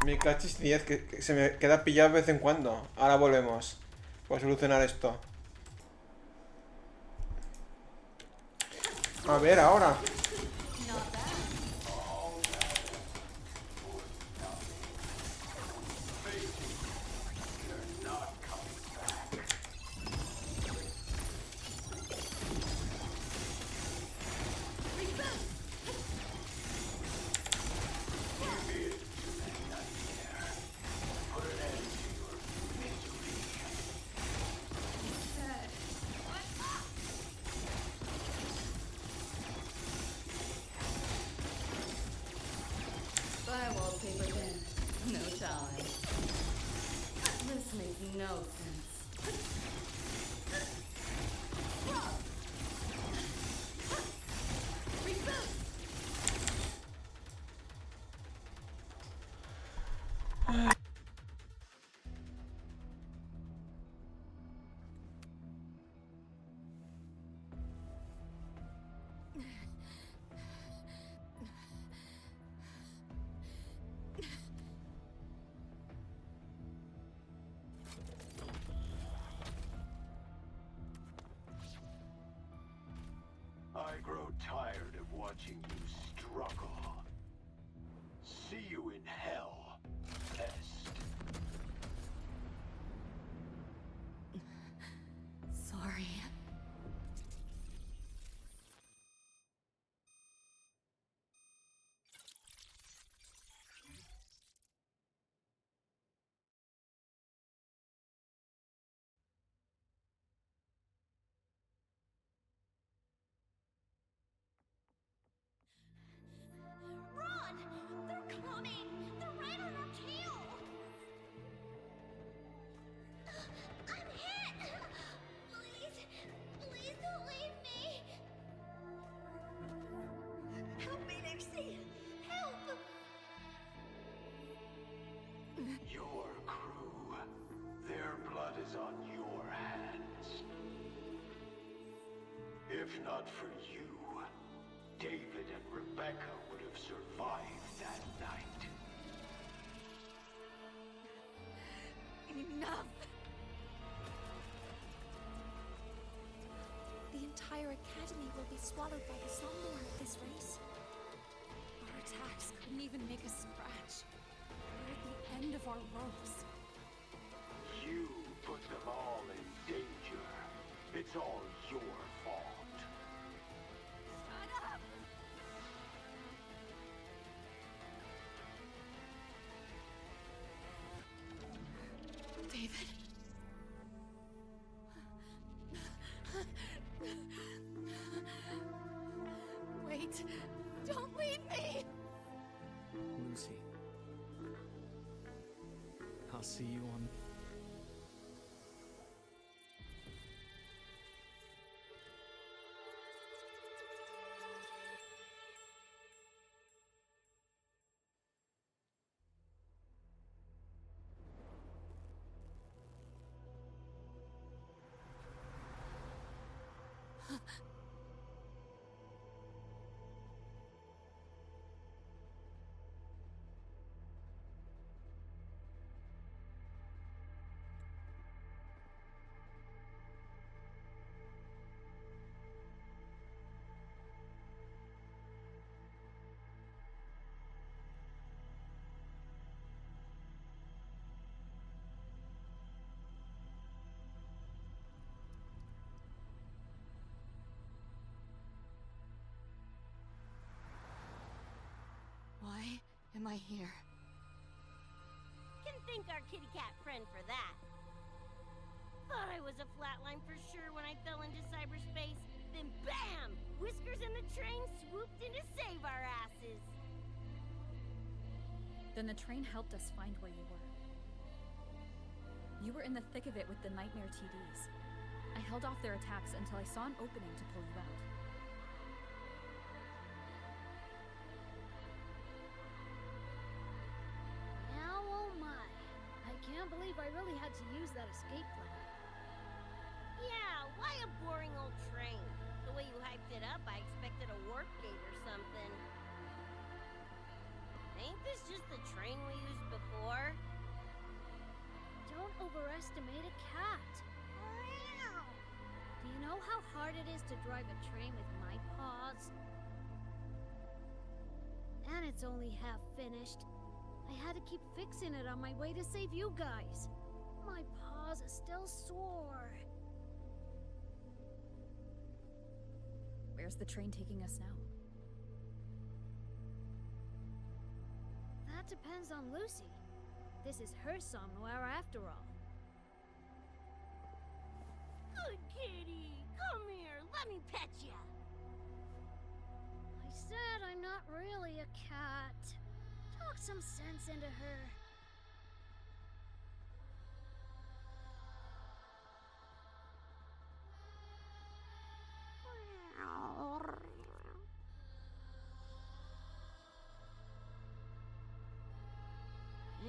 Me cachis 10, que se me queda pillado de vez en cuando. Ahora volvemos. Voy a solucionar esto. A ver, ahora. Firewall paper then. No time. This makes no sense. I grow tired of watching you struggle. See you in hell, pest. If not for you, David and Rebecca would have survived that night. Enough! The entire academy will be swallowed by the somnolor of this race. Our attacks couldn't even make a scratch. We're at the end of our ropes. You put them all in danger. It's all your fault. Shut up! David. Wait! Don't leave me! Lucy. I'll see you on... Why am I here? Can thank our kitty cat friend for that. Thought I was a flatline for sure when I fell into cyberspace. Then BAM! Whiskers and the train swooped in to save our asses. Then the train helped us find where you were. You were in the thick of it with the nightmare TDs. I held off their attacks until I saw an opening to pull you out. Now, oh my. I can't believe I really had to use that escape plan. Yeah, why a boring old train? The way you hyped it up, I expected a warp gate or something. Ain't this just the train we used before? Don't overestimate a cat. Do you know how hard it is to drive a train with my paws? And it's only half finished. I had to keep fixing it on my way to save you guys. My paws are still sore. Where's the train taking us now? That depends on Lucy. This is her somnolor after all. Good kitty! Come here, let me pet ya! I said I'm not really a cat. Talk some sense into her.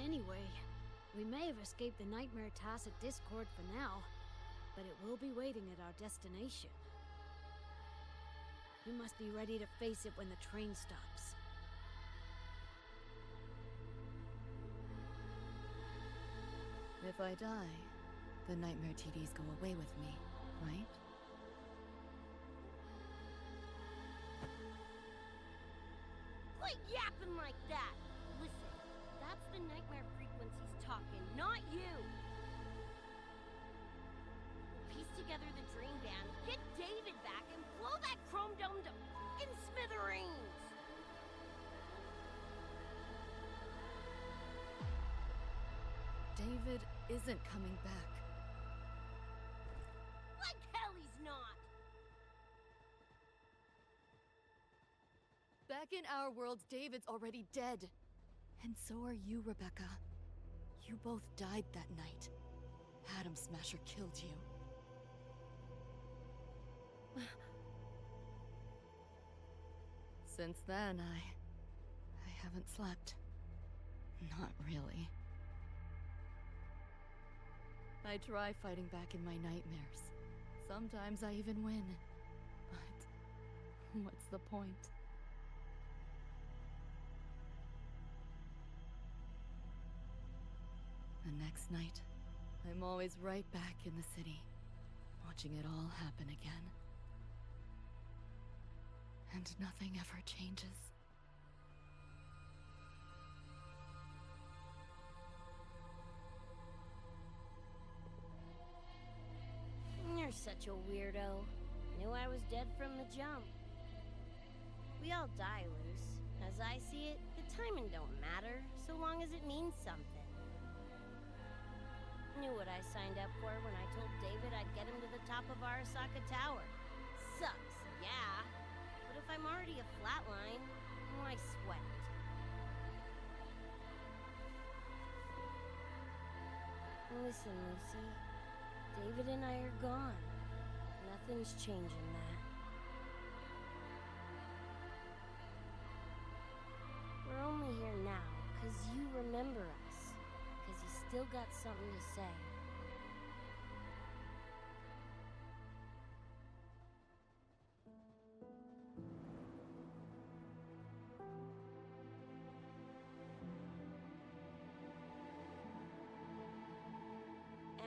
Anyway, we may have escaped the nightmare Tacit Discord for now, but it will be waiting at our destination. You must be ready to face it when the train stops. If I die, the nightmare TDs go away with me, right? Quit yapping like that! Listen, that's the nightmare frequencies talking, not you! Piece together the dream band, get David back, and blow that chrome dome to fucking smithereens! David isn't coming back. Like hell he's not! Back in our world, David's already dead. And so are you, Rebecca. You both died that night. Atom Smasher killed you. Since then, I haven't slept. Not really. I try fighting back in my nightmares. Sometimes I even win. But What's the point? The next night, I'm always right back in the city, watching it all happen again. And nothing ever changes. You're such a weirdo. Knew I was dead from the jump. We all die, Luce. As I see it, the timing don't matter, so long as it means something. Knew what I signed up for when I told David I'd get him to the top of Arasaka Tower. Sucks, yeah. But if I'm already a flatline, why sweat it? Listen, Lucy. David and I are gone. Nothing's changing that. We're only here now because you remember us. Because you still got something to say.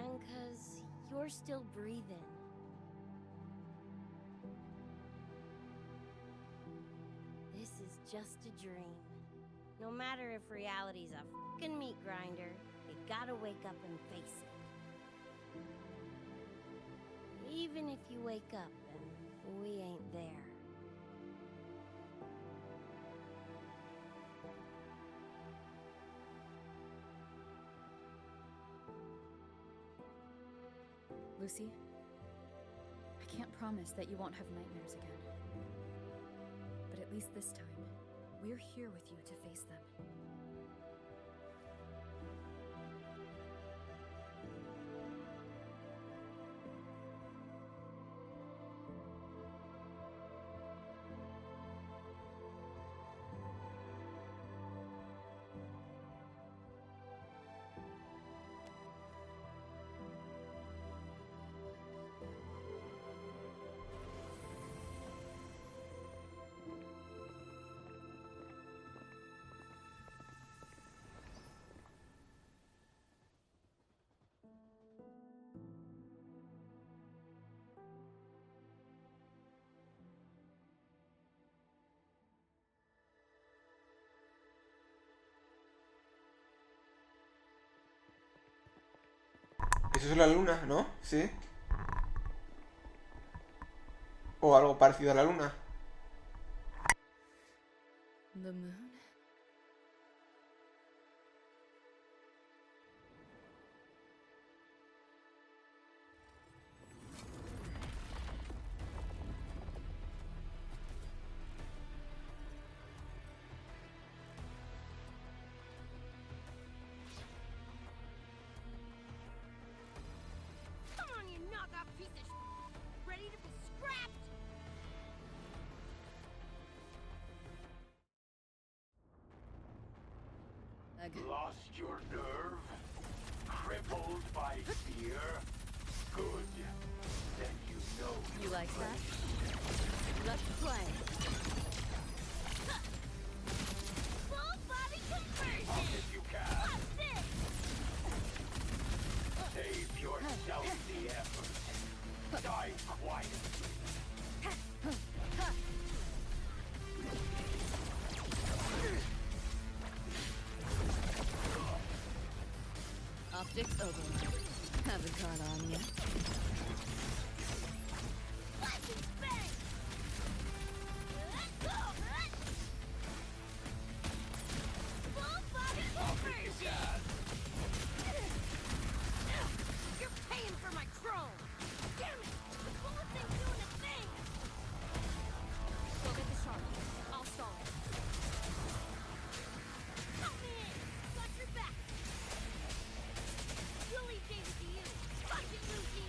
And because you're still breathing. This is just a dream. No matter if reality's a fucking meat grinder, you gotta wake up and face it. Even if you wake up and we ain't there. Lucy, I can't promise that you won't have nightmares again. But at least this time, we're here with you to face them. Eso es la luna, ¿no? Sí. O algo parecido a la luna. The moon? Come on, you knockoff piece of sh**! Ready to be scrapped? Lost your nerve? Crippled by fear? Good. Then you know You like that? Let's play. Full body conversion! If you can. What's this? Save yourself the effort. Die quietly. Optics overload. Haven't caught on yet. Lightning bang! Let's go! Full body conversion! You're paying for my chrome! Damn it! The bullet thing's doing a thing! Go get the shark. I'll stall it. Help me in! Got your back! We'll leave David to you! Fuck it, Lucy!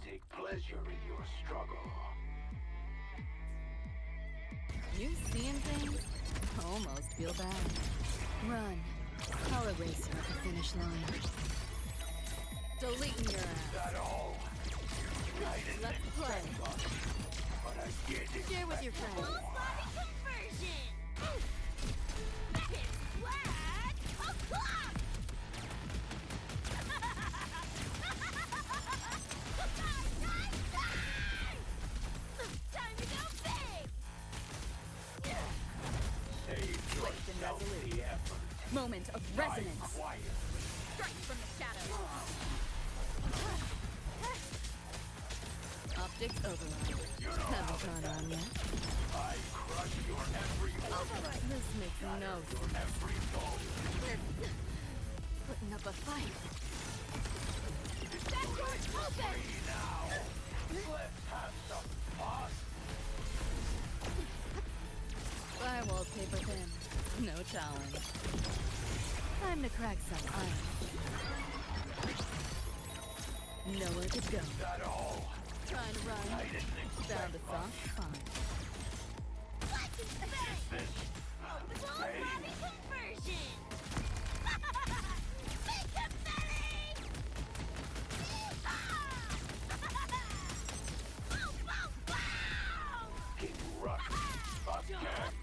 take pleasure in your struggle. You seeing things? Almost feel bad. Run. I'll erase you at the finish line. Deleting your ass. That all? Let's play. But I did it. Share with your friends. Full body conversion! That is swag o'clock! Time to go big! Save yourself the effort. Moment of resonance. Quiet. Strike from the shadows. Optics overload. Haven't gone on yet. I crush your every organ. This makes no Your sense. every bone. Putting up a fight. That door's open! Free now. Let's have some fun. Firewall's paper thin. No challenge. Time to crack some ice. Nowhere to go. That all? Trying to run. I didn't expect Found a soft spot. Lightning bang! this. Full body conversion! Big confetti! Boom, boom, boom! King Rush. Again.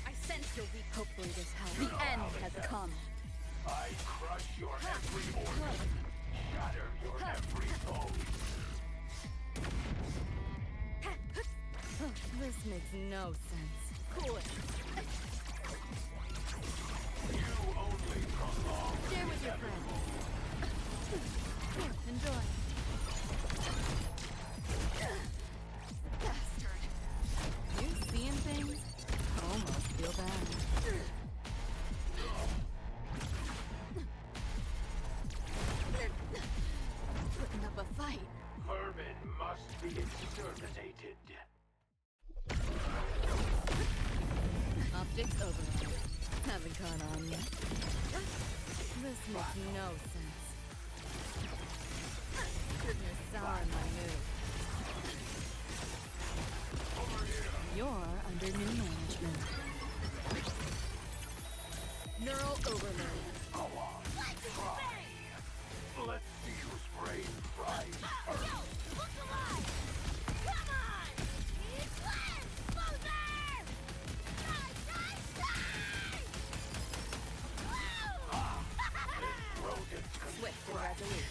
I sense your weak. Hopefully this helps. The end has come. I crush your every organ. Shatter your every bone. This makes no sense. Cool it. You only prolong. Share with your friends. Here, enjoy. Bastard. You seeing things? Almost feel bad. Putting up a fight. Vermin must be exterminated. Optics overload. Haven't caught on yet. This makes no sense. You're souring my mood. You're under new management. Neural overload. Go on. Try. Let's see whose brain fries Yo, first. look alive! Come on! He's cleansed! Loser! Die, die, die! Woo! Rodent Swift and resolute.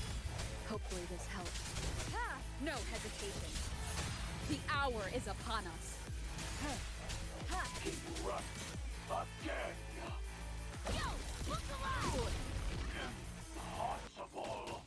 Hopefully this helps. No hesitation. The hour is upon us. King Rush. Again. Yo, look alive! Impossible.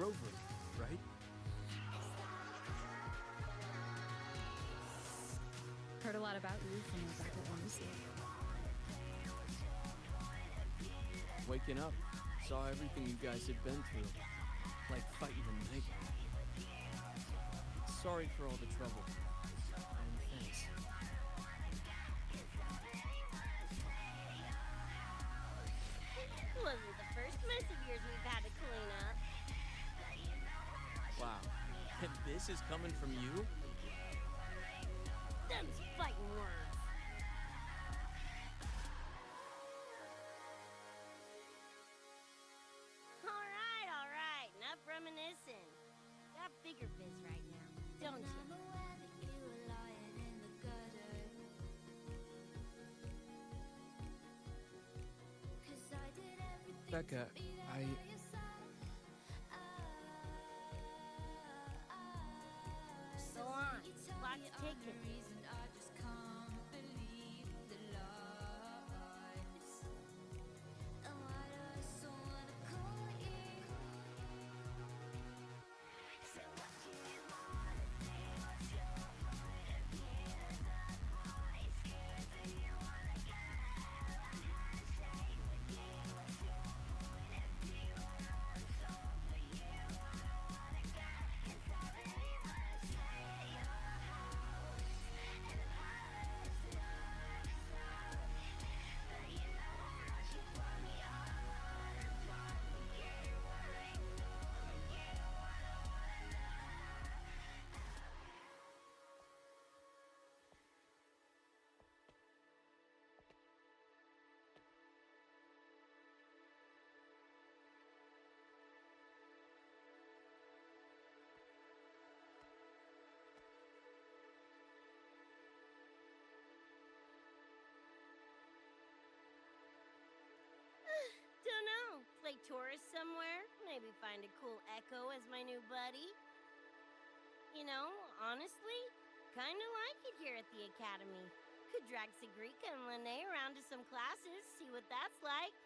over, right? Heard a lot about you from your back at Lucy. Waking up, saw everything you guys had been through, like fighting a nightmare. Sorry for all the trouble. And thanks. Wasn't the first mess of yours we've had to clean up. Wow. And this is coming from you? Them's fighting words. All right. Enough reminiscing. Got bigger biz right now, don't you? Becca, Go on. Clock's ticking. Don't know. Play tourist somewhere? Maybe find a cool Echo as my new buddy? You know, honestly, kinda like it here at the Academy. Could drag Sigrika and Lene around to some classes, see what that's like.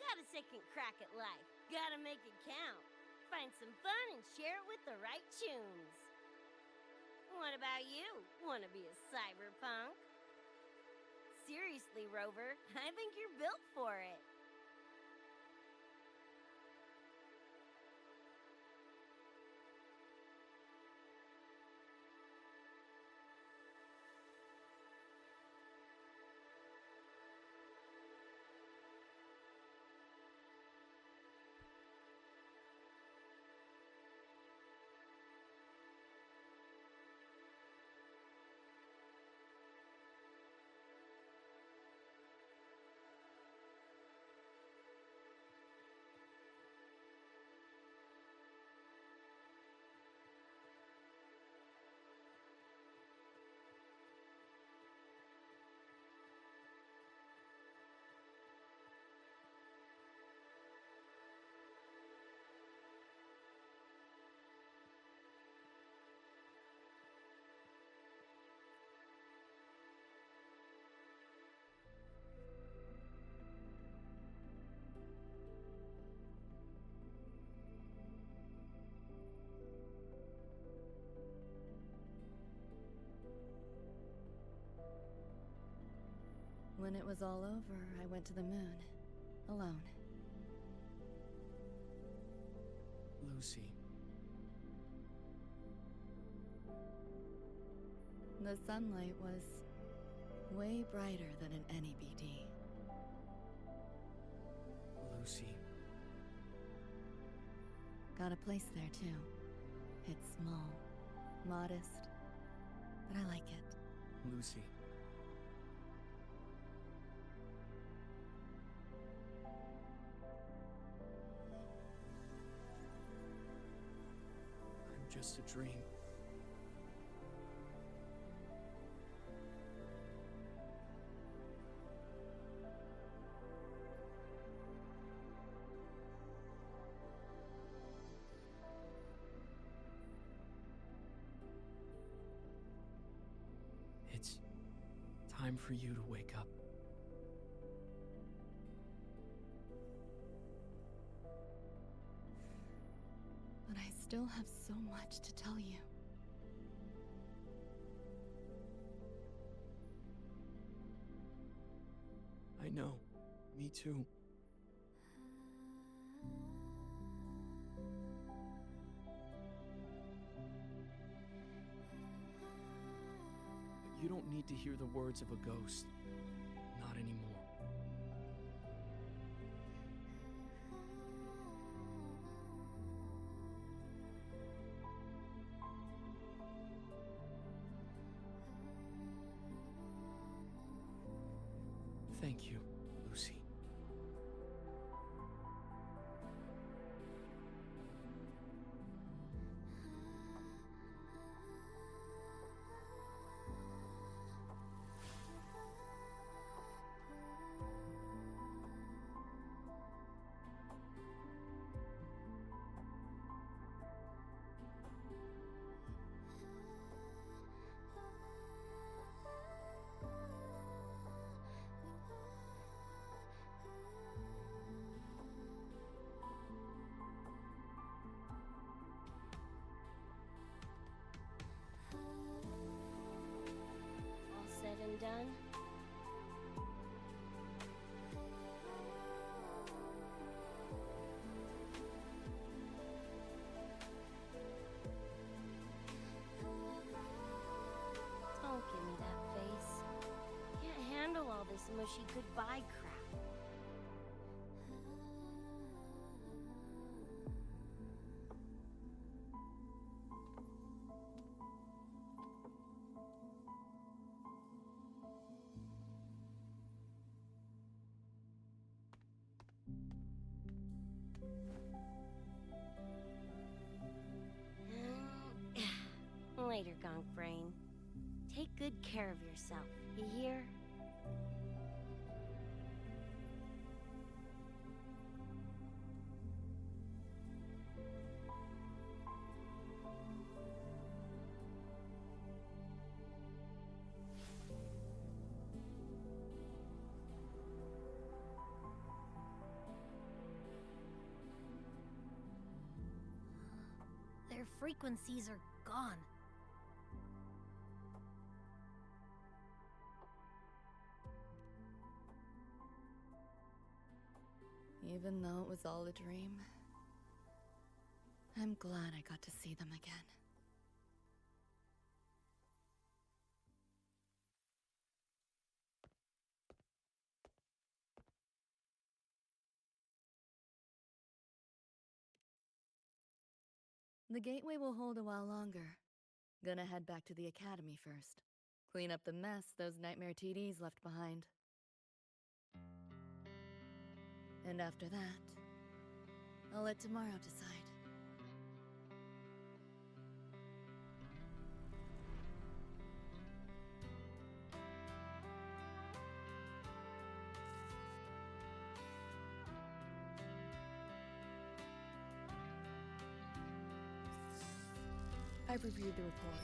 Got a second crack at life. Gotta make it count. Find some fun and share it with the right tunes. What about you? Wanna be a cyberpunk? Seriously, Rover, I think you're built for it. When it was all over, I went to the moon. Alone. Lucy. The sunlight was way brighter than in any BD. Lucy. Got a place there, too. It's small, modest, but I like it. Lucy. I'm just a dream. It's time for you to wake up. still have so much to tell you. I know. Me too. But you don't need to hear the words of a ghost. Not anymore. Thank you, Lucy. All said and done? Don't give me that face. Can't handle all this mushy goodbye crap. Later, Gonk Brain. Take good care of yourself, you hear? Their frequencies are gone. Even though it was all a dream, I'm glad I got to see them again. The gateway will hold a while longer. Gonna head back to the academy first. Clean up the mess those nightmare TDs left behind. And after that, I'll let tomorrow decide. I've reviewed the report.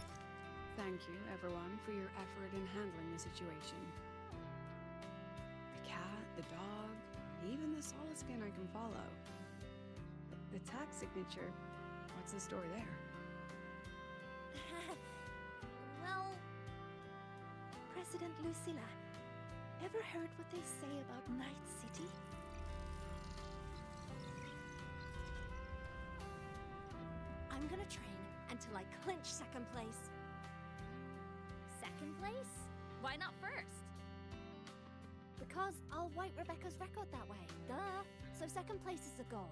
Thank you, everyone, for your effort in handling the situation. The cat, the dog, even the solid skin I can follow. The tax signature, what's the story there? Well, President Lucilla, ever heard what they say about Night City? I'm gonna train until I clinch second place. Second place? Why not first? Because I'll wipe Rebecca's record that way. Duh. So second place is the goal.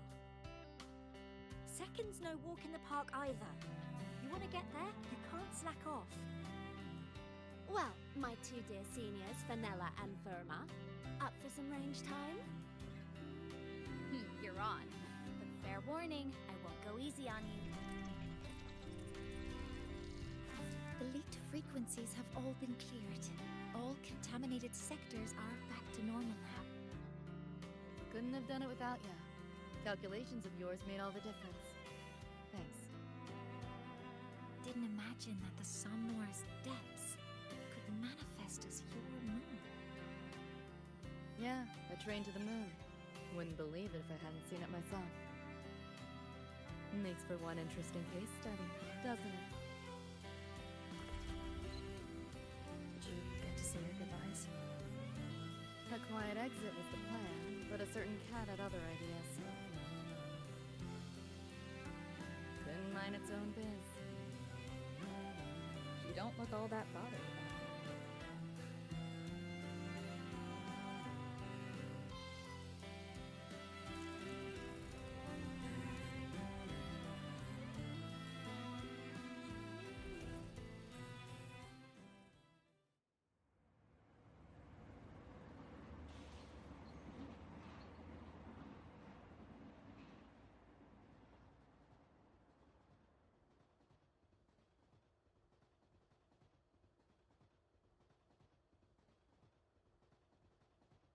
Second's no walk in the park either. You want to get there, you can't slack off. Well, my two dear seniors, Vanilla and Therma, up for some range time? You're on. But fair warning, I won't go easy on you. The leaked frequencies have all been cleared. All contaminated sectors are back to normal now. Couldn't have done it without ya. Calculations of yours made all the difference. Thanks. Didn't imagine that the Somnoir's depths could manifest as your moon. Yeah, I trained to the moon. Wouldn't believe it if I hadn't seen it myself. Makes for one interesting case study, doesn't it? Did you get to say your goodbyes? A quiet exit was the plan, but a certain cat had other ideas. Couldn't mind its own biz. You don't look all that bothered about it.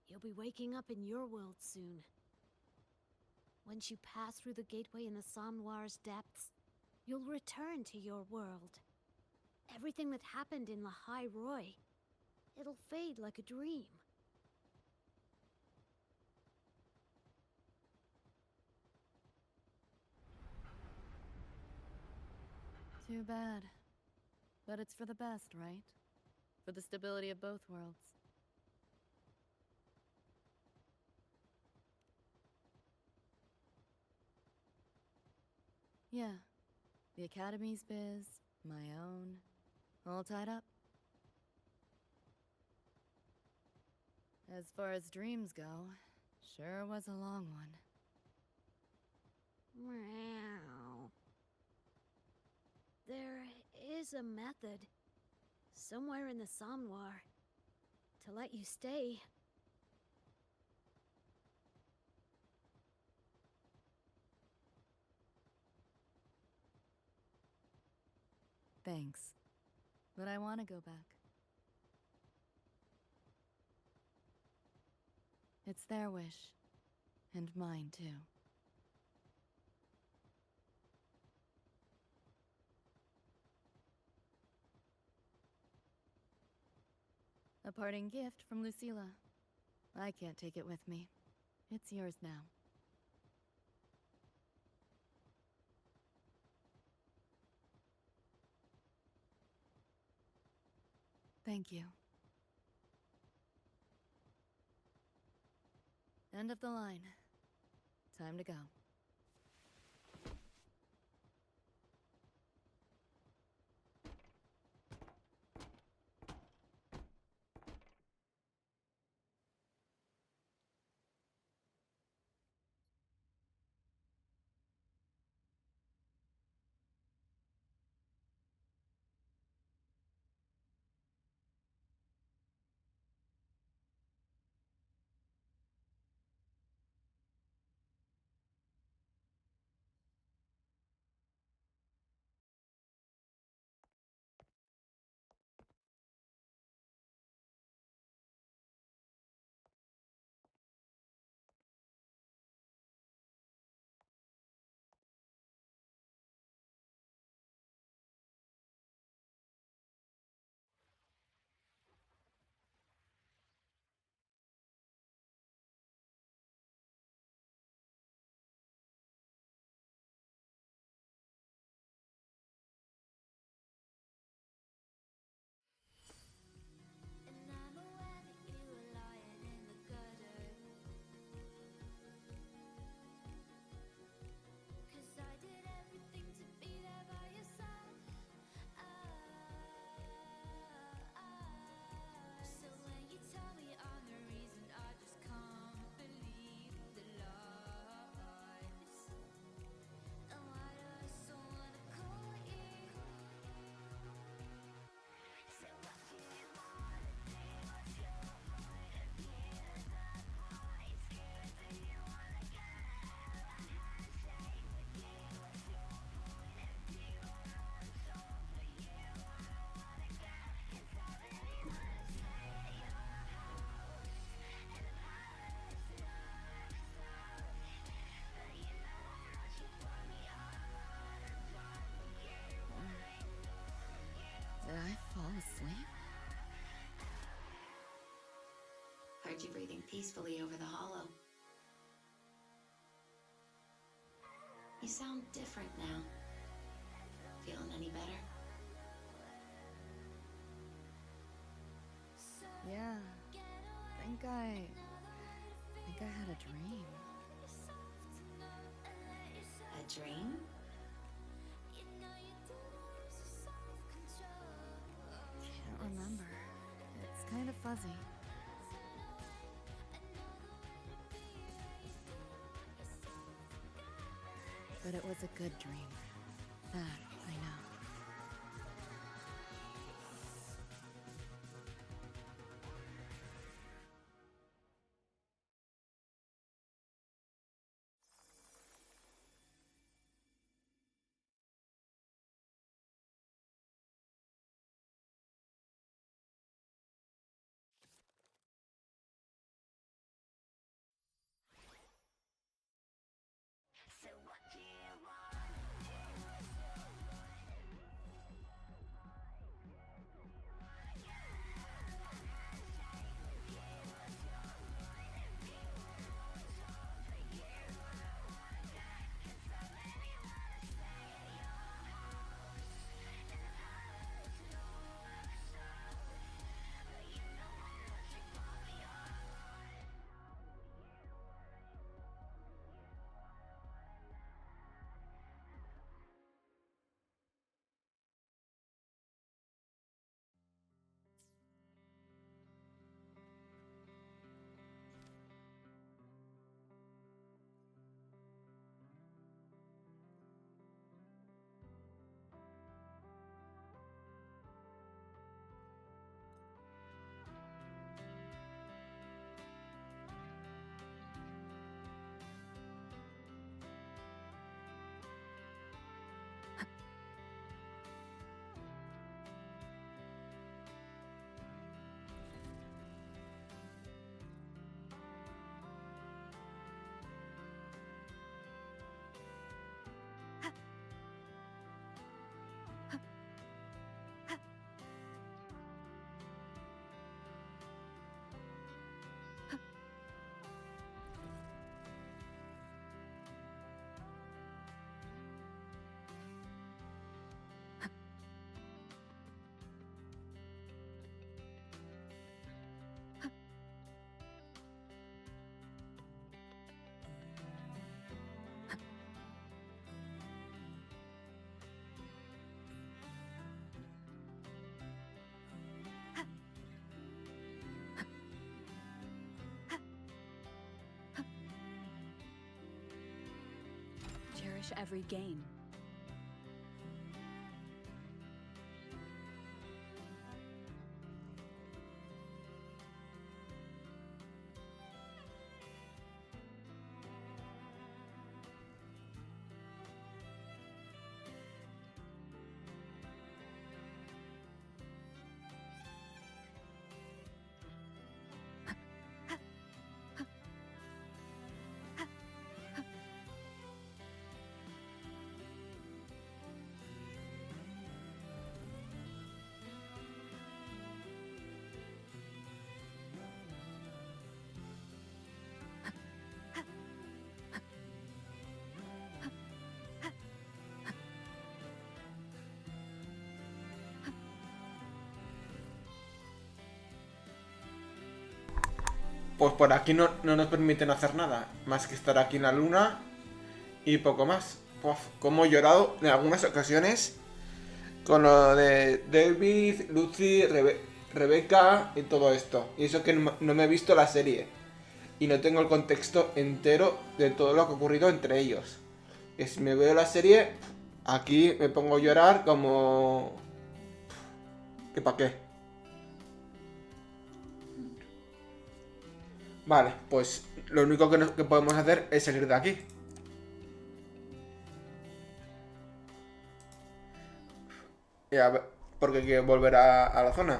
You'll be waking up in your world soon. Once you pass through the gateway in the Somnoir's depths, you'll return to your world. Everything that happened in La High Roy, it'll fade like a dream. Too bad. But it's for the best, right? For the stability of both worlds. Yeah. The Academy's biz, my own, all tied up. As far as dreams go, sure was a long one. Meow. There is a method, somewhere in the Somnoir, to let you stay. Thanks. But I want to go back. It's their wish. And mine, too. A parting gift from Lucilla. I can't take it with me. It's yours now. Thank you. End of the line. Time to go. Did I fall asleep? Heard you breathing peacefully over the hollow. You You sound different now. Feeling any better? Yeah. think I had a dream. A dream? Can't remember. It's kind of fuzzy. But it was a good dream. That I know. Cherish every gain. Pues por aquí no nos permiten hacer nada, más que estar aquí en la luna y poco más. Pues como he llorado en algunas ocasiones con lo de David, Lucy, Rebecca y todo esto. Y eso que no me he visto la serie y no tengo el contexto entero de todo lo que ha ocurrido entre ellos. Y si me veo la serie, aquí me pongo a llorar como... ¿Qué pa' qué? Vale, pues lo único que podemos hacer es salir de aquí. Y a ver, porque hay que volver a la zona.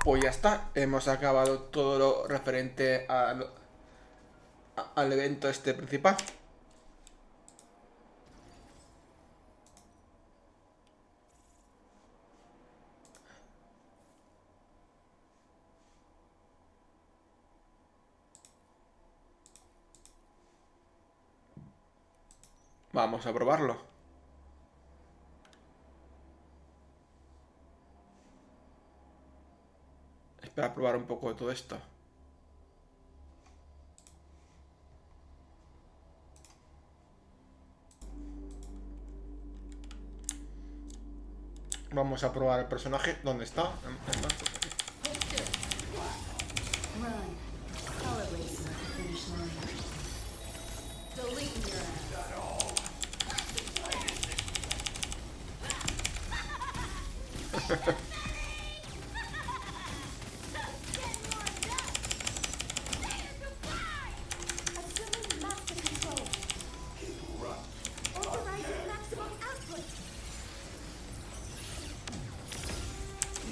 Pues ya está, hemos acabado todo lo referente al evento este principal. Vamos a probarlo. Espera, probar un poco de todo esto. Vamos a probar el personaje. ¿Dónde está? Run. Colaboración at the finish line. Deleting your ass. Assuming master control. Authorizing maximum output.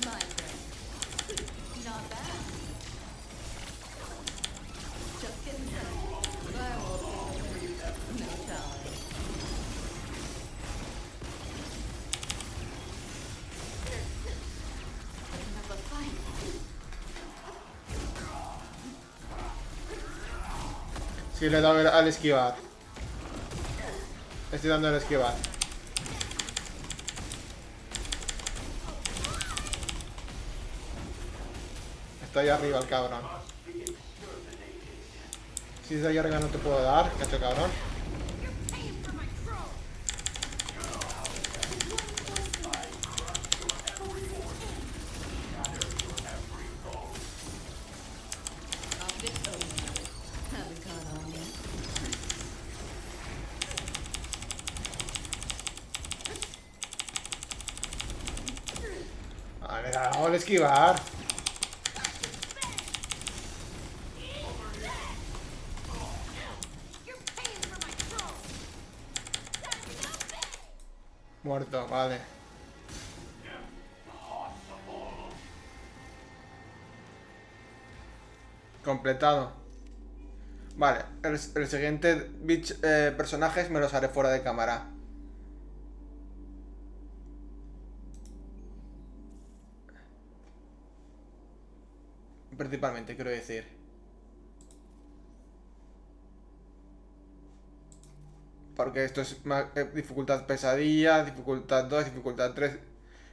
My friend. Not bad. Just getting started. Firewall signal. No challenge. Putting up a fight. Sí, le he dado al esquivar. Estoy dando al esquivar. Está ahí arriba el cabrón. Si es de ahí arriba no te puedo dar, cacho cabrón. Optics open. Haven't caught on yet. Vale, le he dado al esquivar. Muerto, vale. Completado. Vale, el siguiente personajes me los haré fuera de cámara. Principalmente, quiero decir. Porque esto es dificultad pesadilla, dificultad 2, dificultad 3.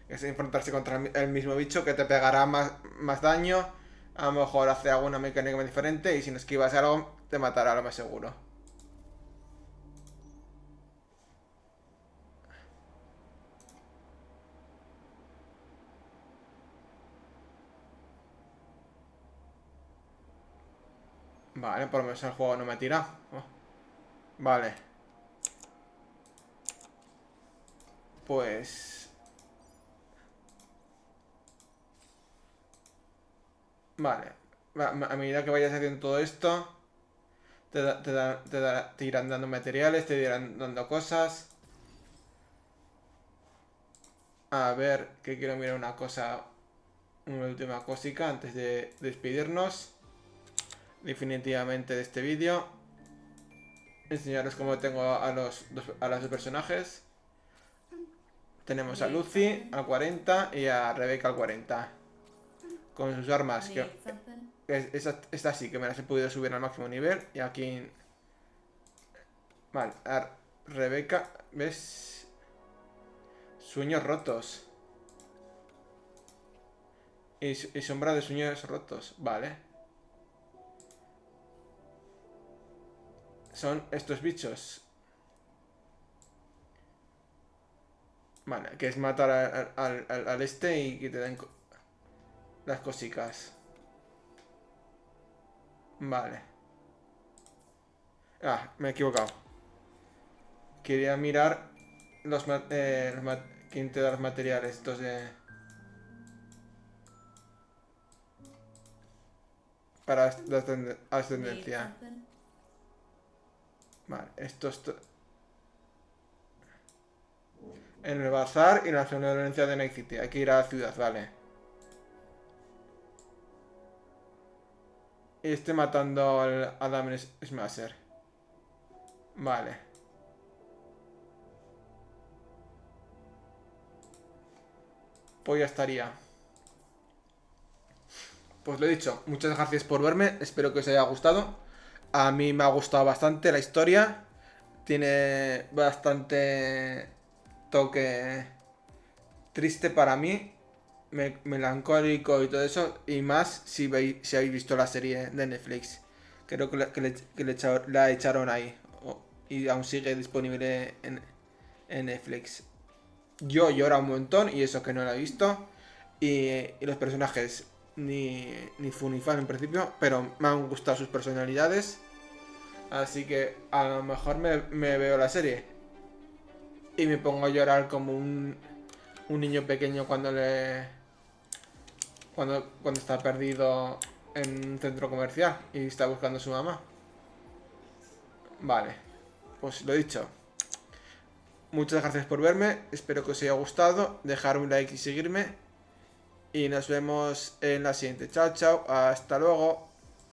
Es enfrentarse contra el mismo bicho que te pegará más daño. A lo mejor hace alguna mecánica más diferente. Y si no esquivas algo, te matará, lo más seguro. Vale, por lo menos el juego no me tira. Oh. Vale. Pues... Vale. A medida que vayas haciendo todo esto, te irán dando materiales, te irán dando cosas. A ver, que quiero mirar una cosa, una última cosica antes de despedirnos definitivamente de este vídeo. Enseñaros cómo tengo a los dos personajes. Tenemos a Lucy al 40 y a Rebecca al 40. Con sus armas, que esta sí que me las he podido subir al máximo nivel. Y aquí... Vale, a Rebecca, ¿ves? Sueños rotos. Y sombra de sueños rotos, vale. Son estos bichos. Vale, que es matar al este y que te den las cositas. Vale. Ah, me he equivocado. Quería mirar quién te da los materiales. Estos de... Para la ascendencia. Vale, en el bazar y en la zona de Valencia de Night City. Hay que ir a la ciudad, vale. y esté matando al Adam Smasher. Vale. Pues ya estaría. Pues lo he dicho, muchas gracias por verme, espero que os haya gustado. A mí me ha gustado bastante la historia. Tiene bastante toque triste para mí, melancólico y todo eso. Y más si habéis visto la serie de Netflix. Creo que la echaron ahí. Y aún sigue disponible en Netflix. Yo lloro un montón y eso que no la he visto. Y los personajes ni fu ni fan en principio, pero me han gustado sus personalidades. Así que a lo mejor me veo la serie y me pongo a llorar como un niño pequeño cuando está perdido en un centro comercial y está buscando a su mamá. Vale, pues lo dicho. Muchas gracias por verme, espero que os haya gustado, dejar un like y seguirme. Y nos vemos en la siguiente. Chao, chao, hasta luego.